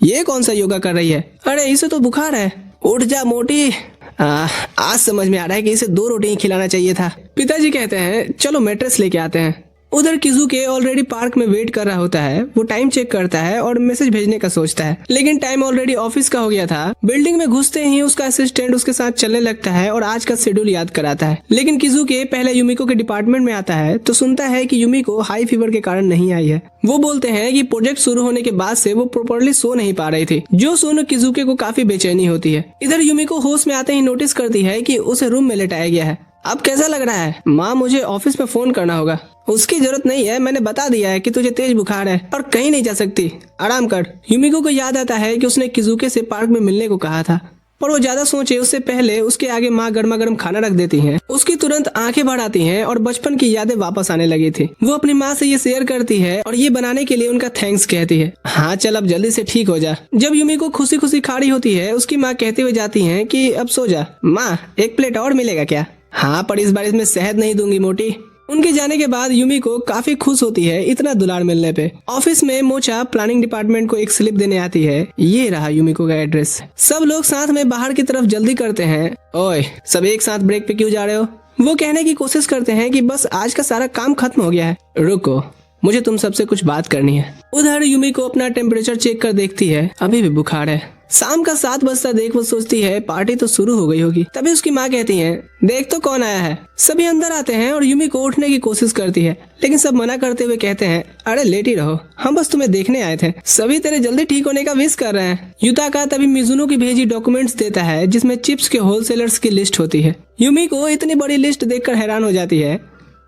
ये कौन सा योगा कर रही है? अरे इसे तो बुखार है। उठ जा मोटी, आज समझ में आ रहा है कि इसे 2 रोटी ही खिलाना चाहिए था। पिताजी कहते हैं चलो मैट्रेस लेके आते हैं। उधर किजुके ऑलरेडी पार्क में वेट कर रहा होता है। वो टाइम चेक करता है और मैसेज भेजने का सोचता है, लेकिन टाइम ऑलरेडी ऑफिस का हो गया था। बिल्डिंग में घुसते ही उसका असिस्टेंट उसके साथ चलने लगता है और आज का शेड्यूल याद कराता है। लेकिन किजुके पहले युमिको के डिपार्टमेंट में आता है तो सुनता है कि युमिको हाई फीवर के कारण नहीं आई है। वो बोलते हैं कि प्रोजेक्ट शुरू होने के बाद से वो प्रॉपर्ली सो नहीं पा रही थी, जो सुन किजुके को काफी बेचैनी होती है। इधर युमिको होश में आते ही नोटिस करती है कि उसे रूम में लेटाया गया है। अब कैसा लग रहा है? माँ, मुझे ऑफिस में फोन करना होगा। उसकी जरूरत नहीं है, मैंने बता दिया है कि तुझे तेज बुखार है और कहीं नहीं जा सकती, आराम कर। युमिको को याद आता है कि उसने किजुके से पार्क में मिलने को कहा था, पर वो ज्यादा सोचे उससे पहले उसके आगे माँ गर्मा गर्म खाना रख देती हैं। उसकी तुरंत आंखें भर आती हैं और बचपन की यादें वापस आने लगी थी। वो अपनी माँ से ये शेयर करती है और ये बनाने के लिए उनका थैंक्स कहती है। हाँ चल, अब जल्दी से ठीक हो जा। जब युमिको खुशी खुशी खड़ी होती है, उसकी माँ कहते हुए जाती है कि अब सो जा। माँ, 1 प्लेट और मिलेगा क्या? हाँ, पर इस बार इसमें शहद नहीं दूंगी मोटी। उनके जाने के बाद युमिको काफी खुश होती है इतना दुलार मिलने पे। ऑफिस में मोचा प्लानिंग डिपार्टमेंट को एक स्लिप देने आती है। ये रहा युमिको का एड्रेस। सब लोग साथ में बाहर की तरफ जल्दी करते हैं। ओए, सब एक साथ ब्रेक पे क्यों जा रहे हो? वो कहने की कोशिश करते हैं कि बस आज का सारा काम खत्म हो गया है। रुको, मुझे तुम सबसे कुछ बात करनी है। उधर युमिको अपना टेम्परेचर चेक कर देखती है, अभी भी बुखार है। शाम का 7 बजता देख वो सोचती है पार्टी तो शुरू हो गई होगी। तभी उसकी माँ कहती है, देख तो कौन आया है। सभी अंदर आते हैं और युमिको उठने की कोशिश करती है, लेकिन सब मना करते हुए कहते हैं, अरे लेट ही रहो, हम बस तुम्हें देखने आए थे। सभी तेरे जल्दी ठीक होने का विश कर रहे हैं। युताका तभी मिजुनो की भेजी डॉक्यूमेंट्स देता है जिसमें चिप्स के होलसेलर्स की लिस्ट होती है। युमिको इतनी बड़ी लिस्ट देखकर हैरान हो जाती है।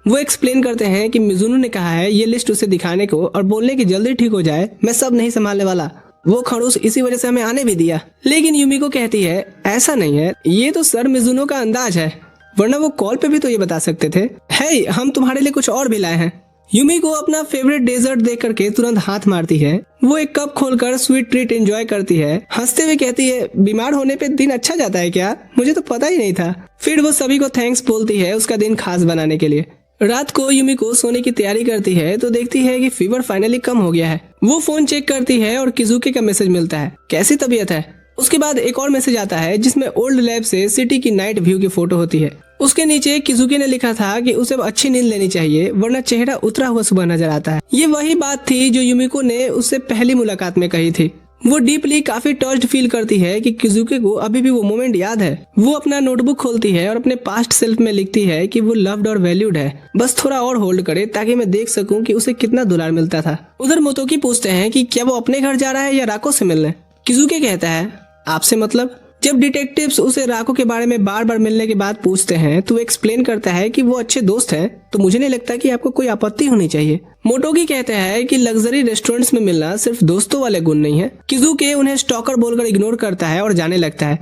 वो एक्सप्लेन करते हैं कि मिजुनो ने कहा है ये लिस्ट उसे दिखाने को और बोलने की जल्दी ठीक हो जाए, मैं सब नहीं संभालने वाला। वो खड़ूस इसी वजह से हमें आने भी दिया। लेकिन युमिको कहती है, ऐसा नहीं है, ये तो सर मिजुनो का अंदाज है, वरना वो कॉल पे भी तो ये बता सकते थे। हे, हम तुम्हारे लिए कुछ और भी लाए हैं। युमिको अपना फेवरेट डेजर्ट देख करके तुरंत हाथ मारती है। वो एक कप खोलकर स्वीट ट्रीट एंजॉय करती है। हंसते हुए कहती है, बीमार होने पे दिन अच्छा जाता है क्या? मुझे तो पता ही नहीं था। फिर वो सभी को थैंक्स बोलती है उसका दिन खास बनाने के लिए। रात को युमिको सोने की तैयारी करती है तो देखती है कि फीवर फाइनली कम हो गया है। वो फोन चेक करती है और किजुके का मैसेज मिलता है, कैसी तबीयत है? उसके बाद एक और मैसेज आता है जिसमें ओल्ड लैब से सिटी की नाइट व्यू की फोटो होती है। उसके नीचे किजुके ने लिखा था कि उसे अच्छी नींद लेनी चाहिए, वरना चेहरा उतरा हुआ सुबह नजर आता है। ये वही बात थी जो युमिको ने उससे पहली मुलाकात में कही थी। वो डीपली काफी टच्ड फील करती है कि किजुके को अभी भी वो मोमेंट याद है। वो अपना नोटबुक खोलती है और अपने पास्ट सेल्फ में लिखती है कि वो लव्ड और वैल्यूड है, बस थोड़ा और होल्ड करे ताकि मैं देख सकूं कि उसे कितना दुलार मिलता था। उधर मोतोकी पूछते हैं कि क्या वो अपने घर जा रहा है या राको से मिलने। किजुके कहता है, आपसे मतलब? जब डिटेक्टिव्स उसे राको के बारे में बार बार मिलने के बाद पूछते हैं तो वो एक्सप्लेन करता है कि वो अच्छे दोस्त हैं, तो मुझे नहीं लगता कि आपको कोई आपत्ति होनी चाहिए। मोटोकी कहते हैं कि लग्जरी रेस्टोरेंट्स में मिलना सिर्फ दोस्तों वाले गुण नहीं है। किजुके उन्हें स्टॉकर बोलकर इग्नोर करता है और जाने लगता है,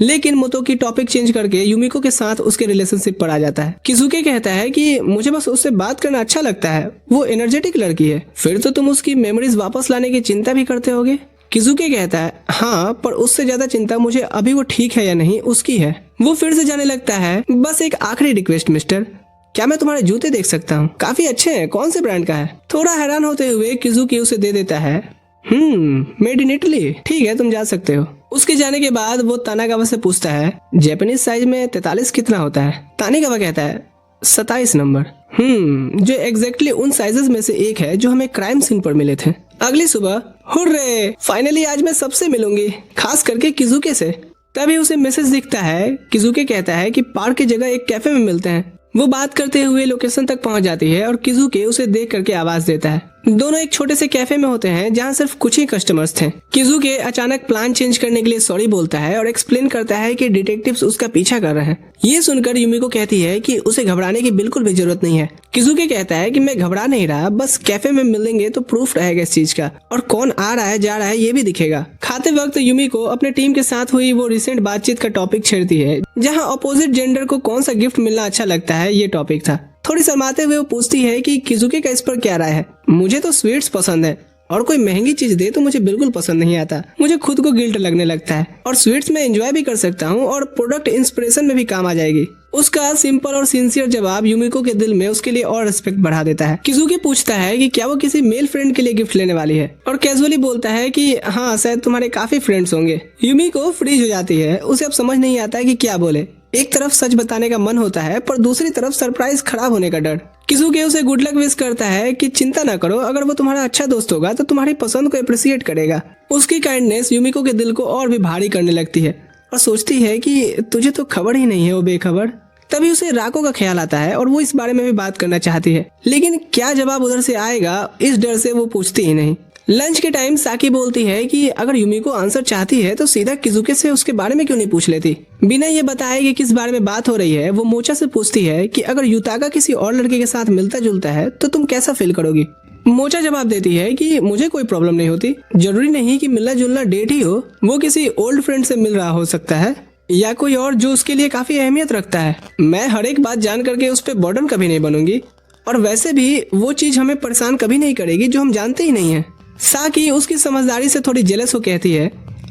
लेकिन मोटोकी टॉपिक चेंज करके युमिको के साथ उसके रिलेशनशिप पर आ जाता है। किजुके कहता है कि मुझे बस उससे बात करना अच्छा लगता है, वो एनर्जेटिक लड़की है। फिर तो तुम उसकी मेमोरीज वापस लाने की चिंता भी करते होगे। किजुके कहता है, हाँ, पर उससे ज्यादा चिंता मुझे अभी वो ठीक है या नहीं उसकी है। वो फिर से जाने लगता है, बस एक आखिरी रिक्वेस्ट मिस्टर, क्या मैं तुम्हारे जूते देख सकता हूँ? काफी अच्छे हैं, कौन से ब्रांड का है? थोड़ा हैरान होते हुए किजुके उसे दे देता है। मेड इन इटली, ठीक है तुम जा सकते हो। उसके जाने के बाद वो तानागावा से पूछता है, जापानीज साइज में 43 कितना होता है? तानागावा कहता है, 27 नंबर। जो एग्जैक्टली उन साइजेस में से एक है जो हमें क्राइम सीन पर मिले थे। अगली सुबह, हुर्रे, फाइनली आज मैं सबसे मिलूंगी, खास करके किजुके से। तभी उसे मैसेज दिखता है। किजुके कहता है कि पार्क की जगह एक कैफे में मिलते हैं। वो बात करते हुए लोकेशन तक पहुंच जाती है और किजुके उसे देख करके आवाज देता है। दोनों एक छोटे से कैफे में होते हैं जहां सिर्फ कुछ ही कस्टमर्स थे। किजुके अचानक प्लान चेंज करने के लिए सॉरी बोलता है और एक्सप्लेन करता है कि डिटेक्टिव्स उसका पीछा कर रहे हैं। ये सुनकर युमिको कहती है कि उसे घबराने की बिल्कुल भी जरूरत नहीं है। किजुके कहता है कि मैं घबरा नहीं रहा, बस कैफे में मिलेंगे तो प्रूफ रहेगा इस चीज का, और कौन आ रहा है जा रहा है ये भी दिखेगा। खाते वक्त युमिको अपने टीम के साथ हुई वो रिसेंट बातचीत का टॉपिक छेड़ती है, जहाँ अपोजिट जेंडर को कौन सा गिफ्ट मिलना अच्छा लगता है ये टॉपिक था। थोड़ी शर्माते हुए वो पूछती है कि किजुके का इस पर क्या राय है। मुझे तो स्वीट्स पसंद है, और कोई महंगी चीज दे तो मुझे बिल्कुल पसंद नहीं आता। मुझे खुद को गिल्ट लगने लगता है। और स्वीट्स में एंजॉय भी कर सकता हूँ और प्रोडक्ट इंस्पिरेशन में भी काम आ जाएगी। उसका सिंपल और सिंसियर जवाब युमिको के दिल में उसके लिए और रिस्पेक्ट बढ़ा देता है। किजुकी पूछता है कि क्या वो किसी मेल फ्रेंड के लिए गिफ्ट लेने वाली है और कैजुअली बोलता है कि हाँ, शायद तुम्हारे काफी फ्रेंड्स होंगे। युमिको फ्रीज हो जाती है। उसे अब समझ नहीं आता है कि क्या बोले। एक तरफ सच बताने का मन होता है पर दूसरी तरफ सरप्राइज खराब होने का डर। किजुकी उसे गुड लक विश करता है कि चिंता ना करो, अगर वो तुम्हारा अच्छा दोस्त होगा तो तुम्हारी पसंद को अप्रिशिएट करेगा। उसकी काइंडनेस युमिको के दिल को और भी भारी करने लगती है और सोचती है कि तुझे तो खबर ही नहीं है वो बेखबर। तभी उसे राको का ख्याल आता है और वो इस बारे में भी बात करना चाहती है, लेकिन क्या जवाब उधर से आएगा इस डर से वो पूछती ही नहीं। लंच के टाइम साकी बोलती है कि अगर युमिको आंसर चाहती है तो सीधा किजुके से उसके बारे में क्यों नहीं पूछ लेती। बिना ये बताए कि किस बारे में बात हो रही है वो मोचा से पूछती है कि अगर युताका किसी और लड़के के साथ मिलता जुलता है तो तुम कैसा फील करोगी। मोचा जवाब देती है कि मुझे कोई प्रॉब्लम नहीं होती, जरूरी नहीं कि मिलना जुलना डेट ही हो, वो किसी ओल्ड फ्रेंड से मिल रहा हो सकता है या कोई और जो उसके लिए काफी अहमियत रखता है। मैं हर एक बात जान करके उस पर बर्डन कभी नहीं बनूंगी और वैसे भी वो चीज हमें परेशान कभी नहीं करेगी जो हम जानते ही नहीं है। साकी उसकी समझदारी से थोड़ी जेलस हो कहती है,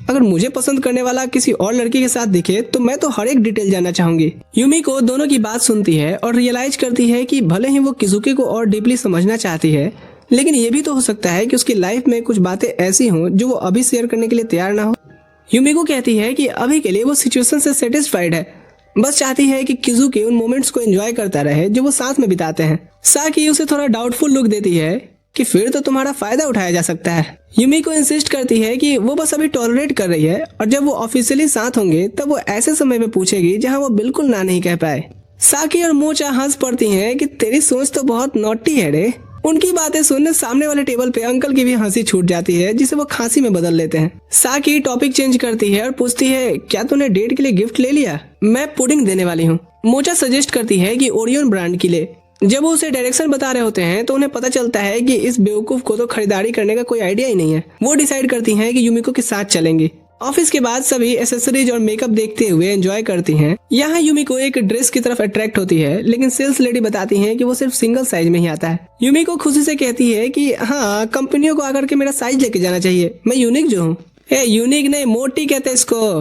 अगर मुझे पसंद करने वाला किसी और लड़की के साथ दिखे तो मैं तो हर एक डिटेल जानना चाहूंगी। युमिको दोनों की बात सुनती है और रियलाइज करती है कि भले ही वो किजुकी को और डीपली समझना चाहती है, लेकिन ये भी तो हो सकता है कि उसकी लाइफ में कुछ बातें ऐसी हों जो वो अभी शेयर करने के लिए तैयार ना हो। युमिको कहती है कि अभी के लिए वो सिचुएशन से सेटिस्फाइड है, बस चाहती है कि किजुकी उन मोमेंट्स को एंजॉय करता रहे जो वो साथ में बिताते हैं। साकी उसे थोड़ा डाउटफुल लुक देती है कि फिर तो तुम्हारा फायदा उठाया जा सकता है। युमिको इंसिस्ट करती है कि वो बस अभी टॉलरेट कर रही है और जब वो ऑफिशियली साथ होंगे तब वो ऐसे समय में पूछेगी जहां वो बिल्कुल ना नहीं कह पाए। साकी और मोचा हंस पड़ती हैं कि तेरी सोच तो बहुत नॉटी है रे। उनकी बातें सुनने सामने वाले टेबल पे अंकल की भी हंसी छूट जाती है जिसे वो खांसी में बदल लेते हैं। साकी टॉपिक चेंज करती है और पूछती है, क्या तूने डेट के लिए गिफ्ट ले लिया? मैं पुडिंग देने वाली हूँ। मोचा सजेस्ट करती है कि ओरियन ब्रांड की ले। जब वो उसे डायरेक्शन बता रहे होते हैं तो उन्हें पता चलता है कि इस बेवकूफ को तो खरीदारी करने का कोई आइडिया ही नहीं है। वो डिसाइड करती हैं कि युमिको के साथ चलेंगी। ऑफिस के बाद सभी एसेसरीज और मेकअप देखते हुए एंजॉय करती हैं। यहाँ युमिको एक ड्रेस की तरफ अट्रैक्ट होती है, लेकिन सेल्स लेडी बताती हैं कि वो सिर्फ सिंगल साइज में ही आता है। युमिको खुशी से कहती है कि हाँ, कंपनियों को आकर के मेरा साइज लेके जाना चाहिए, मैं यूनिक जो हूँ। यूनिक नहीं, मोटी कहते इसको।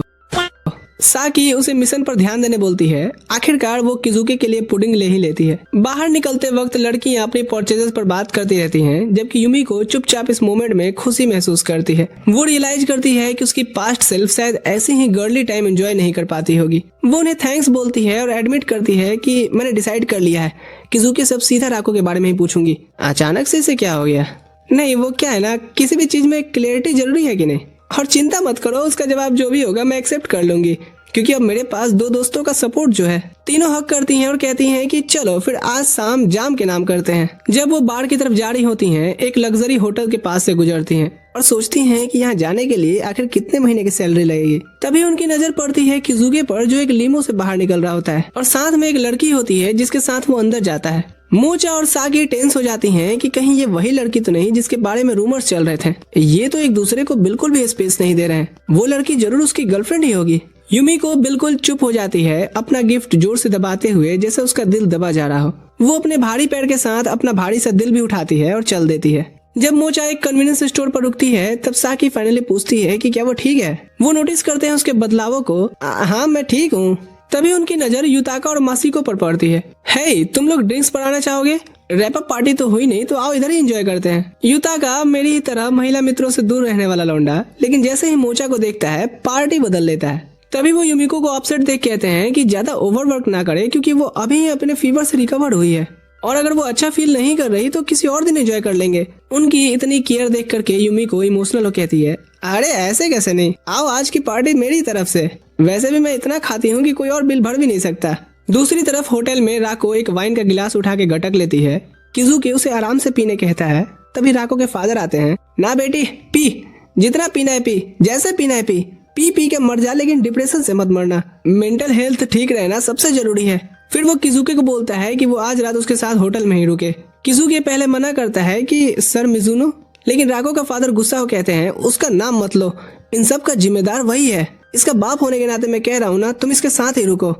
साकी उसे मिशन पर ध्यान देने बोलती है। आखिरकार वो किजुकी के लिए पुडिंग ले ही लेती है। बाहर निकलते वक्त लड़कियां अपनी परचेजेस पर बात करती रहती हैं, जबकि युमिको चुपचाप इस मोमेंट में खुशी महसूस करती है। वो रियलाइज करती है कि उसकी पास्ट सेल्फ शायद ऐसे ही गर्ली टाइम एंजॉय नहीं कर पाती होगी। वो उन्हें थैंक्स बोलती है और एडमिट करती है कि मैंने डिसाइड कर लिया है, किजुकी सब सीधा राको के बारे में ही पूछूंगी। अचानक से इसे क्या हो गया? नहीं, वो क्या है ना, किसी भी चीज में क्लियरिटी जरूरी है कि नहीं। और चिंता मत करो, उसका जवाब जो भी होगा मैं एक्सेप्ट कर लूंगी, क्योंकि अब मेरे पास दो दोस्तों का सपोर्ट जो है। तीनों हक करती हैं और कहती हैं कि चलो फिर आज शाम जाम के नाम करते हैं। जब वो बार की तरफ जा रही होती हैं, एक लग्जरी होटल के पास से गुजरती हैं और सोचती हैं कि यहाँ जाने के लिए आखिर कितने महीने की सैलरी लगेगी। तभी उनकी नजर पड़ती है किजुके पर, जो एक लीमो से बाहर निकल रहा होता है और साथ में एक लड़की होती है जिसके साथ वो अंदर जाता है। मोचा और साकी टेंस हो जाती हैं कि कहीं ये वही लड़की तो नहीं जिसके बारे में रूमर्स चल रहे थे। ये तो एक दूसरे को बिल्कुल भी स्पेस नहीं दे रहे हैं। वो लड़की जरूर उसकी गर्लफ्रेंड ही होगी। युमिको बिल्कुल चुप हो जाती है, अपना गिफ्ट जोर से दबाते हुए जैसे उसका दिल दबा जा रहा हो। वो अपने भारी पैर के साथ अपना भारी सा दिल भी उठाती है और चल देती है। जब मोचा एक कन्वीनियंस स्टोर पर रुकती है तब साकी फाइनली पूछती है कि क्या वो ठीक है। वो नोटिस करते हैं उसके बदलावों को। हाँ, मैं ठीक हूँ। तभी उनकी नजर युताका और मासिको पर पड़ती है। हे, तुम लोग ड्रिंक्स पर आना चाहोगे? रैप अप पार्टी तो हुई नहीं, तो आओ इधर ही एंजॉय करते हैं। युताका मेरी ही तरह महिला मित्रों से दूर रहने वाला लौंडा, लेकिन जैसे ही मोचा को देखता है पार्टी बदल लेता है। तभी वो युमिको को अपसेट देख कहते हैं कि ज्यादा ओवरवर्क ना करे, क्योंकि वो अभी अपने फीवर से रिकवर हुई है और अगर वो अच्छा फील नहीं कर रही तो किसी और दिन एंजॉय कर लेंगे। उनकी इतनी केयर देख करके युमिको इमोशनल हो कहती है, अरे ऐसे कैसे नहीं, आओ आज की पार्टी मेरी तरफ से। वैसे भी मैं इतना खाती हूँ कि कोई और बिल भर भी नहीं सकता। दूसरी तरफ होटल में राको एक वाइन का गिलास उठा के गटक लेती है। किजुकी उसे आराम से पीने कहता है। तभी राको के फादर आते हैं। ना बेटी, पी, जितना पीना है पी, जैसे पीना है पी, पी पी के मर जा, लेकिन डिप्रेशन से मत मरना। मेंटल हेल्थ ठीक रहना सबसे जरूरी है। फिर वो किजुकी को बोलता है कि वो आज रात उसके साथ होटल में ही रुके। किजुकी पहले मना करता है कि सर मिजुनो, लेकिन राको का फादर गुस्सा हो कहते हैं, उसका नाम मत लो, इन सब का जिम्मेदार वही है। इसका बाप होने के नाते मैं कह रहा हूँ ना, तुम इसके साथ ही रुको,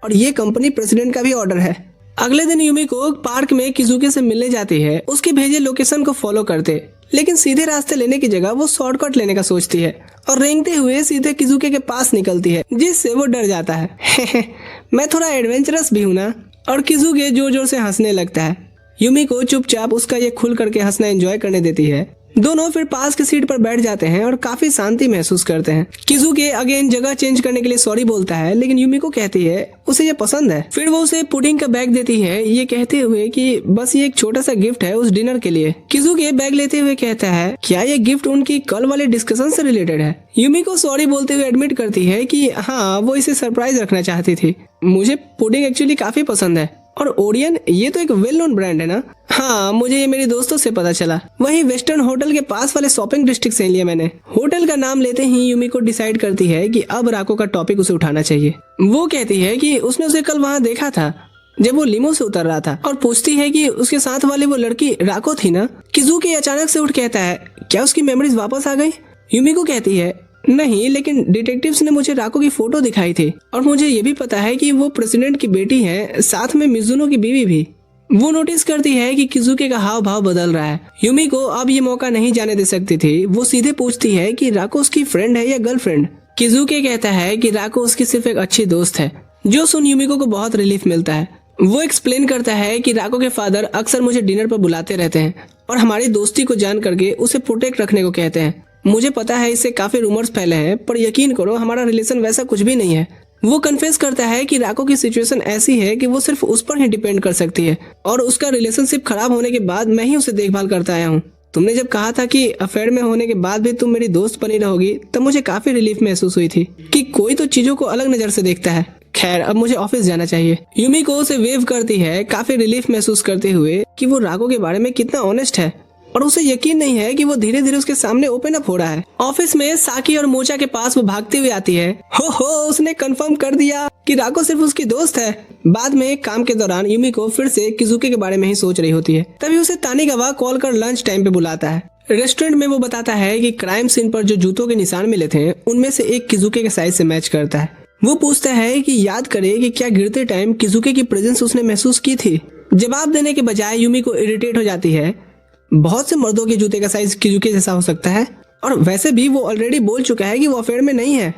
और ये कंपनी प्रेसिडेंट का भी ऑर्डर है। अगले दिन युमिको पार्क में किजुकी से मिलने जाती है, उसके भेजे लोकेशन को फॉलो करते, लेकिन सीधे रास्ते लेने की जगह वो शॉर्टकट लेने का सोचती है और रेंगते हुए सीधे किजुके के पास निकलती है, जिससे वो डर जाता है। मैं थोड़ा एडवेंचरस भी हूँ ना। और किजुके जोर जोर से हंसने लगता है। युमिको चुपचाप उसका ये खुल करके हंसना एंजॉय करने देती है। दोनों फिर पास की सीट पर बैठ जाते हैं और काफी शांति महसूस करते हैं। किजुके अगेन जगह चेंज करने के लिए सॉरी बोलता है, लेकिन युमिको कहती है उसे ये पसंद है। फिर वो उसे पुडिंग का बैग देती है, ये कहते हुए कि बस ये एक छोटा सा गिफ्ट है उस डिनर के लिए। किजुके बैग लेते हुए कहता है, क्या ये गिफ्ट उनकी कल वाले डिस्कशन से रिलेटेड है? युमिको सॉरी बोलते हुए एडमिट करती है कि हाँ, वो इसे सरप्राइज रखना चाहती थी। मुझे पुडिंग एक्चुअली काफी पसंद है। और ओरियन ये तो एक वेल नोन ब्रांड है ना? हाँ, मुझे ये मेरे दोस्तों से पता चला। वहीं वेस्टर्न होटल के पास वाले शॉपिंग डिस्ट्रिक्ट से लिया मैंने। होटल का नाम लेते ही युमिको डिसाइड करती है कि अब राको का टॉपिक उसे उठाना चाहिए। वो कहती है कि उसने उसे कल वहाँ देखा था जब वो लिमो से उतर रहा था, और पूछती है कि उसके साथ वाली वो लड़की राको थी ना? किजुके अचानक से उठ कहता है, क्या उसकी मेमोरीज वापस आ गई? युमिको कहती है, नहीं, लेकिन डिटेक्टिव्स ने मुझे राको की फोटो दिखाई थी और मुझे ये भी पता है कि वो प्रेसिडेंट की बेटी है, साथ में मिजुनो की बीवी भी। वो नोटिस करती है कि किजुके का हाव भाव बदल रहा है। युमिको अब ये मौका नहीं जाने दे सकती थी। वो सीधे पूछती है कि राको उसकी फ्रेंड है या गर्लफ्रेंड? किजुके कहता है कि राको उसकी सिर्फ एक अच्छी दोस्त है, जो सुन युमिको को बहुत रिलीफ मिलता है। वो एक्सप्लेन करता है कि राको के फादर अक्सर मुझे डिनर पर बुलाते रहते हैं और हमारी दोस्ती को जान करके उसे प्रोटेक्ट रखने को कहते हैं। मुझे पता है इससे काफी रूमर्स फैले हैं, पर यकीन करो हमारा रिलेशन वैसा कुछ भी नहीं है। वो कन्फेस करता है कि राको की सिचुएशन ऐसी है कि वो सिर्फ उस पर ही डिपेंड कर सकती है और उसका रिलेशनशिप खराब होने के बाद मैं ही उसे देखभाल करता आया हूँ। तुमने जब कहा था कि अफेयर में होने के बाद भी तुम मेरी दोस्त बनी रहोगी, तब मुझे काफी रिलीफ महसूस हुई थी कि कोई तो चीजों को अलग नजर से देखता है। खैर, अब मुझे ऑफिस जाना चाहिए। युमिको उसे वेव करती है, काफी रिलीफ महसूस करते हुए कि वो राको के बारे में कितना ऑनेस्ट है और उसे यकीन नहीं है कि वो धीरे धीरे उसके सामने ओपन अप हो रहा है। ऑफिस में साकी और मोचा के पास वो भागती हुई आती है। हो, उसने कंफर्म कर दिया कि राको सिर्फ उसकी दोस्त है। बाद में काम के दौरान युमिको फिर से किजुके के बारे में ही सोच रही होती है। तभी उसे तानिगावा कॉल कर लंच टाइम पे बुलाता है। रेस्टोरेंट में वो बताता है कि क्राइम सीन पर जो जूतों के निशान मिले थे उनमें से एक किजुके के साइज से मैच करता है। वो पूछता है कि याद करे कि क्या गिरते टाइम किजुके की प्रेजेंस उसने महसूस की थी। जवाब देने के बजाय युमिको इरिटेट हो जाती है। बहुत से मर्दों के जूते का साइज किजुके जैसा हो सकता है और वैसे भी वो ऑलरेडी बोल चुका है कि वो अफेयर में नहीं है।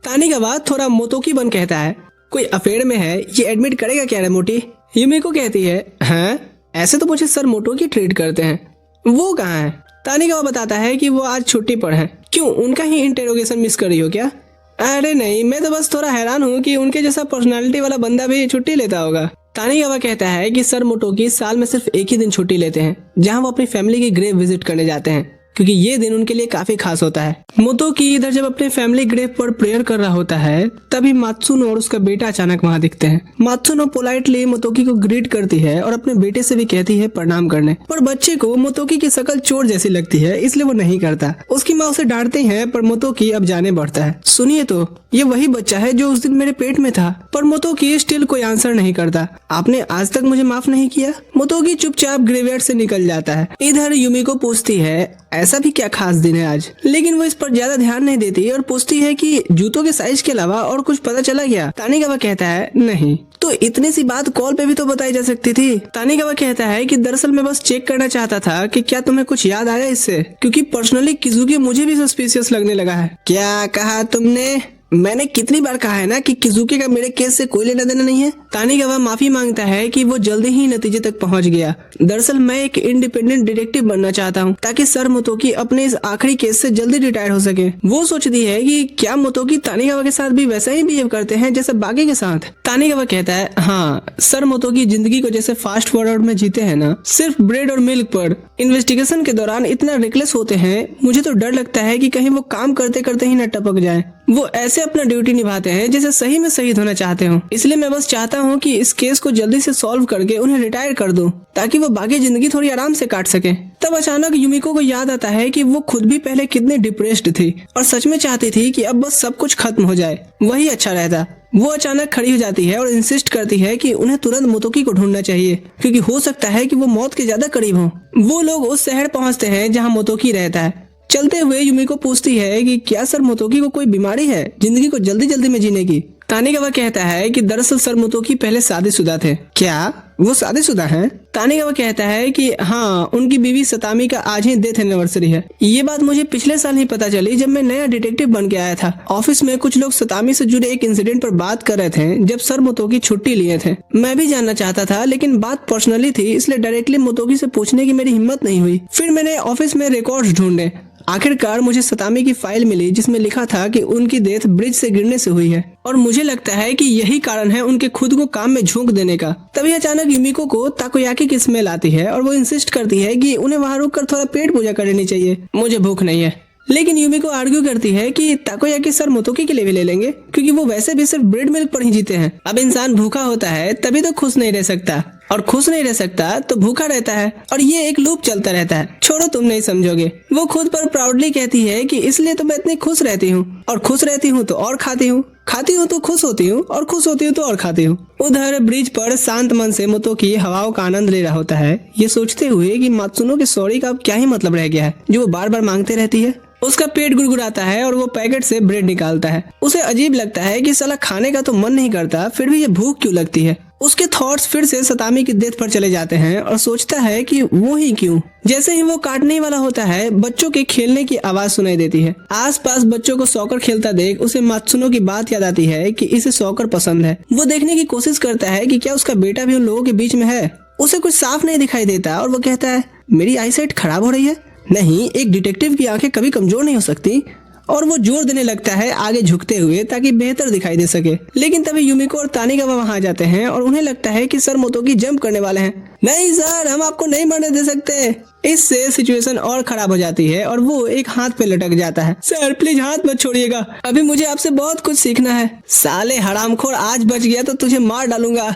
तानिगावा थोड़ा मोतोकी बन कहता है, कोई अफेयर में है ये एडमिट करेगा क्या रे मोटी? युमिको कहती है, हाँ, ऐसे तो मुझे सर मोटोकी ट्रीट करते हैं। वो कहाँ है? तानिगावा बताता है कि वो आज छुट्टी पर है। क्यों, उनका ही इंटेरोगेशन मिस कर रही हो क्या? अरे नहीं, मैं तो बस थोड़ा हैरान हूँ कि उनके जैसा पर्सनालिटी वाला बंदा भी छुट्टी लेता होगा। तानिगावा कहता है कि सर मोटोकी साल में सिर्फ एक ही दिन छुट्टी लेते हैं, जहां वो अपनी फैमिली की ग्रेव विजिट करने जाते हैं, क्योंकि ये दिन उनके लिए काफी खास होता है। मोतोकी इधर जब अपने फैमिली ग्रेव पर प्रेयर कर रहा होता है, तभी मात्सुनो और उसका बेटा अचानक वहां दिखते हैं। मात्सुनो पोलाइटली मोतोकी को ग्रीट करती है और अपने बेटे से भी कहती है प्रणाम करने, पर बच्चे को मोतोकी की शक्ल चोर जैसी लगती है, इसलिए वो नहीं करता। उसकी माँ उसे डांटती है, पर मोतोकी अब जाने बढ़ता है। सुनिए तो, ये वही बच्चा है जो उस दिन मेरे पेट में था। पर मोतोकी स्टिल कोई आंसर नहीं करता। आपने आज तक मुझे माफ नहीं किया। मोतोकी चुपचाप ग्रेवयार्ड से निकल जाता है। इधर युमिको पूछती है, ऐसा भी क्या खास दिन है आज? लेकिन वो इस पर ज्यादा ध्यान नहीं देती और पूछती है कि जूतों के साइज के अलावा और कुछ पता चला क्या? तानिगावा कहता है, नहीं। तो इतनी सी बात कॉल पे भी तो बताई जा सकती थी। तानिगावा कहता है कि दरअसल मैं बस चेक करना चाहता था कि क्या तुम्हें कुछ याद आया इससे, क्योंकि पर्सनली किजुके मुझे भी सस्पिशियस लगने लगा है। क्या कहा तुमने? मैंने कितनी बार कहा है ना कि किजुके का मेरे केस से कोई लेना देना नहीं है। तानिगावा माफी मांगता है कि वो जल्दी ही नतीजे तक पहुंच गया। दरअसल मैं एक इंडिपेंडेंट डिटेक्टिव बनना चाहता हूं, ताकि सर मोतोकी अपने इस आखिरी केस से जल्दी रिटायर हो सके। वो सोचती है कि क्या मोतोकी तानिगावा के साथ भी वैसा ही बिहेव करते हैं जैसे बाकी के साथ। तानिगावा कहता है, हाँ, सर मोतोकी जिंदगी को जैसे फास्ट फॉरवर्ड में जीते हैं ना, सिर्फ ब्रेड और मिल्क पर। इन्वेस्टिगेशन के दौरान इतना रिकलेस होते हैं, मुझे तो डर लगता है कि कहीं वो काम करते करते ही न टपक जाए। वो ऐसे अपना ड्यूटी निभाते हैं जैसे सही में शहीद होना चाहते हो। इसलिए मैं बस चाहता हूँ कि इस केस को जल्दी से सॉल्व करके उन्हें रिटायर कर दूं, ताकि वो बाकी जिंदगी थोड़ी आराम से काट सके। तब अचानक युमिको को याद आता है कि वो खुद भी पहले कितने डिप्रेस्ड थी और सच में चाहती थी कि अब बस सब कुछ खत्म हो जाए, वही अच्छा रहता। वो अचानक खड़ी हो जाती है और इंसिस्ट करती है कि उन्हें तुरंत मोतोकी को ढूंढना चाहिए, क्योंकि हो सकता है कि वो मौत के ज्यादा करीब हो। वो लोग उस शहर पहुंचते हैं जहाँ मोतोकी रहता है। चलते हुए युमिको पूछती है कि क्या सर मोतोकी को कोई बीमारी है जिंदगी को जल्दी जल्दी में जीने की? तानिगावा कहता है कि दरअसल सर मोतोकी पहले शादीशुदा थे। क्या वो शादीशुदा हैं? तानिगावा कहता है कि हाँ, उनकी बीवी सतामी का आज ही डेथ एनिवर्सरी है। ये बात मुझे पिछले साल ही पता चली जब मैं नया डिटेक्टिव बन के आया था। ऑफिस में कुछ लोग सतामी से जुड़े एक इंसिडेंट पर बात कर रहे थे जब सर मोतोकी छुट्टी लिए थे। मैं भी जानना चाहता था, लेकिन बात पर्सनली थी, इसलिए डायरेक्टली मोतोकी से पूछने की मेरी हिम्मत नहीं हुई। फिर मैंने ऑफिस में रिकॉर्ड्स ढूंढे। आखिरकार मुझे सतामी की फाइल मिली जिसमें लिखा था कि उनकी डेथ ब्रिज से गिरने से हुई है और मुझे लगता है कि यही कारण है उनके खुद को काम में झोंक देने का। तभी अचानक युमिको को ताकोयाकी की स्मेल आती है और वो इंसिस्ट करती है कि उन्हें वहाँ रुककर थोड़ा पेट पूजा कर लेनी चाहिए। मुझे भूख नहीं है। लेकिन युमिको आर्ग्यू करती है कि ताकोयाकी सर मोतोकी के लिए भी ले लेंगे क्योंकि वो वैसे भी सिर्फ ब्रेड मिल्क पर ही जीते हैं। अब इंसान भूखा होता है तभी तो खुश नहीं रह सकता, और खुश नहीं रह सकता तो भूखा रहता है, और ये एक लूप चलता रहता है। छोड़ो, तुम नहीं समझोगे। वो खुद पर प्राउडली कहती है कि इसलिए तो मैं इतनी खुश रहती हूँ, और खुश रहती हूँ तो और खाती हूँ, खाती हूँ तो खुश होती हूँ, और खुश होती हूँ तो और खाती हूँ। उधर ब्रिज पर शांत मन से मोतोकी हवाओं का आनंद ले रहा होता है, ये सोचते हुए कि मात्सुनो के सॉरी का अब क्या ही मतलब रह गया है जो वो बार बार मांगते रहती है। उसका पेट गुड़गुड़ाता है और वो पैकेट से ब्रेड निकालता है। उसे अजीब लगता है कि साला खाने का तो मन नहीं करता, फिर भी ये भूख क्यों लगती है। उसके थॉट्स फिर से सतामी की डेथ पर चले जाते हैं और सोचता है कि वो ही क्यों। जैसे ही वो काटने वाला होता है, बच्चों के खेलने की आवाज सुनाई देती है। आसपास बच्चों को सॉकर खेलता देख उसे मात्सुनो की बात याद आती है कि इसे सॉकर पसंद है। वो देखने की कोशिश करता है कि क्या उसका बेटा भी उन लोगों के बीच में है। उसे कुछ साफ नहीं दिखाई देता और वो कहता है, मेरी आईसाइट खराब हो रही है? नहीं, एक डिटेक्टिव की आंखें कभी कमजोर नहीं हो सकती। और वो जोर देने लगता है आगे झुकते हुए ताकि बेहतर दिखाई दे सके। लेकिन तभी युमिको और तानिगावा वहां आ जाते हैं और उन्हें लगता है कि सर मोतोकी जंप करने वाले हैं। नहीं सर, हम आपको नहीं मरने दे सकते। इससे सिचुएशन और खराब हो जाती है और वो एक हाथ पे लटक जाता है। सर प्लीज हाथ मत छोड़िएगा, अभी मुझे आपसे बहुत कुछ सीखना है। साले हरामखोर, आज बच गया तो तुझे मार डालूंगा।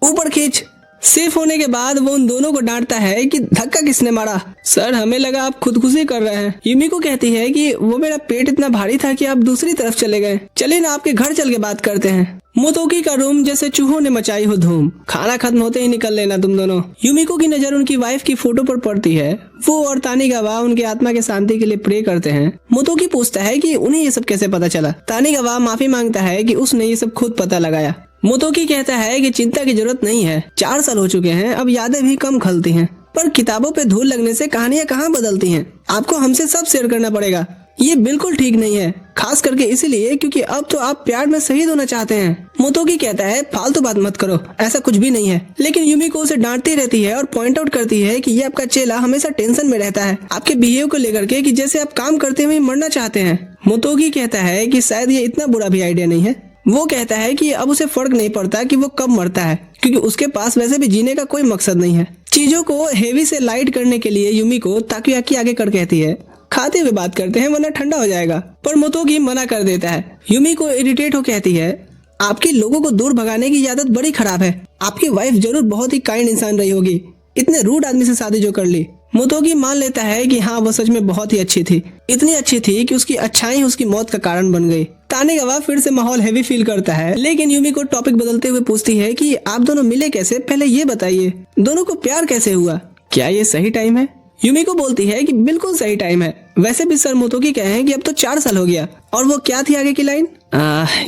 ऊपर खींच। सेफ होने के बाद वो उन दोनों को डांटता है कि धक्का किसने मारा। सर हमें लगा आप खुदकुशी कर रहे हैं। युमिको कहती है कि वो मेरा पेट इतना भारी था कि आप दूसरी तरफ चले गए। चलिए ना आपके घर चल के बात करते हैं। मोतोकी का रूम जैसे चूहों ने मचाई हो धूम। खाना खत्म होते ही निकल लेना तुम दोनों। युमिको की नजर उनकी वाइफ की फोटो पर पड़ती है। वो और तानिगावा उनके आत्मा के शांति के लिए प्रे करते हैं। मोतोकी पूछता है कि उन्हें ये सब कैसे पता चला। तानिगावा माफी मांगता है कि उसने ये सब खुद पता लगाया। मोतोकी कहता है कि चिंता की जरूरत नहीं है, 4 साल हो चुके हैं, अब यादें भी कम खलती हैं। पर किताबों पे धूल लगने से कहानियां कहाँ बदलती हैं। आपको हमसे सब शेयर करना पड़ेगा। ये बिल्कुल ठीक नहीं है, खास करके इसीलिए क्योंकि अब तो आप प्यार में शहीद होना चाहते हैं। मोतोकी कहता है फालतू बात मत करो, ऐसा कुछ भी नहीं है। लेकिन युमिको उसे डांटती रहती है और पॉइंट आउट करती है कि ये आपका चेला हमेशा टेंशन में रहता है आपके बिहेव को लेकर के, कि जैसे आप काम करते हुए मरना चाहते हैं। मोतोकी कहता है कि शायद ये इतना बुरा भी आइडिया नहीं है। वो कहता है कि अब उसे फर्क नहीं पड़ता कि वो कब मरता है, क्योंकि उसके पास वैसे भी जीने का कोई मकसद नहीं है। चीजों को हेवी से लाइट करने के लिए युमिको ताकोयाकी आगे कर कहती है, खाते हुए बात करते हैं वरना ठंडा हो जाएगा। पर मोतोकी मना कर देता है। युमिको इरिटेट हो कहती है, आपकी लोगों को दूर भगाने की आदत बड़ी खराब है। आपकी वाइफ जरूर बहुत ही काइंड इंसान रही होगी, इतने रूड आदमी से शादी जो कर ली। मोतोकी मान लेता है कि हाँ, वो सच में बहुत ही अच्छी थी, इतनी अच्छी थी कि उसकी अच्छाई उसकी मौत का कारण बन गई। तानिगावा फिर से माहौल हेवी फील करता है, लेकिन युमिको टॉपिक बदलते हुए पूछती है कि आप दोनों मिले कैसे, पहले ये बताइए। दोनों को प्यार कैसे हुआ, क्या ये सही टाइम है? युमिको बोलती है कि बिल्कुल सही टाइम है। वैसे भी सर मोतोकी कहे हैं कि अब तो 4 साल हो गया। और वो क्या थी आगे की लाइन?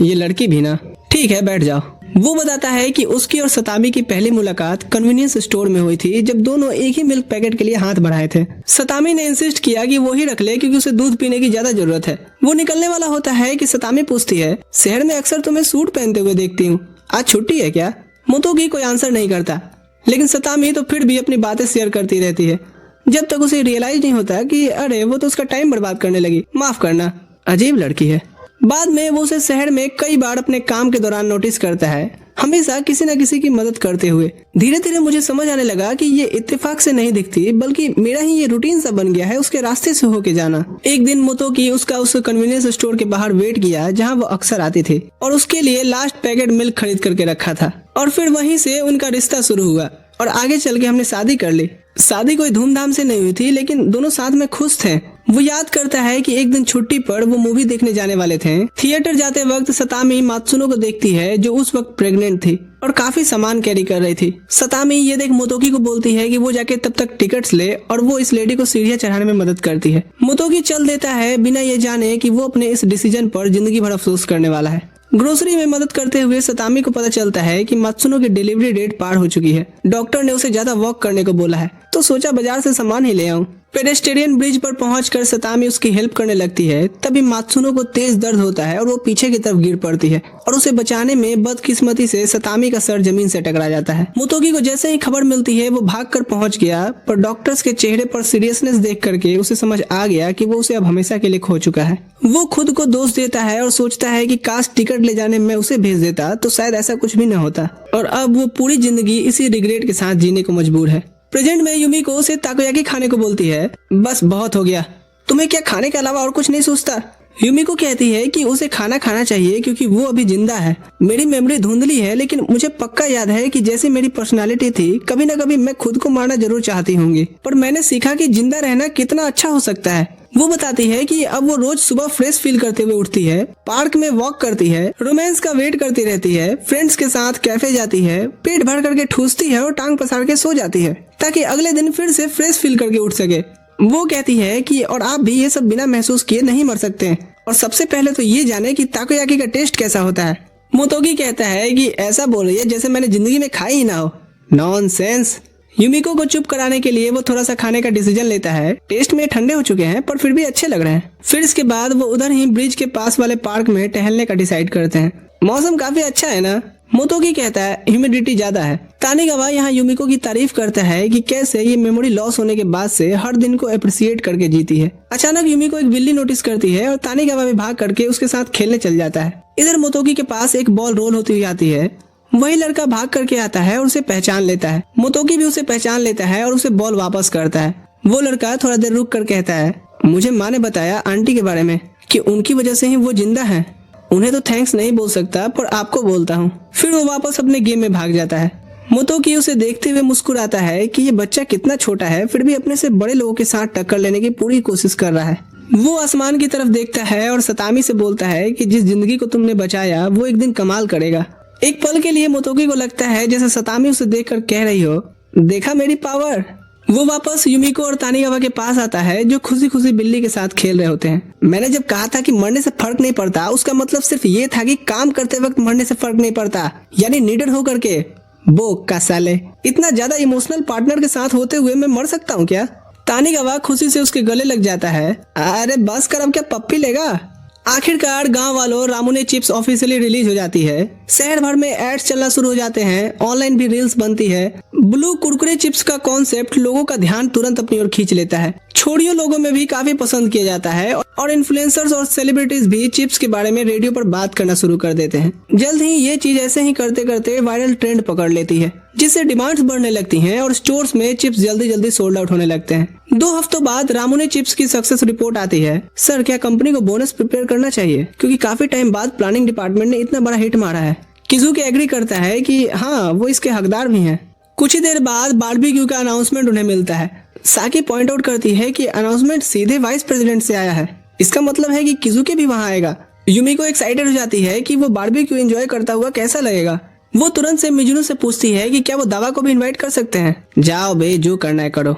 ये लड़की भी ना। ठीक है, बैठ जाओ। वो बताता है कि उसकी और सतामी की पहली मुलाकात कन्वीनियंस स्टोर में हुई थी, जब दोनों एक ही मिल्क पैकेट के लिए हाथ बढ़ाए थे। सतामी ने इंसिस्ट किया कि वो ही रख ले क्योंकि उसे दूध पीने की ज्यादा जरूरत है। वो निकलने वाला होता है कि सतामी पूछती है, शहर में अक्सर तुम्हें सूट पहनते हुए देखती हूँ, आज छुट्टी है क्या? मोतोकी कोई आंसर नहीं करता, लेकिन सतामी तो फिर भी अपनी बातें शेयर करती रहती है, जब तक उसे रियलाइज नहीं होता कि अरे वो तो उसका टाइम बर्बाद करने लगी। माफ करना, अजीब लड़की है। बाद में वो उसे शहर में कई बार अपने काम के दौरान नोटिस करता है, हमेशा किसी न किसी की मदद करते हुए। धीरे धीरे मुझे समझ आने लगा कि ये इत्तेफाक से नहीं दिखती, बल्कि मेरा ही ये रूटीन सा बन गया है उसके रास्ते से होके जाना। एक दिन मोतोकी उसका उस कन्वीनियंस स्टोर के बाहर वेट किया जहाँ वो अक्सर आती थी, और उसके लिए लास्ट पैकेट मिल्क खरीद करके रखा था। और फिर वहीं से उनका रिश्ता शुरू हुआ और आगे चल के हमने शादी कर ली। शादी कोई धूमधाम से नहीं हुई थी, लेकिन दोनों साथ में खुश थे। वो याद करता है कि एक दिन छुट्टी पर वो मूवी देखने जाने वाले थे। थिएटर जाते वक्त सतामी मात्सुनो को देखती है, जो उस वक्त प्रेग्नेंट थी और काफी सामान कैरी कर रही थी। सतामी ये देख मोतोकी को बोलती है कि वो जाके तब तक टिकट्स ले, और वो इस लेडी को सीढ़ियां चढ़ाने में मदद करती है। मोतोकी चल देता है बिना ये जाने कि वो अपने इस डिसीजन पर जिंदगी भर अफसोस करने वाला है। ग्रोसरी में मदद करते हुए सतामी को पता चलता है कि मात्सुनो की डिलीवरी डेट पार हो चुकी है। डॉक्टर ने उसे ज्यादा वॉक करने को बोला है, तो सोचा बाजार से सामान ही ले आऊं। पेडेस्टेरियन ब्रिज पर पहुंचकर सतामी उसकी हेल्प करने लगती है। तभी मात्सुनो को तेज दर्द होता है और वो पीछे की तरफ गिर पड़ती है और उसे बचाने में बदकिस्मती से सतामी का सर जमीन से टकरा जाता है। मोतोगी को जैसे ही खबर मिलती है वो भागकर पहुंच गया, पर डॉक्टर्स के चेहरे पर सीरियसनेस देख करके उसे समझ आ गया कि वो उसे अब हमेशा के लिए खो चुका है। वो खुद को दोष देता है और सोचता है कि काश टिकट ले जाने में उसे भेज देता तो शायद ऐसा कुछ भी न होता, और अब वो पूरी जिंदगी इसी रिग्रेट के साथ जीने को मजबूर है। प्रेजेंट में युमिको उसे ताकोयाकी खाने को बोलती है। बस बहुत हो गया, तुम्हें क्या खाने के अलावा और कुछ नहीं सोचता? युमिको कहती है कि उसे खाना खाना चाहिए क्योंकि वो अभी जिंदा है। मेरी मेमोरी धुंधली है, लेकिन मुझे पक्का याद है कि जैसे मेरी पर्सनालिटी थी, कभी न कभी मैं खुद को मारना जरूर चाहती होंगी, पर मैंने सीखा कि जिंदा रहना कितना अच्छा हो सकता है। वो बताती है कि अब वो रोज सुबह फ्रेश फील करते हुए उठती है, पार्क में वॉक करती है, रोमांस का वेट करती रहती है, फ्रेंड्स के साथ कैफे जाती है, पेट भर करके ठूसती है और टांग पसार के सो जाती है ताकि अगले दिन फिर से फ्रेश फील करके उठ सके। वो कहती है कि और आप भी ये सब बिना महसूस किए नहीं मर सकते, और सबसे पहले तो ये जाने कि ताकोयाकी का टेस्ट कैसा होता है। मोतोगी कहता है कि ऐसा बोल रही है जैसे मैंने जिंदगी में खाई ही ना हो। नॉनसेंस। युमिको को चुप कराने के लिए वो थोड़ा सा खाने का डिसीजन लेता है। टेस्ट में ठंडे हो चुके हैं पर फिर भी अच्छे लग रहे हैं। फिर इसके बाद वो उधर ही ब्रिज के पास वाले पार्क में टहलने का डिसाइड करते हैं। मौसम काफी अच्छा है ना? मोतोगी कहता है ह्यूमिडिटी ज्यादा है। तानिगावा यहाँ युमिको की तारीफ करता है कि कैसे ये मेमोरी लॉस होने के बाद से हर दिन को अप्रिशिएट करके जीती है। अचानक युमिको एक बिल्ली नोटिस करती है और तानिगावा भी भाग करके उसके साथ खेलने चल जाता है। इधर मोतोगी के पास एक बॉल रोल होती हुई आती है। वही लड़का भाग करके आता है और उसे पहचान लेता है। मोतोगी भी उसे पहचान लेता है और उसे बॉल वापस करता है। वो लड़का थोड़ा देर रुक कर कहता है, मुझे माँ ने बताया आंटी के बारे में कि उनकी वजह से ही वो जिंदा है। उन्हें तो थैंक्स नहीं बोल सकता पर आपको बोलता हूँ। फिर वो वापस अपने गेम में भाग जाता है। मोतोगी उसे देखते हुए मुस्कुराता है कि ये बच्चा कितना छोटा है, फिर भी अपने से बड़े लोगों के साथ टक्कर लेने की पूरी कोशिश कर रहा है। वो आसमान की तरफ देखता है और सतामी से बोलता है कि जिस जिंदगी को तुमने बचाया वो एक दिन कमाल करेगा। एक पल के लिए मोतोगी को लगता है जैसे सतामी उसे देखकर कह रही हो, देखा मेरी पावर। वो वापस युमिको और तानिगावा के पास आता है जो खुशी खुशी बिल्ली के साथ खेल रहे होते हैं। मैंने जब कहा था कि मरने से फर्क नहीं पड़ता, उसका मतलब सिर्फ ये था कि काम करते वक्त मरने से फर्क नहीं पड़ता, यानी नीडर होकर के। बोक का साले, इतना ज्यादा इमोशनल पार्टनर के साथ होते हुए मैं मर सकता हूँ क्या? तानिगावा खुशी से उसके गले लग जाता है। अरे बस कर, अब क्या पप्पी लेगा? आखिरकार गांव वालों रामुने चिप्स ऑफिशियली रिलीज हो जाती है। शहर भर में एड्स चलना शुरू हो जाते हैं, ऑनलाइन भी रील्स बनती है। ब्लू कुरकुरे चिप्स का कॉन्सेप्ट लोगों का ध्यान तुरंत अपनी ओर खींच लेता है। छोड़ियों लोगों में भी काफी पसंद किया जाता है और इन्फ्लुएंसर्स और सेलिब्रिटीज भी चिप्स के बारे में रेडियो पर बात करना शुरू कर देते हैं। जल्द ही ये चीज ऐसे ही करते करते वायरल ट्रेंड पकड़ लेती है, जिससे डिमांड्स बढ़ने लगती हैं और स्टोर्स में चिप्स जल्दी जल्दी सोल्ड आउट होने लगते हैं। 2 हफ्तों बाद रामुने चिप्स की सक्सेस रिपोर्ट आती है। सर, क्या कंपनी को बोनस प्रिपेयर करना चाहिए, क्योंकि काफी टाइम बाद प्लानिंग डिपार्टमेंट ने इतना बड़ा हिट मारा है। किजुके एग्री करता है कि हाँ, वो इसके हकदार भी हैं। कुछ ही देर बाद बारबेक्यू का अनाउंसमेंट उन्हें मिलता है। साकी पॉइंट आउट करती है कि अनाउंसमेंट सीधे वाइस प्रेसिडेंट से आया है। इसका मतलब है कि किजुके भी वहाँ आएगा। युमिको एक्साइटेड हो जाती है कि वो बारबेक्यू एंजॉय करता हुआ कैसा लगेगा। वो तुरंत से मिजुनो से पूछती है कि क्या वो दावा को भी इनवाइट कर सकते हैं। जाओ बे, जो करना है करो,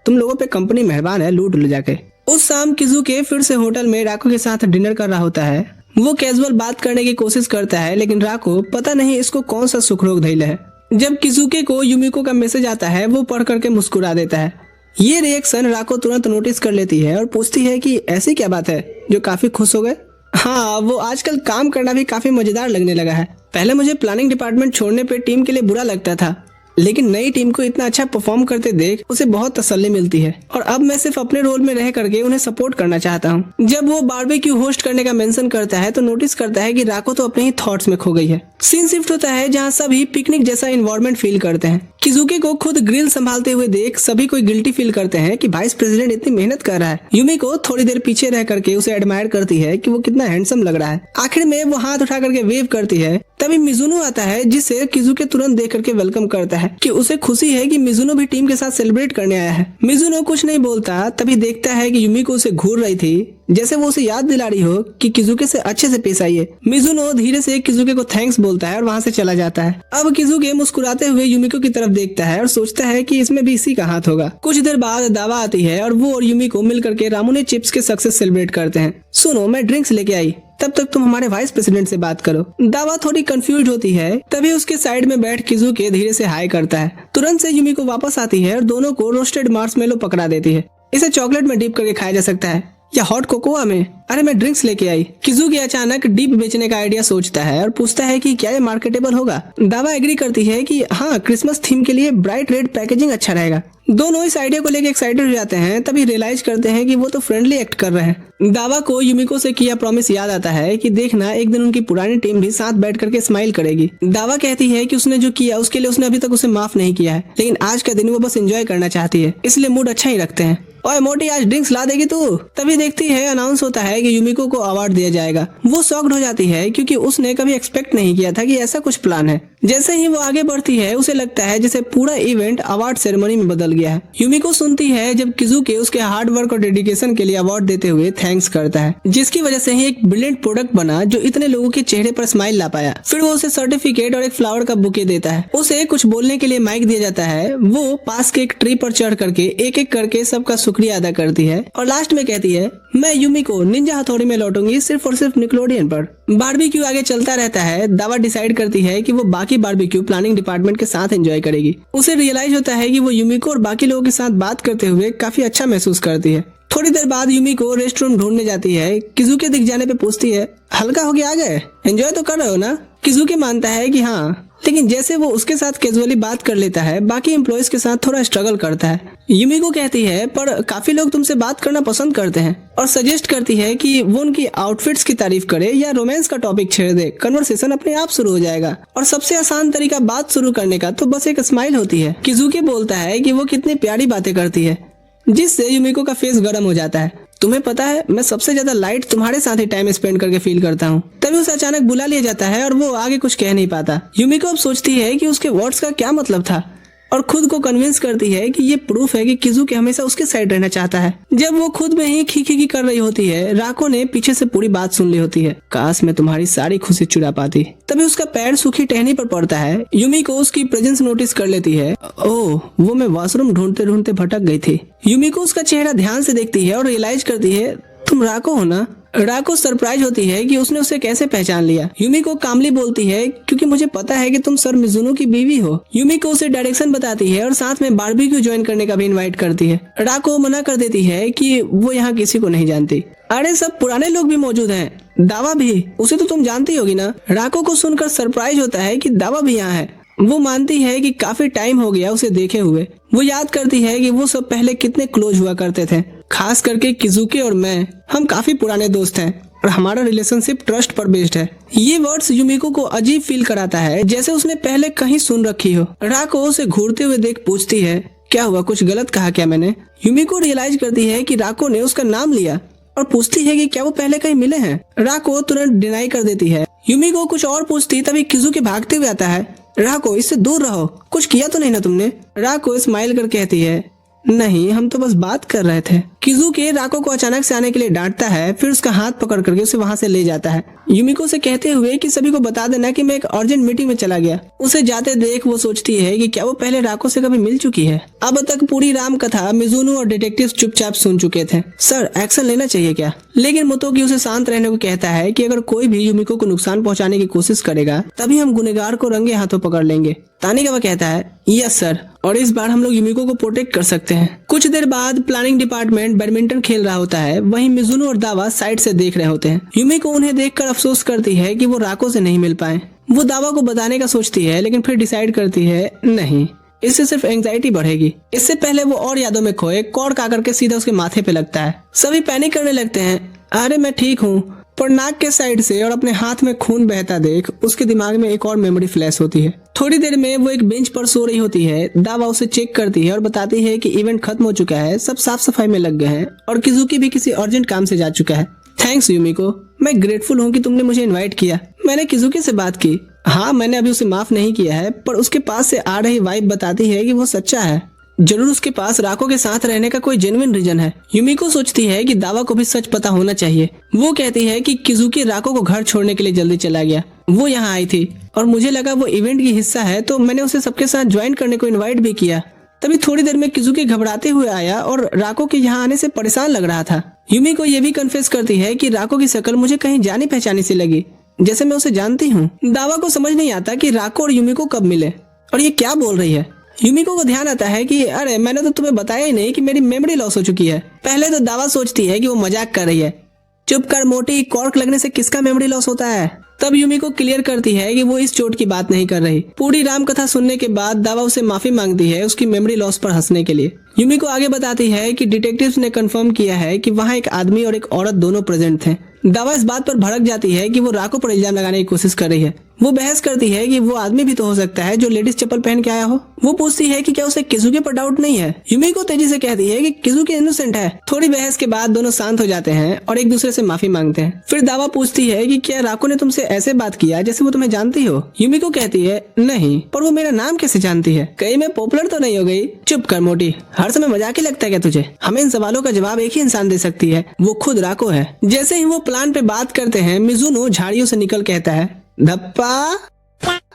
तुम लोगों पे कंपनी मेहरबान है, लूट लो जाके। उस शाम किजुके फिर से होटल में राको के साथ डिनर कर रहा होता है। वो कैजुअल बात करने की कोशिश करता है, लेकिन राको पता नहीं इसको कौन सा सुखरोग धैले है। जब किजुके को युमिको का मैसेज आता है, वो पढ़ करके मुस्कुरा देता है। ये रिएक्शन राको तुरंत नोटिस कर लेती है और पूछती है कि ऐसी क्या बात है जो काफी खुश हो गए। हाँ, वो आजकल काम करना भी काफी मजेदार लगने लगा है। पहले मुझे प्लानिंग डिपार्टमेंट छोड़ने पे टीम के लिए बुरा लगता था, लेकिन नई टीम को इतना अच्छा परफॉर्म करते देख उसे बहुत तसल्ली मिलती है और अब मैं सिर्फ अपने रोल में रह करके उन्हें सपोर्ट करना चाहता हूँ। जब वो बारबेक्यू होस्ट करने का मेंशन करता है तो नोटिस करता है कि राको तो अपने ही थॉट्स में खो गई है। सीन शिफ्ट होता है जहाँ सभी पिकनिक जैसा एनवायरनमेंट फील करते हैं। किजुके को खुद ग्रिल संभालते हुए देख सभी कोई गिल्टी फील करते हैं कि वाइस प्रेसिडेंट इतनी मेहनत कर रहा है। युमिको थोड़ी देर पीछे रह करके उसे एडमायर करती है कि वो कितना हैंडसम लग रहा है। आखिर में वो हाथ उठा करके वेव करती है। तभी मिजुनो आता है, जिसे किजुके तुरंत देख करके वेलकम करता है कि उसे खुशी है कि मिजुनो भी टीम के साथ सेलिब्रेट करने आया है। मिजुनो कुछ नहीं बोलता, तभी देखता है कि युमिको उसे घूर रही थी, जैसे वो उसे याद दिला रही हो कि किजुके से अच्छे से पेश आइए। मिजुनो धीरे से किजुके को थैंक्स बोलता है और वहाँ से चला जाता है। अब किजुके मुस्कुराते हुए युमिको की तरफ देखता है और सोचता है कि इसमें भी इसी का हाथ होगा। कुछ देर बाद दावा आती है और वो और युमिको मिल करके रामुने चिप्स के सक्सेस सेलिब्रेट करते हैं। सुनो, मैं ड्रिंक्स लेके आई। तब तक तुम हमारे वाइस प्रेसिडेंट से बात करो। दावा थोड़ी कंफ्यूज होती है, तभी उसके साइड में बैठ किजुके धीरे से हाय करता है। तुरंत से युमिको वापस आती है और दोनों को रोस्टेड मार्शमेलो पकड़ा देती है। इसे चॉकलेट में डीप करके खाया जा सकता है या हॉट कोकोआ में। अरे मैं ड्रिंक्स लेके आई। किजुके अचानक डीप बेचने का आइडिया सोचता है और पूछता है कि क्या ये मार्केटेबल होगा। दावा एग्री करती है कि हाँ, क्रिसमस थीम के लिए ब्राइट रेड पैकेजिंग अच्छा रहेगा। दोनों इस आइडिया को लेकर एक्साइटेड हो जाते हैं, तभी रियलाइज करते हैं कि वो तो फ्रेंडली एक्ट कर रहे हैं। दावा को युमिको से किया प्रॉमिस याद आता है कि देखना एक दिन उनकी पुरानी टीम भी साथ बैठ करके स्माइल करेगी। दावा कहती है कि उसने जो किया उसके लिए उसने अभी तक उसे माफ नहीं किया है, लेकिन आज का दिन वो बस एंजॉय करना चाहती है, इसलिए मूड अच्छा ही रखते हैं। ओए मोटी, आज ड्रिंक्स ला देगी तू? तभी देखती है अनाउंस होता है कि युमिको को अवार्ड दिया जाएगा। वो शॉक्ड हो जाती है क्योंकि उसने कभी एक्सपेक्ट नहीं किया था कि ऐसा कुछ प्लान है। जैसे ही वो आगे बढ़ती है उसे लगता है जैसे पूरा इवेंट अवार्ड सेरेमनी में बदल गया है। युमिको सुनती है जब किजुके उसके हार्ड वर्क और डेडिकेशन के लिए अवार्ड देते हुए थैंक्स करता है, जिसकी वजह से ही एक ब्रिलियंट प्रोडक्ट बना जो इतने लोगों के चेहरे पर स्माइल ला पाया। फिर वो उसे सर्टिफिकेट और एक फ्लावर का बुके देता है। उसे कुछ बोलने के लिए माइक दिया जाता है। वो पास के एक ट्री पर चढ़ करके एक एक करके सबका शुक्रिया अदा करती है और लास्ट में कहती है, मैं युमिको निंजा हथौड़ी में लौटूंगी सिर्फ और सिर्फ निकलोडियन पर। बारबेक्यू आगे चलता रहता है। दावा डिसाइड करती है कि वो बाकी बारबेक्यू प्लानिंग डिपार्टमेंट के साथ एंजॉय करेगी। उसे रियलाइज होता है कि वो युमिको और बाकी लोगों के साथ बात करते हुए काफी अच्छा महसूस करती है। थोड़ी देर बाद युमिको रेस्ट रूम ढूंढने जाती है। किजुके दिख जाने पे पूछती है, हल्का हो गया आ गए? एंजॉय तो कर रहे हो ना? किजुके मानता है कि हाँ, लेकिन जैसे वो उसके साथ कैजुअली बात कर लेता है, बाकी एम्प्लॉयज के साथ थोड़ा स्ट्रगल करता है। युमिको कहती है, पर काफी लोग तुमसे बात करना पसंद करते हैं, और सजेस्ट करती है कि वो उनकी आउटफिट्स की तारीफ करे या रोमांस का टॉपिक छेड़ दे। कन्वर्सेशन अपने आप शुरू हो जाएगा और सबसे आसान तरीका बात शुरू करने का तो बस एक स्माइल होती है। किजुके बोलता है कि वो कितनी प्यारी बातें करती है, जिससे युमिको का फेस गर्म हो जाता है। तुम्हें पता है, मैं सबसे ज्यादा लाइट तुम्हारे साथ ही टाइम स्पेंड करके फील करता हूँ। तभी उसे अचानक बुला लिया जाता है और वो आगे कुछ कह नहीं पाता। युमिको अब सोचती है कि उसके वर्ड्स का क्या मतलब था और खुद को कन्विंस करती है कि ये प्रूफ है कि किजुके हमेशा उसके साइड रहना चाहता है। जब वो खुद में ही खी कर रही होती है, राको ने पीछे से पूरी बात सुन ली होती है। काश मैं तुम्हारी सारी खुशी चुरा पाती। तभी उसका पैर सूखी टहनी पर पड़ता है। युमिको उसकी प्रेजेंस नोटिस कर लेती है। ओह, वो मैं वॉशरूम ढूंढते ढूंढते भटक गई थी। युमिको उसका चेहरा ध्यान से देखती है और रियलाइज करती है, तुम राको हो ना? राको सरप्राइज होती है कि उसने उसे कैसे पहचान लिया। युमिको कामली बोलती है, क्योंकि मुझे पता है कि तुम सर मिजुनो की बीवी हो। युमिको उसे डायरेक्शन बताती है और साथ में बारबेक्यू ज्वाइन करने का भी इनवाइट करती है। राको मना कर देती है कि वो यहाँ किसी को नहीं जानती। अरे सब पुराने लोग भी मौजूद हैं, दावा भी, उसे तो तुम जानती होगी ना। राको को सुनकर सरप्राइज होता है कि दावा भी यहाँ है। वो मानती है कि काफी टाइम हो गया उसे देखे हुए। वो याद करती है कि वो सब पहले कितने क्लोज हुआ करते थे, खास करके किजुके और मैं। हम काफी पुराने दोस्त हैं और हमारा रिलेशनशिप ट्रस्ट पर बेस्ड है। ये वर्ड्स युमिको को अजीब फील कराता है, जैसे उसने पहले कहीं सुन रखी हो। राको उसे घूरते हुए देख पूछती है, क्या हुआ, कुछ गलत कहा क्या मैंने? युमिको रियलाइज करती है कि राको ने उसका नाम लिया और पूछती है कि क्या वो पहले कहीं मिले हैं। राको तुरंत डिनाई कर देती है। युमिको कुछ और पूछती, तभी किजुके भागते हुए आता है। राको, इससे दूर रहो, कुछ किया तो नहीं ना तुमने? राको स्माइल कर कहती है, नहीं, हम तो बस बात कर रहे थे। किजुके राको को अचानक से आने के लिए डांटता है, फिर उसका हाथ पकड़ करके उसे वहां से ले जाता है, युमिको से कहते हुए कि सभी को बता देना कि मैं एक अर्जेंट मीटिंग में चला गया। उसे जाते देख वो सोचती है कि क्या वो पहले राको से कभी मिल चुकी है। अब तक पूरी राम कथा मिजुनो और डिटेक्टिव चुपचाप सुन चुके थे। सर, एक्शन लेना चाहिए क्या? लेकिन मोतोकी उसे शांत रहने को कहता है कि अगर कोई भी युमिको को नुकसान पहुंचाने की कोशिश करेगा तभी हम गुनहगार को रंगे हाथों पकड़ लेंगे। तानिकावा कहता है, यस सर, और इस बार हम लोग युमिको को प्रोटेक्ट कर सकते हैं। कुछ देर बाद प्लानिंग डिपार्टमेंट बैडमिंटन खेल रहा होता है। वहीं मिजुनो और दावा साइड से देख रहे होते हैं। युमिको उन्हें देखकर अफसोस करती है कि वो राको से नहीं मिल पाए। वो दावा को बताने का सोचती है, लेकिन फिर डिसाइड करती है नहीं, इससे सिर्फ एंजाइटी बढ़ेगी। इससे पहले वो और यादों में खोए कॉर्ड आकर के सीधा उसके माथे पे लगता है। सभी पैनिक करने लगते हैं। अरे मैं ठीक हूँ, पर नाक के साइड से और अपने हाथ में खून बहता देख उसके दिमाग में एक और मेमोरी फ्लैश होती है। थोड़ी देर में वो एक बेंच पर सो रही होती है। दावा उसे चेक करती है और बताती है कि इवेंट खत्म हो चुका है, सब साफ सफाई में लग गए हैं और किजुकी भी किसी अर्जेंट काम से जा चुका है। थैंक्स युमिको, मैं ग्रेटफुल हूँ कि तुमने मुझे इनवाइट किया। मैंने किजुकी से बात की। हाँ, मैंने अभी उसे माफ नहीं किया है, पर उसके पास से आ रही वाइब बताती है कि वो सच्चा है। जरूर उसके पास राको के साथ रहने का कोई जेन्युइन रीजन है। युमिको सोचती है कि दावा को भी सच पता होना चाहिए। वो कहती है कि किजुकी राको को घर छोड़ने के लिए जल्दी चला गया। वो यहाँ आई थी और मुझे लगा वो इवेंट की हिस्सा है, तो मैंने उसे सबके साथ ज्वाइन करने को इनवाइट भी किया। तभी थोड़ी देर में किजुकी घबराते हुए आया और राको के यहाँ आने से परेशान लग रहा था। यूमिको ये भी कन्फेस करती है कि राको की शक्ल मुझे कहीं जानी पहचानी सी लगी, जैसे मैं उसे जानती हूँ। दावा को समझ नहीं आता कि राको और यूमिको कब मिले और ये क्या बोल रही है। यूमिको को ध्यान आता है कि अरे मैंने तो तुम्हें बताया ही नहीं कि मेरी मेमोरी लॉस हो चुकी है। पहले तो दावा सोचती है कि वो मजाक कर रही है। चुप कर मोटी, कॉर्क लगने से किसका मेमोरी लॉस होता है। तब यूमिको क्लियर करती है कि वो इस चोट की बात नहीं कर रही। पूरी राम कथा सुनने के बाद दावा उसे माफी मांगती है उसकी मेमोरी लॉस पर हंसने के लिए। यूमिको आगे बताती है कि डिटेक्टिव्स ने कंफर्म किया है कि वहाँ एक आदमी और एक औरत दोनों प्रेजेंट थे। दावा इस बात पर भड़क जाती है कि वो राको पर इल्जाम लगाने की कोशिश कर रही है। वो बहस करती है कि वो आदमी भी तो हो सकता है जो लेडीज चप्पल पहन के आया हो। वो पूछती है कि क्या उसे किजुके पर डाउट नहीं है। यूमिको तेजी से कहती है कि किजुके इनोसेंट है। थोड़ी बहस के बाद दोनों शांत हो जाते हैं और एक दूसरे से माफी मांगते हैं। फिर दावा पूछती है कि क्या राको ने तुमसे ऐसे बात किया जैसे वो तुम्हें जानती हो। यूमिको कहती है नहीं, पर वो मेरा नाम कैसे जानती है, कहीं मैं पॉपुलर तो नहीं हो गई। चुप कर मोटी, हर समय मजाक ही लगता है क्या तुझे। हमें इन सवालों का जवाब एक ही इंसान दे सकती है, वो खुद राको है। जैसे ही वो प्लान पे बात करते हैं मिजुनो झाड़ियों से निकल कहता है धप्पा।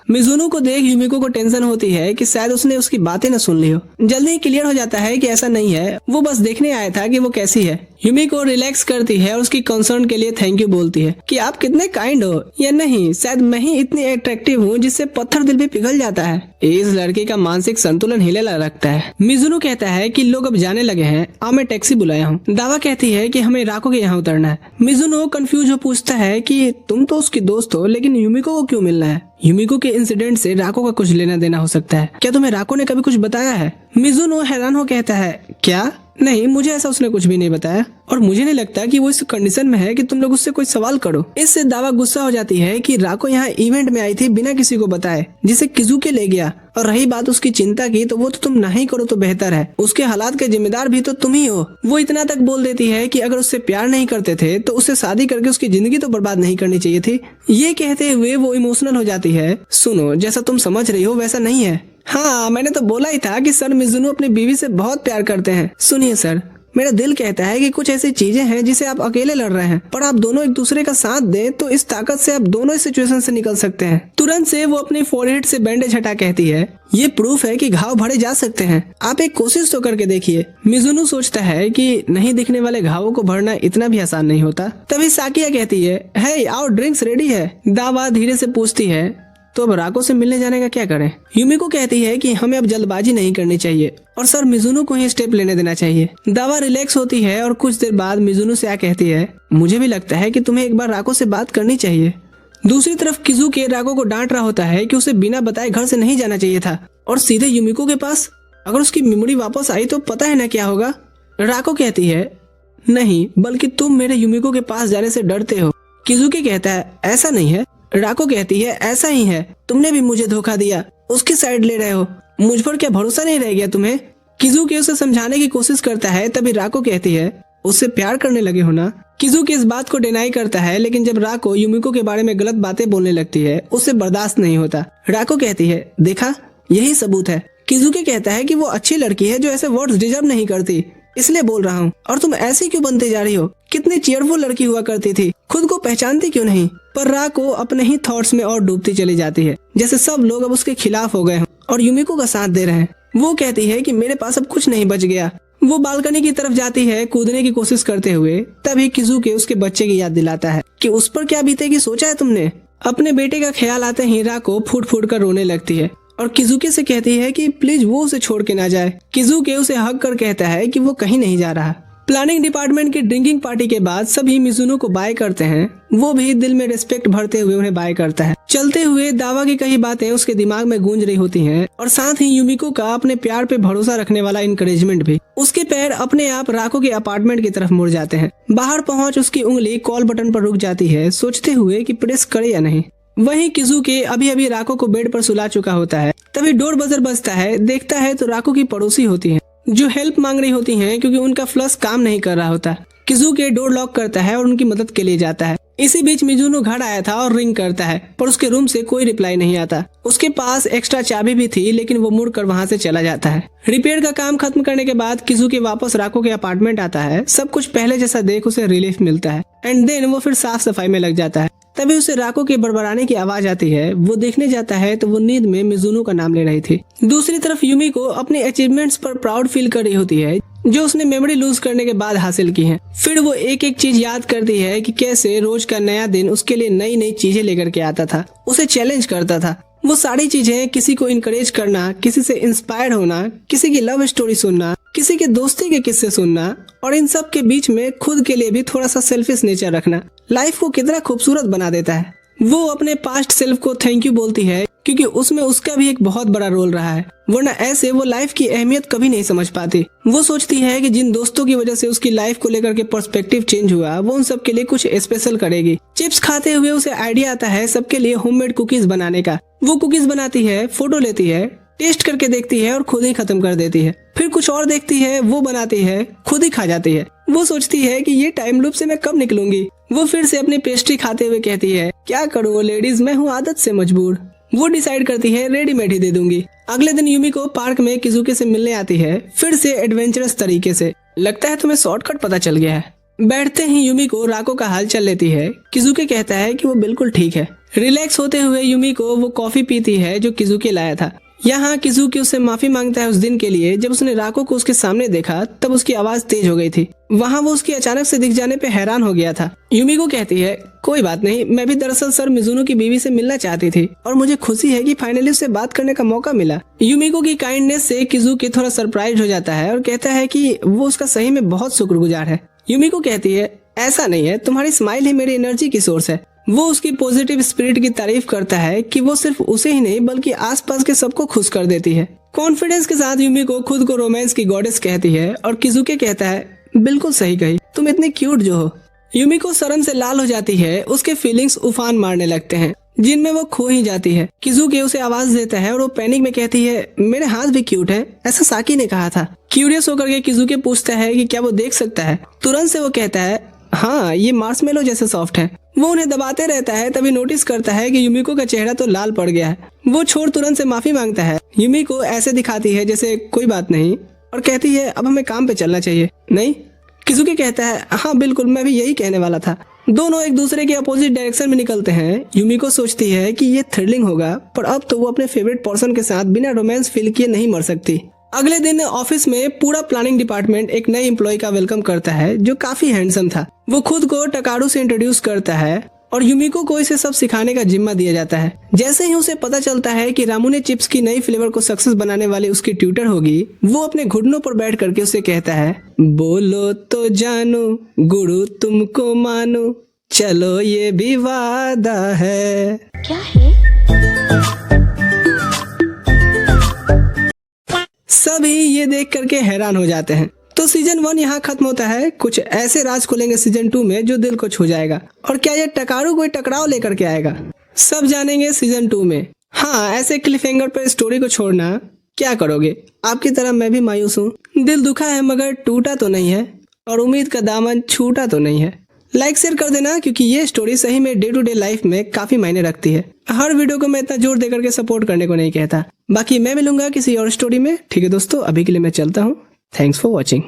मिजुनो को देख यूमिको को टेंशन होती है कि शायद उसने उसकी बातें न सुन ली हो। जल्दी ही क्लियर हो जाता है कि ऐसा नहीं है, वो बस देखने आया था कि वो कैसी है। यूमिको रिलैक्स करती है और उसकी कंसर्न के लिए थैंक यू बोलती है कि आप कितने काइंड हो। या नहीं, शायद मैं ही इतनी अट्रैक्टिव हूँ जिससे पत्थर दिल भी पिघल जाता है। इस लड़की का मानसिक संतुलन हिले रखता है। मिजुनो कहता है कि लोग अब जाने लगे हैं, अब मैं टैक्सी बुलाया हूँ। दावा कहती है कि हमें राको के यहाँ उतरना है। मिजुनो कंफ्यूज हो पूछता है कि तुम तो उसकी दोस्त हो, लेकिन यूमिको को क्यों मिलना है। यूमिको के इंसिडेंट से राको का कुछ लेना देना हो सकता है। क्या तुम्हें राको ने कभी कुछ बताया है। मिजुनो हैरान हो कहता है क्या, नहीं मुझे ऐसा उसने कुछ भी नहीं बताया और मुझे नहीं लगता कि वो इस कंडीशन में है कि तुम लोग उससे कोई सवाल करो। इससे दावा गुस्सा हो जाती है कि राको यहाँ इवेंट में आई थी बिना किसी को बताए, जिसे किजुके ले गया। और रही बात उसकी चिंता की, तो वो तो तुम नहीं करो तो बेहतर है। उसके हालात के जिम्मेदार भी तो तुम ही हो। वो इतना तक बोल देती है कि अगर उससे प्यार नहीं करते थे तो उससे शादी करके उसकी जिंदगी तो बर्बाद नहीं करनी चाहिए थी। ये कहते हुए वो इमोशनल हो जाती है। सुनो, जैसा तुम समझ रही हो वैसा नहीं है। हाँ, मैंने तो बोला ही था कि सर मिजुनो अपनी बीवी से बहुत प्यार करते हैं। सुनिए सर, मेरा दिल कहता है कि कुछ ऐसी चीजें हैं जिसे आप अकेले लड़ रहे हैं, पर आप दोनों एक दूसरे का साथ दें तो इस ताकत से आप दोनों इस सिचुएशन से निकल सकते हैं। तुरंत से वो अपनी फोरहेड से बैंडेज हटा कहती है ये प्रूफ है कि घाव भरे जा सकते हैं, आप एक कोशिश तो करके देखिए। मिजुनो सोचता है कि नहीं दिखने वाले घावों को भरना इतना भी आसान नहीं होता। तभी साकिया कहती है हे आओ, ड्रिंक्स रेडी है। दावा धीरे से पूछती है तो अब राको से मिलने जाने का क्या करें। यूमिको कहती है कि हमें अब जल्दबाजी नहीं करनी चाहिए और सर मिजुनो को ही स्टेप लेने देना चाहिए। दावा रिलैक्स होती है और कुछ देर बाद मिजुनो से कहती है मुझे भी लगता है कि तुम्हें एक बार राको से बात करनी चाहिए। दूसरी तरफ किजुके राको को डांट रहा होता है कि उसे बिना बताए घर से नहीं जाना चाहिए था और सीधे यूमिको के पास। अगर उसकी मेमोरी वापस आई तो पता है ना क्या होगा। राको कहती है नहीं, बल्कि तुम मेरे यूमिको के पास जाने से डरते हो। किजुके कहता है ऐसा नहीं है। राको कहती है ऐसा ही है, तुमने भी मुझे धोखा दिया, उसकी साइड ले रहे हो, मुझ पर क्या भरोसा नहीं रह गया तुम्हें। किजुके उसे समझाने की कोशिश करता है। तभी राको कहती है उससे प्यार करने लगे हो ना। किजुके इस बात को डिनाई करता है, लेकिन जब राको यूमिको के बारे में गलत बातें बोलने लगती है उससे बर्दाश्त नहीं होता। राको कहती है देखा, यही सबूत है। किजुके कहता है कि वो अच्छी लड़की है जो ऐसे वर्ड्स डिजर्व नहीं करती, इसलिए बोल रहा हूँ। और तुम ऐसी क्यों बनते जा रही हो, कितनी चीयरफुल लड़की हुआ करती थी, खुद को पहचानती क्यों नहीं। पर राको अपने ही थॉट्स में और डूबती चली जाती है, जैसे सब लोग अब उसके खिलाफ हो गए हैं और यूमिको का साथ दे रहे हैं। वो कहती है कि मेरे पास अब कुछ नहीं बच गया। वो बालकनी की तरफ जाती है कूदने की कोशिश करते हुए। तभी किजुके उसके बच्चे की याद दिलाता है कि उस पर क्या बीतेगी, सोचा है तुमने। अपने बेटे का ख्याल आते ही राको फूट फूट कर रोने लगती है और किजुके से कहती है कि प्लीज वो उसे छोड़ के ना जाए। किजुके उसे हक कर कहता है कि वो कहीं नहीं जा रहा। प्लानिंग डिपार्टमेंट की ड्रिंकिंग पार्टी के बाद सभी मिजुनो को बाय करते हैं। वो भी दिल में रिस्पेक्ट भरते हुए उन्हें बाय करता है। चलते हुए दावा की कई बातें उसके दिमाग में गूंज रही होती हैं और साथ ही यूमिको का अपने प्यार पे भरोसा रखने वाला इनकरेजमेंट भी। उसके पैर अपने आप राको के अपार्टमेंट की तरफ मुड़ जाते हैं। बाहर पहुंच उसकी उंगली कॉल बटन पर रुक जाती है, सोचते हुए कि प्रेस करे या नहीं। वहीं किजुके अभी अभी राको को बेड पर सुला चुका होता है। तभी डोर बजर बजता है। देखता है तो राको की पड़ोसी होती है जो हेल्प मांग रही होती हैं क्योंकि उनका फ्लश काम नहीं कर रहा होता। किजुके डोर लॉक करता है और उनकी मदद के लिए जाता है। इसी बीच मिजुनो घर आया था और रिंग करता है, पर उसके रूम से कोई रिप्लाई नहीं आता। उसके पास एक्स्ट्रा चाबी भी थी, लेकिन वो मुड़कर वहां से चला जाता है। रिपेयर का काम खत्म करने के बाद किजुके वापस राको के अपार्टमेंट आता है। सब कुछ पहले जैसा देख उसे रिलीफ मिलता है एंड देन वो फिर साफ सफाई में लग जाता है। तभी उसे राको के बड़बड़ाने की आवाज आती है। वो देखने जाता है तो वो नींद में मिजुनो का नाम ले रही थी। दूसरी तरफ यूमिको अपने अचीवमेंट्स पर प्राउड फील कर रही होती है, जो उसने मेमोरी लूज करने के बाद हासिल की हैं। फिर वो एक एक चीज याद करती है कि कैसे रोज का नया दिन उसके लिए नई नई चीजें लेकर के आता था, उसे चैलेंज करता था। वो सारी चीजें, किसी को इनकरेज करना, किसी से इंस्पायर होना, किसी की लव स्टोरी सुनना, किसी के दोस्ती के किस्से सुनना और इन सब के बीच में खुद के लिए भी थोड़ा सा सेल्फिश नेचर रखना लाइफ को कितना खूबसूरत बना देता है। वो अपने पास्ट सेल्फ को थैंक यू बोलती है क्योंकि उसमें उसका भी एक बहुत बड़ा रोल रहा है, वरना ऐसे वो लाइफ की अहमियत कभी नहीं समझ पाती। वो सोचती है कि जिन दोस्तों की वजह से उसकी लाइफ को लेकर के पर्सपेक्टिव चेंज हुआ, वो उन सब के लिए कुछ स्पेशल करेगी। चिप्स खाते हुए उसे आइडिया आता है सबके लिए होममेड कुकीज बनाने का। वो कुकीज बनाती है, फोटो लेती है, टेस्ट करके देखती है और खुद ही खत्म कर देती है। फिर कुछ और देखती है, वो बनाती है, खुद ही खा जाती है। वो सोचती है कि ये टाइम लूप से मैं कब निकलूंगी। वो फिर से अपनी पेस्ट्री खाते हुए कहती है, क्या करूँ लेडीज, मैं हूँ आदत से मजबूर। वो डिसाइड करती है रेडीमेड ही दे दूंगी। अगले दिन यूमिको पार्क में किजुके से मिलने आती है, फिर से एडवेंचरस तरीके से। लगता है तुम्हें शॉर्टकट पता चल गया है। बैठते ही यूमिको राको का हाल चाल लेती है। किजुके कहता है कि वो बिल्कुल ठीक है। रिलैक्स होते हुए यूमिको वो कॉफी पीती है जो किजुके लाया था। यहाँ किजुके उससे माफी मांगता है उस दिन के लिए जब उसने राको को उसके सामने देखा, तब उसकी आवाज तेज हो गई थी। वहाँ वो उसकी अचानक से दिख जाने पे हैरान हो गया था। यूमिको कहती है, कोई बात नहीं, मैं भी दरअसल सर मिजुनो की बीवी से मिलना चाहती थी और मुझे खुशी है कि फाइनली उससे बात करने का मौका मिला। यूमिको की काइंडनेस से किजुके थोड़ा सरप्राइज हो जाता है और कहता है कि वो उसका सही में बहुत शुक्रगुजार है। यूमिको कहती है, ऐसा नहीं है, तुम्हारी स्माइल ही मेरी एनर्जी की सोर्स है। वो उसकी पॉजिटिव स्पिरिट की तारीफ करता है कि वो सिर्फ उसे ही नहीं बल्कि आसपास के सबको खुश कर देती है। कॉन्फिडेंस के साथ यूमिको खुद को रोमांस की गॉडेस कहती है और किजुके कहता है, बिल्कुल सही कही, तुम इतनी क्यूट जो हो। यूमिको शर्म से लाल हो जाती है, उसके फीलिंग्स उफान मारने लगते हैं जिनमें वो खो ही जाती है। किजुके उसे आवाज देता है और वो पैनिक में कहती है, मेरे हाथ भी क्यूट है, ऐसा साकी ने कहा था। क्यूरियस होकर के किजुके पूछता है कि क्या वो देख सकता है। तुरंत से वो कहता है, हाँ, ये मार्शमेलो जैसे सॉफ्ट है। वो उन्हें दबाते रहता है, तभी नोटिस करता है कि यूमिको का चेहरा तो लाल पड़ गया है। वो छोड़ तुरंत से माफी मांगता है। यूमिको ऐसे दिखाती है जैसे कोई बात नहीं और कहती है, अब हमें काम पे चलना चाहिए। नहीं, किजुके कहता है, हाँ बिल्कुल, मैं भी यही कहने वाला था। दोनों एक दूसरे के अपोजिट डायरेक्शन में निकलते हैं। यूमिको सोचती है कि ये थ्रिलिंग होगा, पर अब तो वो अपने फेवरेट पर्सन के साथ बिना रोमांस फील किए नहीं मर सकती। अगले दिन ऑफिस में पूरा प्लानिंग डिपार्टमेंट एक नए एम्प्लॉय का वेलकम करता है जो काफी हैंडसम था। वो खुद को टकारू से इंट्रोड्यूस करता है और यूमिको को इसे सब सिखाने का जिम्मा दिया जाता है। जैसे ही उसे पता चलता है कि रामुने चिप्स की नई फ्लेवर को सक्सेस बनाने वाली उसकी ट्यूटर होगी, वो अपने घुटनों पर बैठ करके उसे कहता है, बोलो तो जानो गुरु तुमको मानो, चलो ये भी वादा है। क्या है? सभी ये देख करके हैरान हो जाते हैं। तो सीजन 1 यहाँ खत्म होता है। कुछ ऐसे राज खुलेंगे सीजन 2 में जो दिल को छू जाएगा। और क्या ये टकारू कोई टकराव लेकर के आएगा, सब जानेंगे सीजन 2 में। हाँ, ऐसे क्लिफ हैंगर पर स्टोरी को छोड़ना क्या करोगे? आपकी तरह मैं भी मायूस हूँ। दिल दुखा है मगर टूटा तो नहीं है और उम्मीद का दामन छूटा तो नहीं है। लाइक शेयर कर देना क्योंकि ये स्टोरी सही में डे टू डे लाइफ में काफी मायने रखती है। हर वीडियो को मैं इतना जोर देकर के सपोर्ट करने को नहीं कहता। बाकी मैं मिलूंगा किसी और स्टोरी में। ठीक है दोस्तों, अभी के लिए मैं चलता हूँ। Thanks for watching.